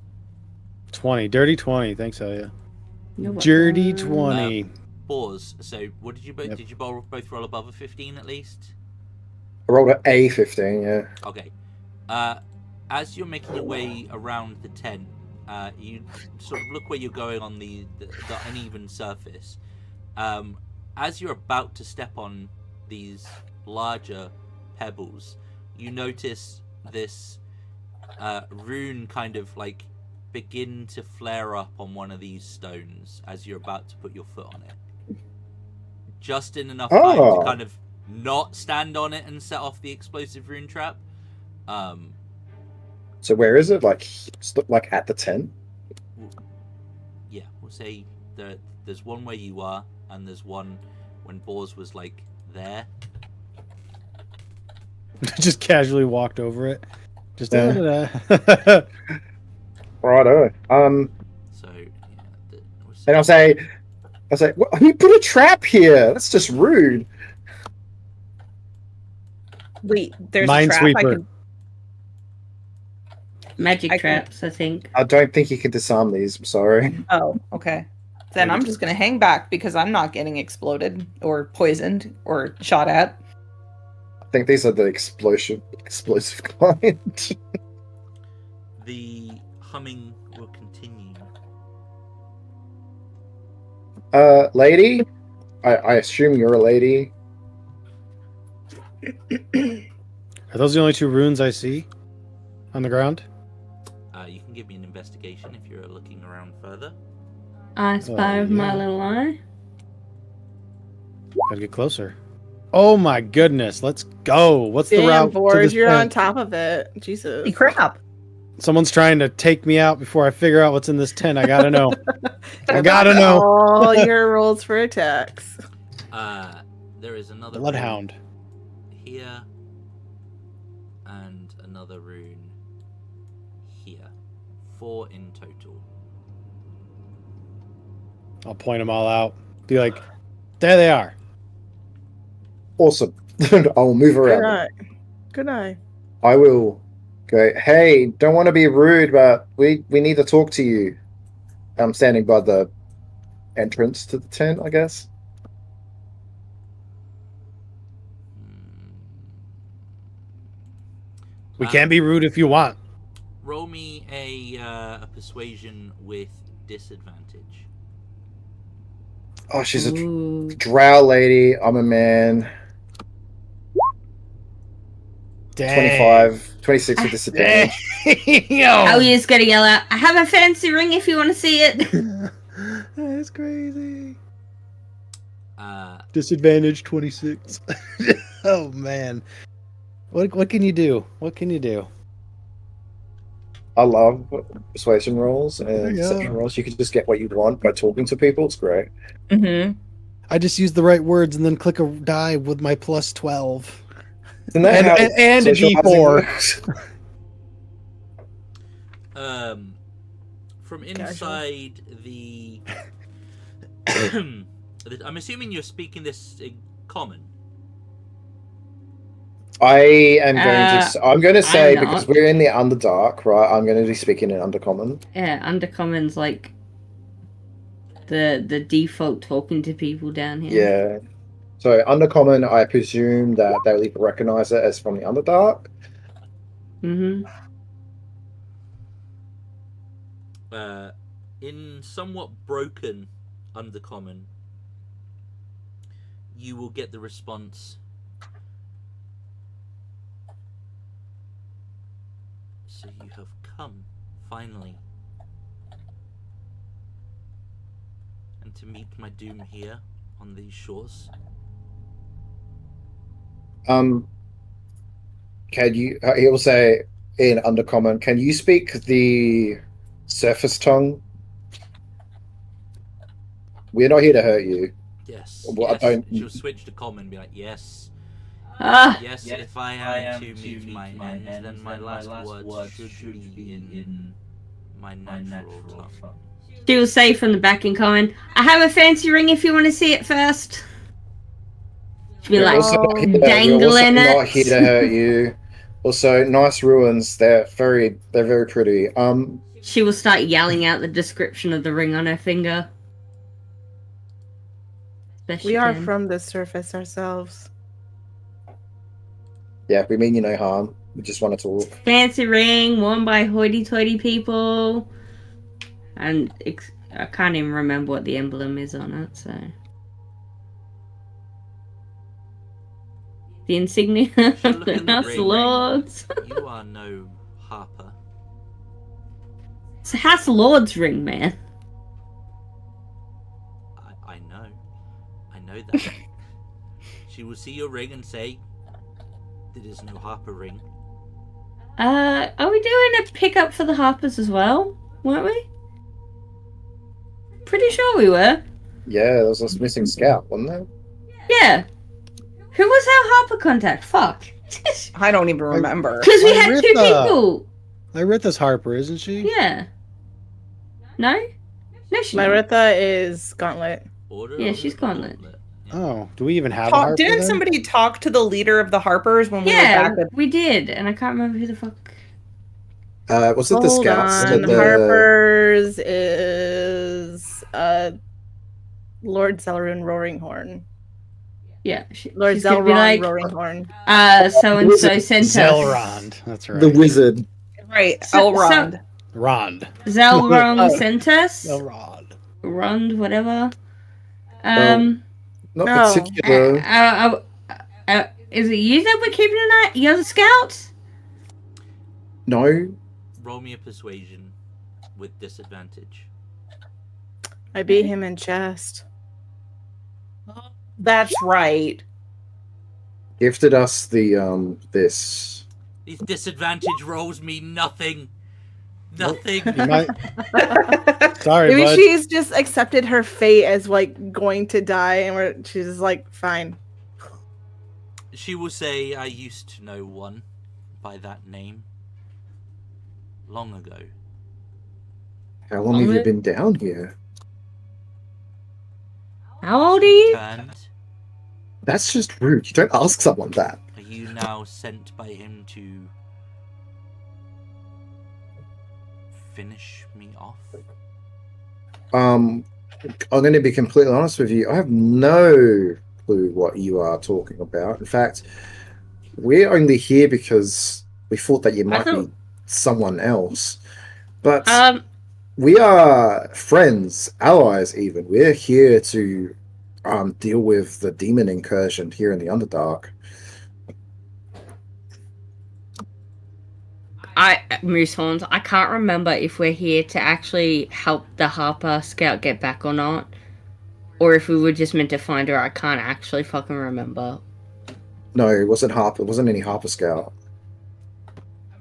20. Dirty 20. Thanks, Elia. You're Dirty welcome. 20. Bors. So, what did you both? Yep. Did you both roll above a 15 at least? I rolled an A15, yeah. Okay. As you're making your way around the tent, you sort of look where you're going on the uneven surface. As you're about to step on these larger pebbles, you notice this rune kind of like begin to flare up on one of these stones as you're about to put your foot on it. Just in enough time Oh. to kind of not stand on it and set off the explosive rune trap. So where is it? Like at the tent? Yeah, we'll say there's one where you are, and there's one when Bors was like there. Just casually walked over it. Just Yeah. da-da-da. Righto. So yeah, we'll say- And I'll say, well, who put a trap here? That's just rude. Wait, there's a trap. I Minesweeper. can... Magic I can- traps, I think. I don't think you can disarm these. I'm sorry. Oh, okay. Then I'm just gonna hang back because I'm not getting exploded or poisoned or shot at. I think these are the explosive kind. the humming will continue. Lady? I assume you're a lady. Are those the only two runes I see on the ground? You can give me an investigation if you're looking around further. I spy with my yeah. little eye. Gotta get closer. Oh my goodness, let's go. What's the Damn, route to Boris, this you're on tent? top of it. Jesus. Holy crap! Someone's trying to take me out before I figure out what's in this tent. I gotta know. I gotta know. All your rolls for attacks. There is another Bloodhound. rune here, and another rune here. 4 in total. I'll point them all out. Be like, there they are. Awesome. I'll move Good around. night. Good night. I will go, hey, don't want to be rude, but we need to talk to you. I'm standing by the entrance to the tent, I guess. We can't be rude if you want. Roll me a persuasion with disadvantage. Oh, she's a Ooh. drow lady. I'm a man. Dang. 25, 26 with disadvantage. Oh, you're just gonna yell out, I have a fancy ring if you want to see it. That's crazy. Uh, Disadvantage 26. Oh man. What can you do? What can you do? I love persuasion rolls and Yeah. deception rolls. You can just get what you want by talking to people. It's great. Mm-hmm. I just use the right words and then click a die with my plus 12. Isn't that how And a socializing D4. works? From inside the, I'm assuming you're speaking this in common. I am going to. I'm going to say I'm because not. we're in the Underdark, right? I'm going to be speaking in Undercommon. Yeah, Undercommon's like the default talking to people down here. Yeah. So Undercommon, I presume that they'll either recognize it as from the Underdark. Mm-hmm. In somewhat broken Undercommon, you will get the response. So you have come, finally. And to meet my doom here on these shores. Can you? He will say in Undercommon. Can you speak the surface tongue? We're not here to hurt you. Yes. Well, I Yes. don't- She'll switch to common and be like, yes. Ah, Yes, if I am to meet my end, then my last words should be in my natural tongue. she will say from the back in common, I have a fancy ring if you want to see it first. She'll be We're like, also not here- we're also dangling it. not here to hurt you. Also, nice ruins. They're very pretty. She will start yelling out the description of the ring on her finger. Best We she are can. from the surface ourselves. Yeah, we mean you no harm. We just want to talk. Fancy ring worn by hoity-toity people. And I can't even remember what the emblem is on it, so. The insignia Should of look the in the House ring. Lords. You are no Harper. It's a House Lords ring, man. I know. I know that. She will see your ring and say, there is no Harper ring. Are we doing a pickup for the Harpers as well? Weren't we? Pretty sure we were. Yeah, there was this missing scout, wasn't there? Yeah. Who was our Harper contact? Fuck. I don't even remember. Because we had two people. Lyritha's Harper, isn't she? Yeah. No? No, she Myritha is Gauntlet. Order Yeah, of she's the Gauntlet. Gauntlet. Yeah. Oh, do we even have a Harper? Didn't then? somebody talk to the leader of the Harpers when we were Yeah, back at we did, and I can't remember who the fuck. Was it the Hold scouts? on. that the- Harper's is Lord Zelrun Roaringhorn. Yeah, Lord she's gonna be Zelron like, Roaringhorn. so and so sent us. Zelrond. That's right. The wizard. right, So- Elrond. Rond. Zelrond Oh. sent us. Elrond. Rond, whatever. Not No. particular. Is it you that we're keeping an eye? You're the scout? No. Roll me a persuasion with disadvantage. I beat him in chest. That's right. Gifted us the this. These disadvantage rolls mean nothing. Nothing. You might... Sorry, Maybe bud. she's just accepted her fate as like going to die, and she's just like, fine. She will say, I used to know one by that name. Long ago. How long have you been down here? How old are you? And That's just rude. You don't ask someone that. are you now sent by him to finish me off? I'm going to be completely honest with you. I have no clue what you are talking about. In fact, we're only here because we thought that you might be someone else. But we are friends, allies even. We're here to deal with the demon incursion here in the Underdark. Moosehorns, I can't remember if we're here to actually help the Harper Scout get back or not. Or if we were just meant to find her. I can't actually fucking remember. No, it wasn't Harper. It wasn't any Harper Scout.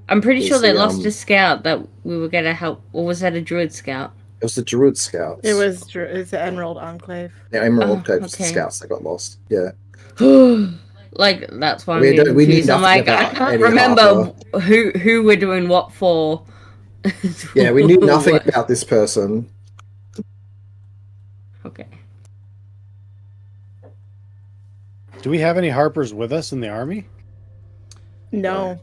I'm pretty It's sure they the, lost a scout that we were going to help. Or was that a Druid Scout? It was the Druid Scouts. It's the Emerald Enclave. Yeah, Emerald Oh, Cave was the okay. Scouts that got lost. Yeah. Like, that's why I'm We getting don't- we knew confused. I'm nothing like, I about can't any remember who we're doing what for. Yeah, we knew nothing about this person. Okay. Do we have any Harpers with us in the army? No.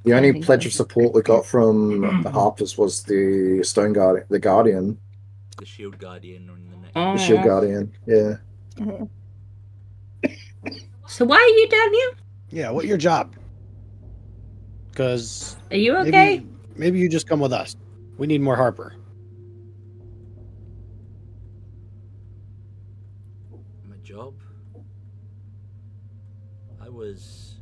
The I only think pledge so. of support we got from the Harpers was the Stone Guardian, the Guardian, The Shield Guardian on the next. the Shield Guardian. Yeah. So why are you down here? Yeah, what's your job? Because Are you okay? maybe you just come with us. We need more Harper. My job? I was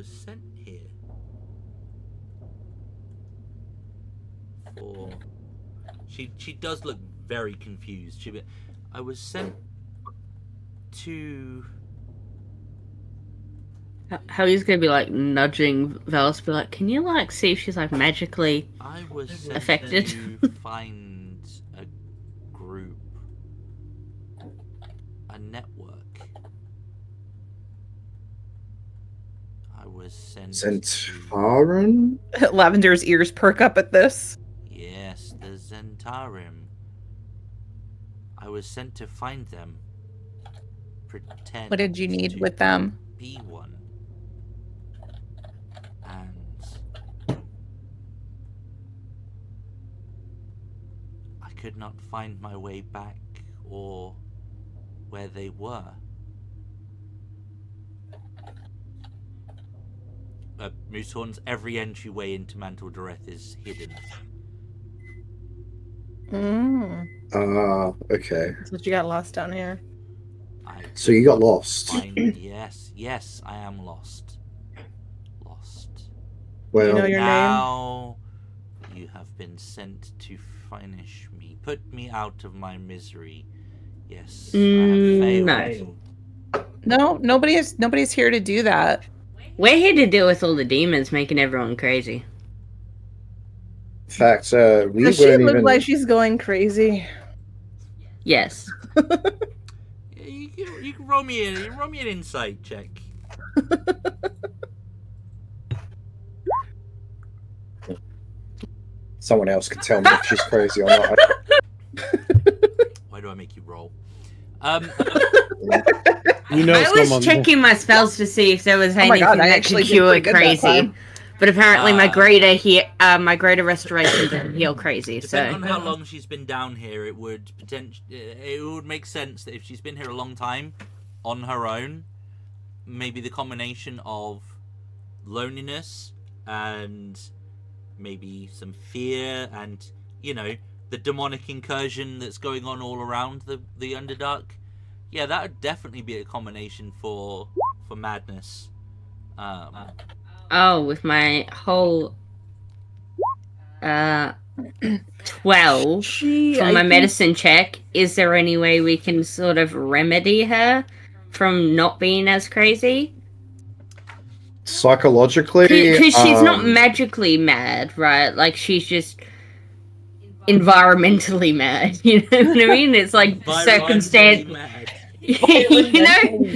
sent here for... She does look very confused. I was sent to How he's gonna be like nudging Velis, be like, "Can you like see if she's like magically?" I was sent Affected. to find a group, a network. I was sent to... Zentaran? Lavender's ears perk up at this. Yes, the Zentarim. I was sent to find them. Pretend. What did you need to with them? Be one. And I could not find my way back or where they were. Moosehorns, every entryway into Mantle Dureth is hidden. Okay. That's what you got lost down here. So you got lost. Yes, I am lost. Lost. Well, You know your name? Now you have been sent to finish me. Put me out of my misery. Yes, I have failed. No, nobody's here to do that. We're here to deal with all the demons making everyone crazy. in fact, we Does she weren't look even. like she's going crazy? Yes. You can roll me an insight check. Someone else can tell me if she's crazy or not. Why do I make you roll? You know, I was checking my spells to see if there was my anything God, I that actually could did cure pretty good that crazy. time. But apparently my greater restoration doesn't heal crazy. Depending So on how long she's been down here, it would make sense that if she's been here a long time on her own, maybe the combination of loneliness and maybe some fear and, you know, the demonic incursion that's going on all around the Underdark. Yeah, that would definitely be a combination for madness. with my whole 12 for my medicine check, is there any way we can sort of remedy her from not being as crazy? Psychologically, Because she's not magically mad, right? Like, she's just environmentally mad. You know what I mean? It's like circumstance. Mad. You know,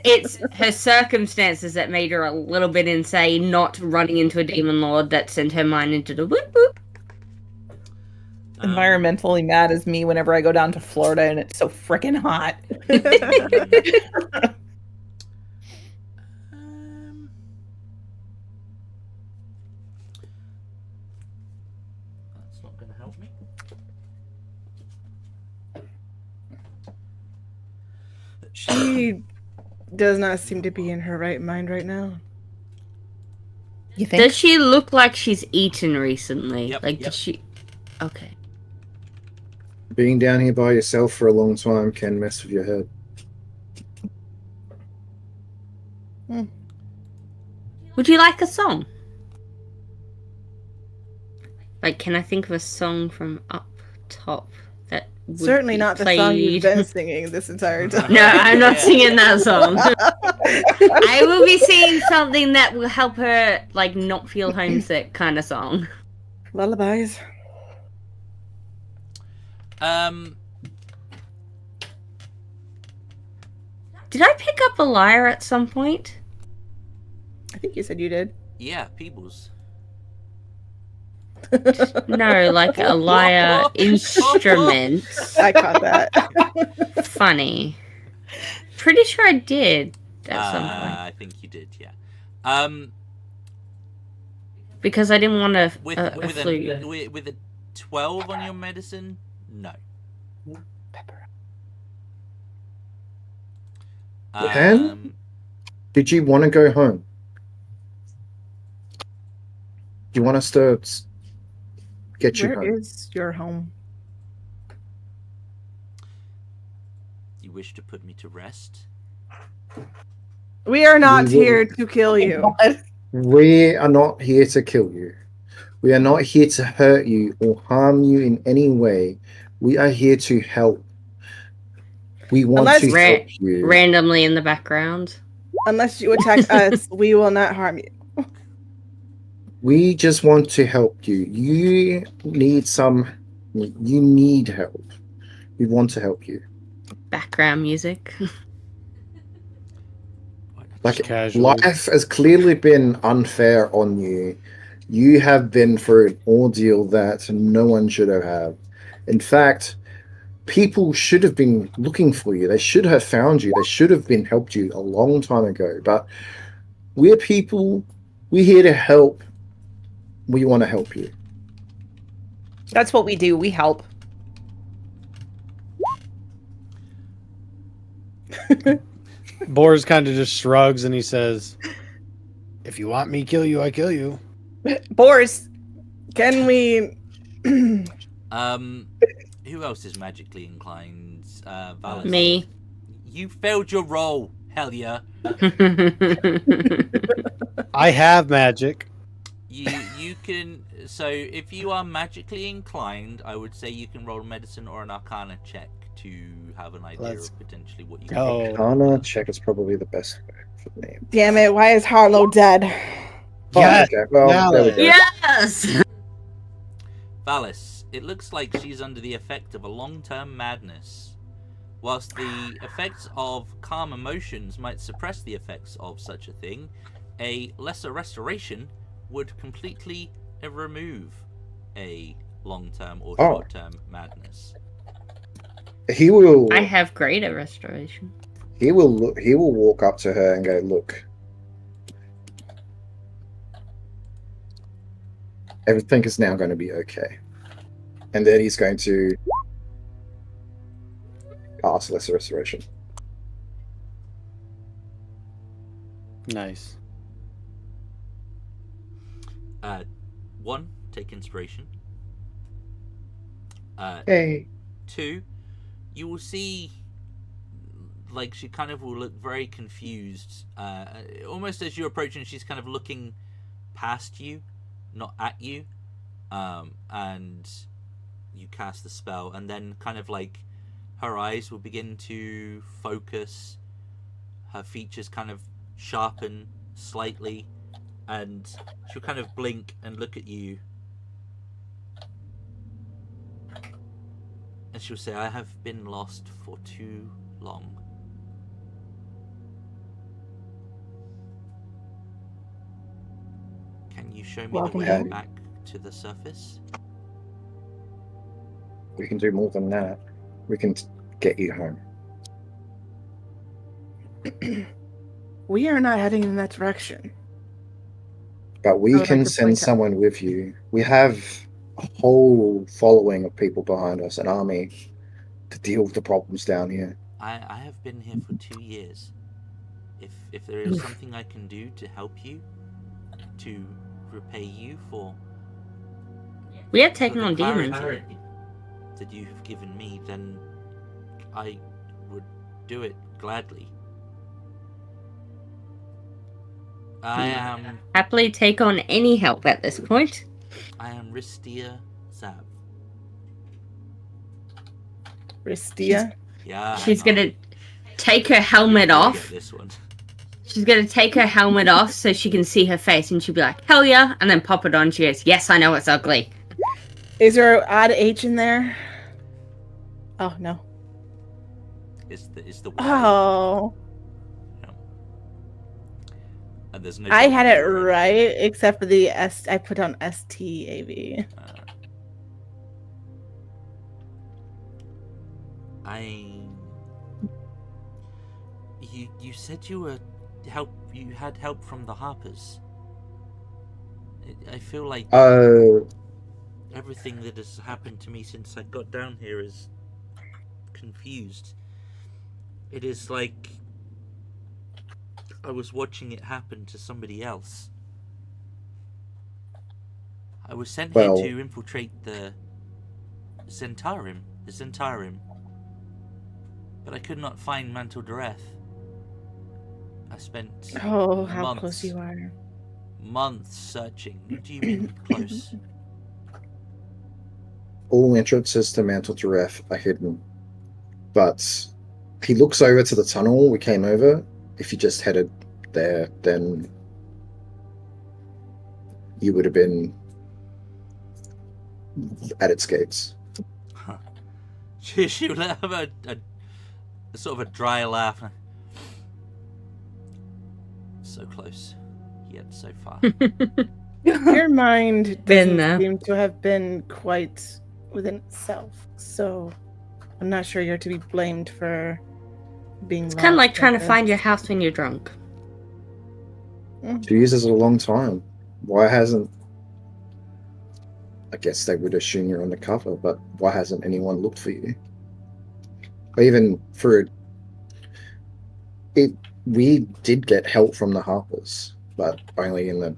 it's her circumstances that made her a little bit insane, not running into a demon lord that sent her mind into the whoop whoop. Environmentally mad as me whenever I go down to Florida and it's so freaking hot. That's not going to help me. She does not seem to be in her right mind right now. You think? Does she look like she's eaten recently? Yep, Like, yep. did she? Okay. being down here by yourself for a long time can mess with your head. Would you like a song? Like, can I think of a song from up top that would Certainly be not the played? song you've been singing this entire time. No, I'm not singing that song. I will be singing something that will help her, like, not feel homesick kind of song. Lullabies. Did I pick up a lyre at some point? I think you said you did. Yeah, Peebles. No, like a lyre instrument. I caught that. Funny. Pretty sure I did at some point. I think you did, yeah. Because I didn't want a With flute. with a 12 on your medicine, no. Pen? Did you want to go home? Do you want us to get you Where home? is your home? You wish to put me to rest? We are not We will- here to kill you. We are not here to kill you. We are not here to hurt you or harm you in any way. We are here to help. We want Unless- to help you. Randomly in the background. Unless you attack us, we will not harm you. We just want to help you. You need help. We want to help you. Background music. Like, Casually. life has clearly been unfair on you. You have been through an ordeal that no one should have had. In fact, people should have been looking for you. They should have found you. They should have been helped you a long time ago. But we're people. We're here to help. We want to help you. That's what we do. We help. Boris kind of just shrugs and he says, "If you want me kill you, I kill you." Boris, Can we? Who else is magically inclined? Valis. Me. You failed your roll. Hell yeah. I have magic. You can. So if you are magically inclined, I would say you can roll a medicine or an arcana check to have an idea Let's of potentially what you go. can. Arcana check is probably the best way for me. Damn it! Why is Harlow dead? Oh, Yes, okay. Well, there we go. Yes! Valis, it looks like she's under the effect of a long-term madness. Whilst the effects of calm emotions might suppress the effects of such a thing, a lesser restoration would completely remove a long-term or short-term madness. He will. I have greater restoration. He will walk up to her and go, "Look, everything is now going to be okay." And then he's going to cast Lesser Restoration. Nice. 1, take inspiration. Hey. 2, you will see, like, she kind of will look very confused. Almost as you're approaching, she's kind of looking past you, not at you. And you cast the spell, and then kind of like her eyes will begin to focus, her features kind of sharpen slightly, and she'll kind of blink and look at you, and she'll say, "I have been lost for too long. Can you show me Welcome the way home. back to the surface?" We can do more than that. We can get you home. We are not heading in that direction. But I we would like can to send point out- someone with you. We have a whole following of people behind us, an army, to deal with the problems down here. I have been here for 2 years. If there is something I can do to help you, to repay you for We have taken for on the demons. clarity that you have given me, then I would do it gladly. I am Happily take on any help at this point. Ristia Zav. Ristia. Yeah. She's I gonna take her helmet You'll off. get this one. She's gonna take her helmet off so she can see her face, and she'll be like, "Hell yeah!" And then pop it on. She goes, "Yes, I know it's ugly." Is there an odd H in there? Oh no. It's the word. Oh, And there's no I had it W or right, anything. except for the S. I put on STAV. You said you had help from the Harpers. I feel like everything that has happened to me since I got down here is confused. It is like I was watching it happen to somebody else. I was sent Well- here to infiltrate the Zentarim, but I could not find Mantle Dareth. I spent Oh, how months, close you are. months searching. What do you mean close? all entrances to Mantle Giraffe are hidden. But he looks over to the tunnel we came over. If you just headed there, then you would have been at its gates. She would have a sort of a dry laugh. So close, yet so far. Your mind Been doesn't there. seem to have been quite within itself, so I'm not sure you're to be blamed for being. It's kind of like trying to lost. find your house when you're drunk. 2 years is a long time. Why hasn't... I guess they would assume you're undercover, but why hasn't anyone looked for you? Or even for it, we did get help from the Harpers, but only in the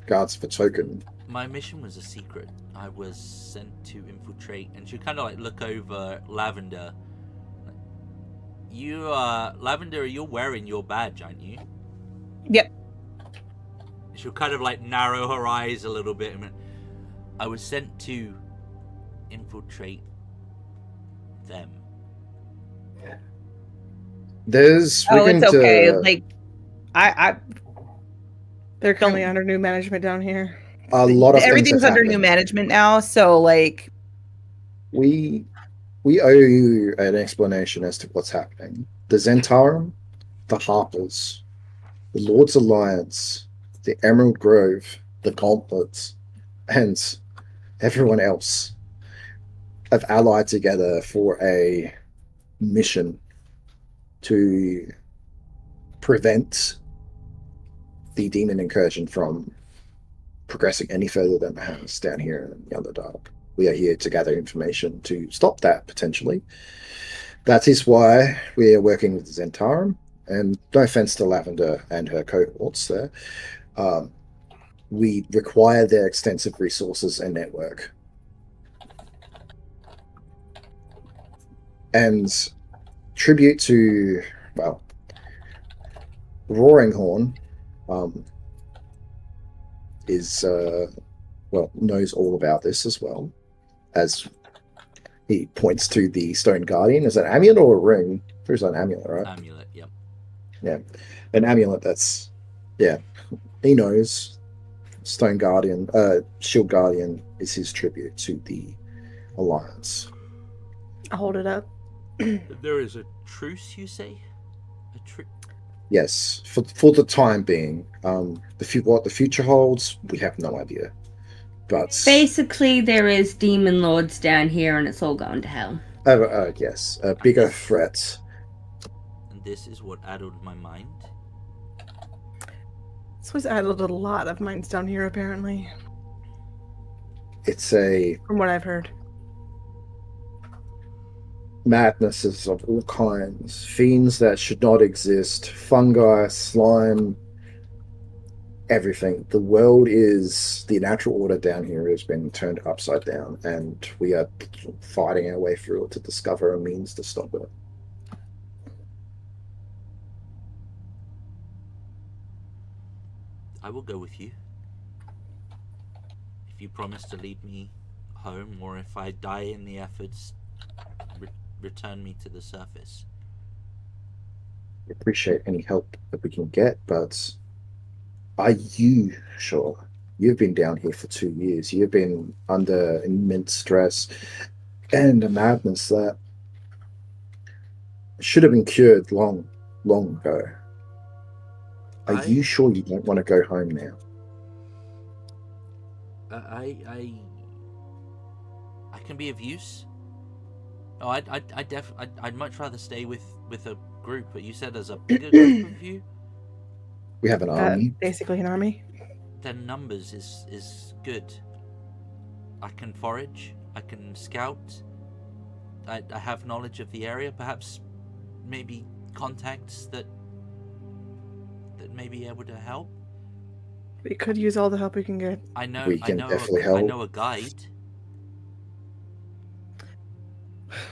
Guards for Token. My mission was a secret. I was sent to infiltrate, and she kind of like look over Lavender. You, Lavender, you're wearing your badge, aren't you? Yep. She'll kind of like narrow her eyes a little bit. And I was sent to infiltrate them. There's... Oh, we're it's going okay. to- Like, I They're currently under new management down here. a lot of things everything's have under new happened. management now, so like, We owe you an explanation as to what's happening. The Zentarum, the Harpers, the Lord's Alliance, the Emerald Grove, the Gauntlets, and everyone else have allied together for a mission to prevent the demon incursion from progressing any further than it has down here in the Underdark. We are here to gather information to stop that, potentially. That is why we are working with the Zentarum, and no offense to Lavender and her cohorts there, we require their extensive resources and network. And tribute to, well, Roaring Horn is, knows all about this as well, as he points to the Stone Guardian. Is it an amulet or a ring? There's an amulet, right? Amulet, yep. Yeah, an amulet that's, yeah, he knows. Stone Guardian, Shield Guardian is his tribute to the Alliance. I'll hold it up. There is a truce, you say? Yes, for the time being. What the future holds, we have no idea. But Basically, there is demon lords down here, and it's all going to hell. yes, a bigger threat. And this is what addled my mind. This was added a lot of mines down here, apparently, It's a from what I've heard. madnesses of all kinds, fiends that should not exist, fungi, slime, everything. The world is, the natural order down here has been turned upside down, and we are fighting our way through it to discover a means to stop it. I will go with you. If you promise to lead me home, or if I die in the efforts, return me to the surface. We appreciate any help that we can get, but are you sure? You've been down here for 2 years. You've been under immense stress and a madness that should have been cured long ago. Are you sure you don't want to go home now? I can be of use. Oh, I'd much rather stay with a group. But you said there's a bigger group of you. We have an army. Basically an army. Then numbers is good. I can forage. I can scout. I have knowledge of the area. Perhaps, maybe contacts that may be able to help. We could use all the help we can get. I know. We can definitely I help. know a guide.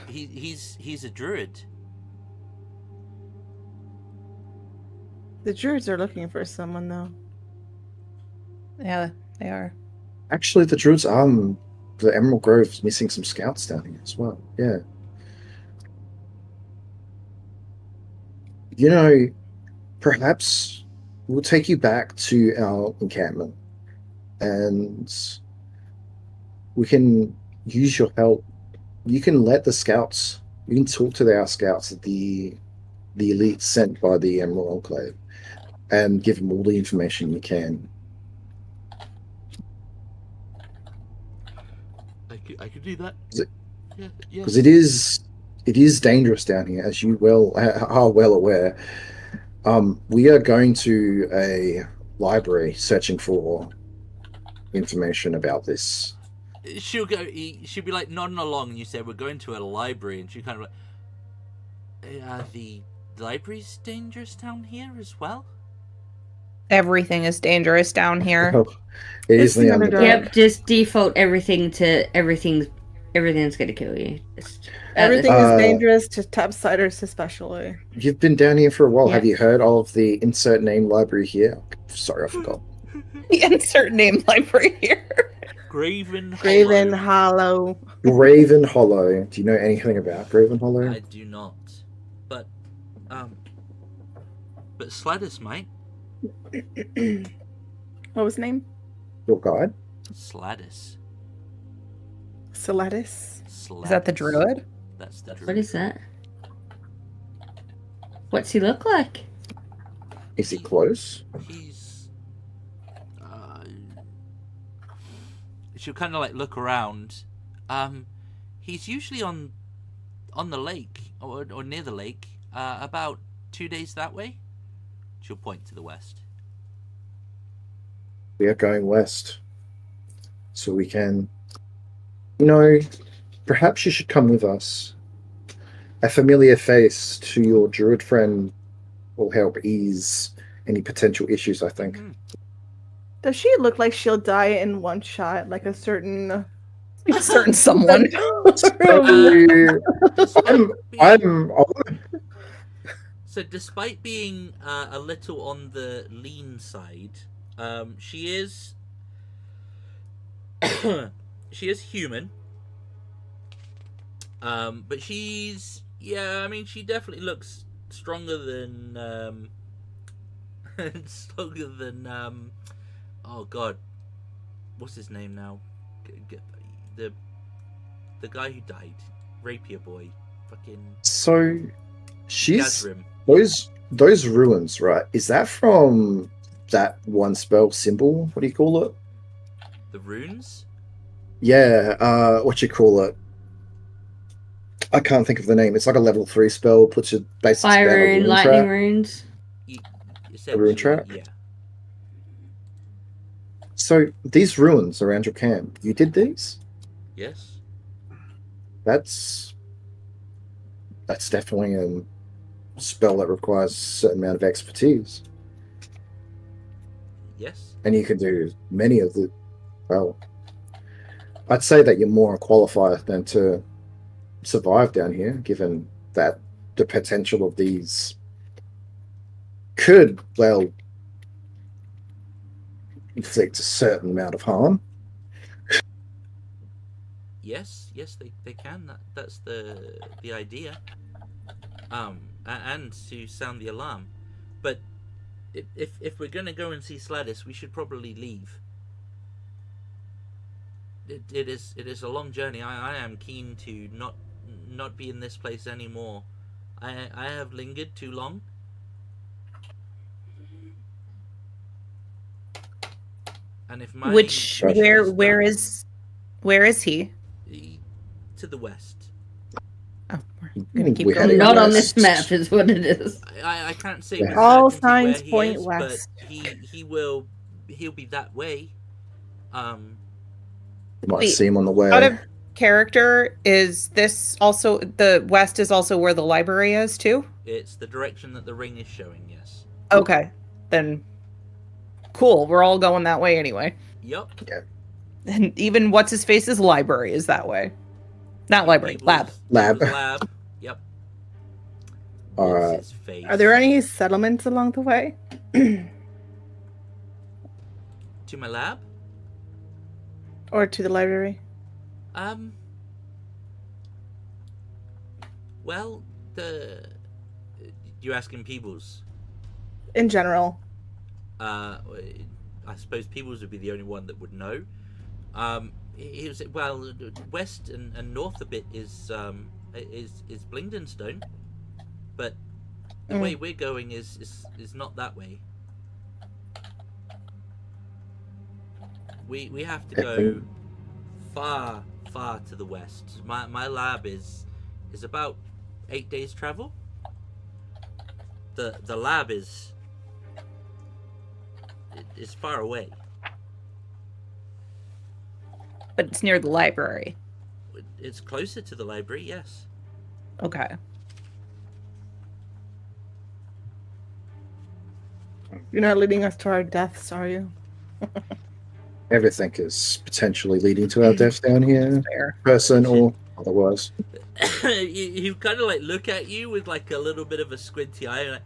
He's a druid. The Druids are looking for someone, though. yeah, they are. Actually, the Druids, the Emerald Grove's missing some scouts down here as well. Yeah. You know, perhaps we'll take you back to our encampment, and we can use your help. You can let the scouts. You can talk to our scouts, the elite sent by the Emerald Enclave, and give them all the information you can. I could do that. Is it- Yeah. Because it is dangerous down here, as you are well aware. We are going to a library searching for information about this. She'll be like nodding along, and you say we're going to a library, and she kind of like, the library's dangerous down here as well. Everything is dangerous down here. Oh, it is It's the the Underdark. Underdark. Yep, just default everything to everything's gonna kill you. Everything Uh, is dangerous to topsiders, especially. You've been down here for a while. Yeah. Have you heard of the insert name library here? Sorry, I forgot. The insert name library here. Graven Graven Hollow. Hollow. Graven Hollow. Do you know anything about Graven Hollow? I do not, but Sladis might. What was his name? Your guide? Sladis. Celetis. Is that the druid? That's the druid. What is that? What's he look like? Is he close? He's. She'll kind of like look around. He's usually on the lake or near the lake. About 2 days that way. She'll point to the west. We are going west. So we can. You know, perhaps you should come with us. A familiar face to your druid friend will help ease any potential issues, I think. Mhm. Does she look like she'll die in one shot, like a certain? A certain someone. So despite being a little on the lean side, she is she is human. But she's she definitely looks stronger than oh god, what's his name now? The guy who died, Rapier Boy, fucking So she's Gazrim. those ruins, right? Is that from that one spell symbol? What do you call it? The runes. Yeah, what you call it? I can't think of the name. It's like a level 3 spell, puts your basic Fire spell on a rune, rune lightning trap. runes. A rune trap? Yeah. So these ruins around your camp, you did these? Yes. That's definitely a spell that requires a certain amount of expertise. Yes. And you can do many of the, well, I'd say that you're more qualified than to survive down here, given that the potential of these could, well, inflict a certain amount of harm. Yes, they can. That's the idea. And to sound the alarm. But if we're gonna go and see Sladis, we should probably leave. It is a long journey. I am keen to not be in this place anymore. I have lingered too long. And if my Which mission where done, is he? to the west. Oh, we're gonna keep We're going. heading Not on west. this map is what it is. I can't say Yeah. with All certainty where signs he point is, west. but he'll be that way. You might Wait, see him on the way. Out of character, is this also the west is also where the library is too? It's the direction that the ring is showing. Yes. Okay, then cool. We're all going that way anyway. Yup. And even what's his face's library is that way. Not library, lab. Lab. Lab. Yep. All What's right. his face? Are there any settlements along the way? to my lab? Or to the library? Well, you're asking Peebles. In general. I suppose Peebles would be the only one that would know. He was west and north a bit is Blingdenstone, but the way we're going is not that way. We have to go far to the west. My lab is about 8 days travel. The lab is far away. But it's near the library. It's closer to the library, yes. Okay. You're not leading us to our deaths, are you? Everything is potentially leading to our deaths down here, Fair. person or otherwise. he kind of like look at you with like a little bit of a squinty eye. Like,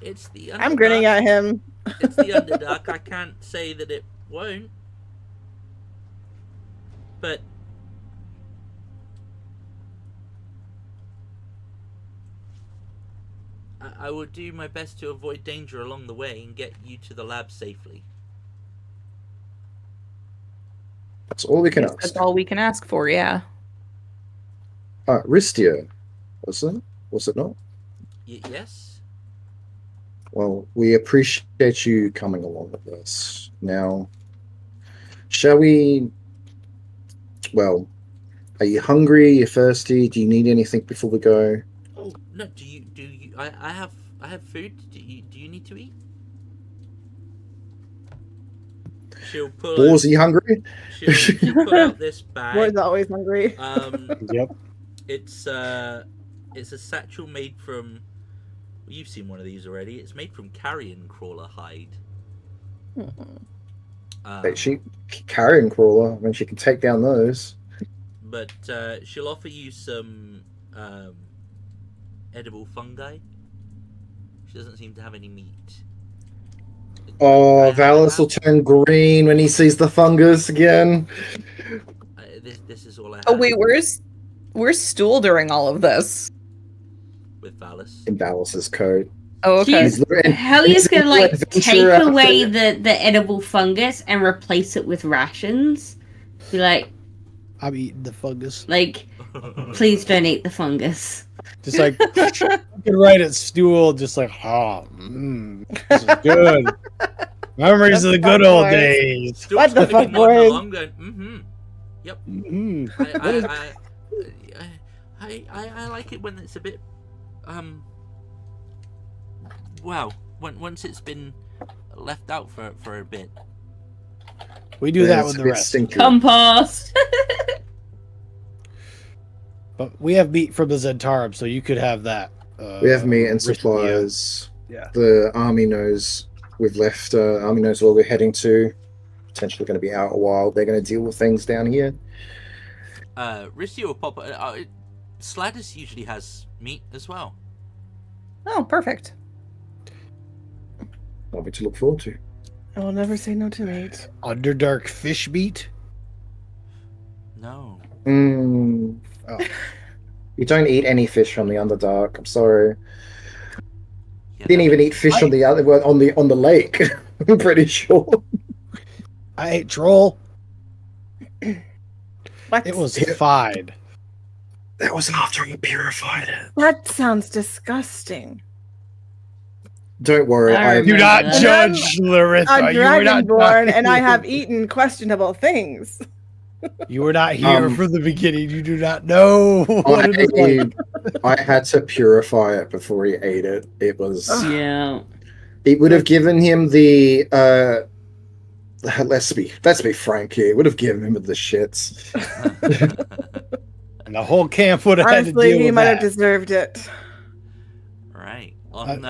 it's the Underdark. I'm grinning at him. It's the Underdark. I can't say that it won't. But I will do my best to avoid danger along the way and get you to the lab safely. That's all we can Yes, ask. that's all we can ask for, yeah. Ristia, was it? Was it not? Yes? Well, we appreciate you coming along with us. Now, shall we... Well, are you hungry? Are you thirsty? Do you need anything before we go? Oh no! Do you? I have food. Do you need to eat? She'll pull. Boars, are you hungry? She'll pull out this bag. Boar's always hungry. Yep. It's a satchel made from. Well, you've seen one of these already. It's made from carrion crawler hide. She carrion crawler. I mean, she can take down those. But she'll offer you some edible fungi. She doesn't seem to have any meat. Oh, Valus will turn green when he sees the fungus again. This is all I have. Oh wait, where's Stool during all of this? With Valus. In Valus's coat. Oh, okay. Hellia's gonna like take adventure away after- the edible fungus and replace it with rations. Be like, I'm eating the fungus. like, please don't eat the fungus. Just like looking right at Stool, just like, this is good. Memories of the good old boys. days. Still What the fuck, nodding boys? along going, Yep. I like it when it's a bit once it's been left out for a bit. We do that It's with a the bit rest. stinky. Compost. But we have meat from the Zentarum, so you could have that. We have meat and Ristia. supplies. Yeah. The army knows we've left. Army knows where we're heading to. Potentially going to be out a while. They're going to deal with things down here. Ristia will pop. Sladus usually has meat as well. Oh, perfect. Something to look forward to. I will never say no to meat. Underdark fish meat. No. Oh. You don't eat any fish from the Underdark. I'm sorry. Yeah, You didn't even eat fish on the other on the lake. I'm pretty sure. I ate troll. What? It was fine. That wasn't after you purified it. That sounds disgusting. Don't worry. I I Do remember not that. judge, Larissa. I'm You were not dragonborn, and I have eaten questionable things. You were not here from the beginning. You do not know what it is like. I had to purify it before he ate it. It was. Yeah. It would have given him the. Let's be frank here. It would have given him the shits. And the whole camp would have had to Honestly, deal he with might that. have deserved it. Right. On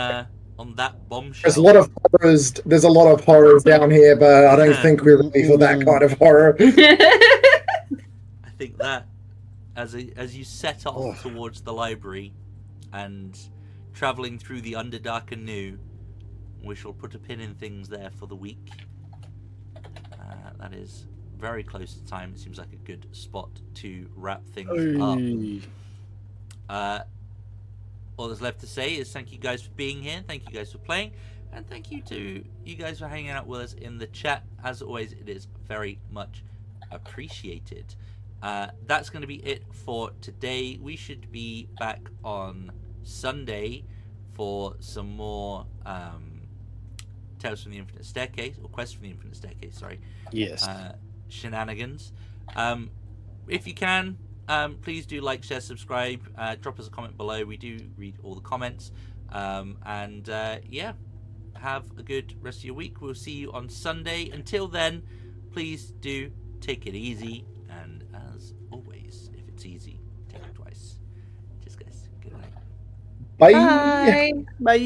that bombshell. There's a lot of horrors. There's a lot of horrors down here, but I don't think we're ready for that kind of horror. I think that as you set off towards the library and traveling through the Underdark anew, we shall put a pin in things there for the week. That is very close to time. It seems like a good spot to wrap things up. All that's left to say is thank you guys for being here. Thank you guys for playing. And thank you to you guys for hanging out with us in the chat. As always, it is very much appreciated. That's going to be it for today. We should be back on Sunday for some more Tales from the Infinite Staircase, or Quest from the Infinite Staircase, sorry. Yes. Shenanigans. If you can, please do like, share, subscribe. Drop us a comment below. We do read all the comments. Yeah, have a good rest of your week. We'll see you on Sunday. Until then, please do take it easy. And as always, if it's easy, take it twice. Just guys, good night. Bye. Bye. Bye.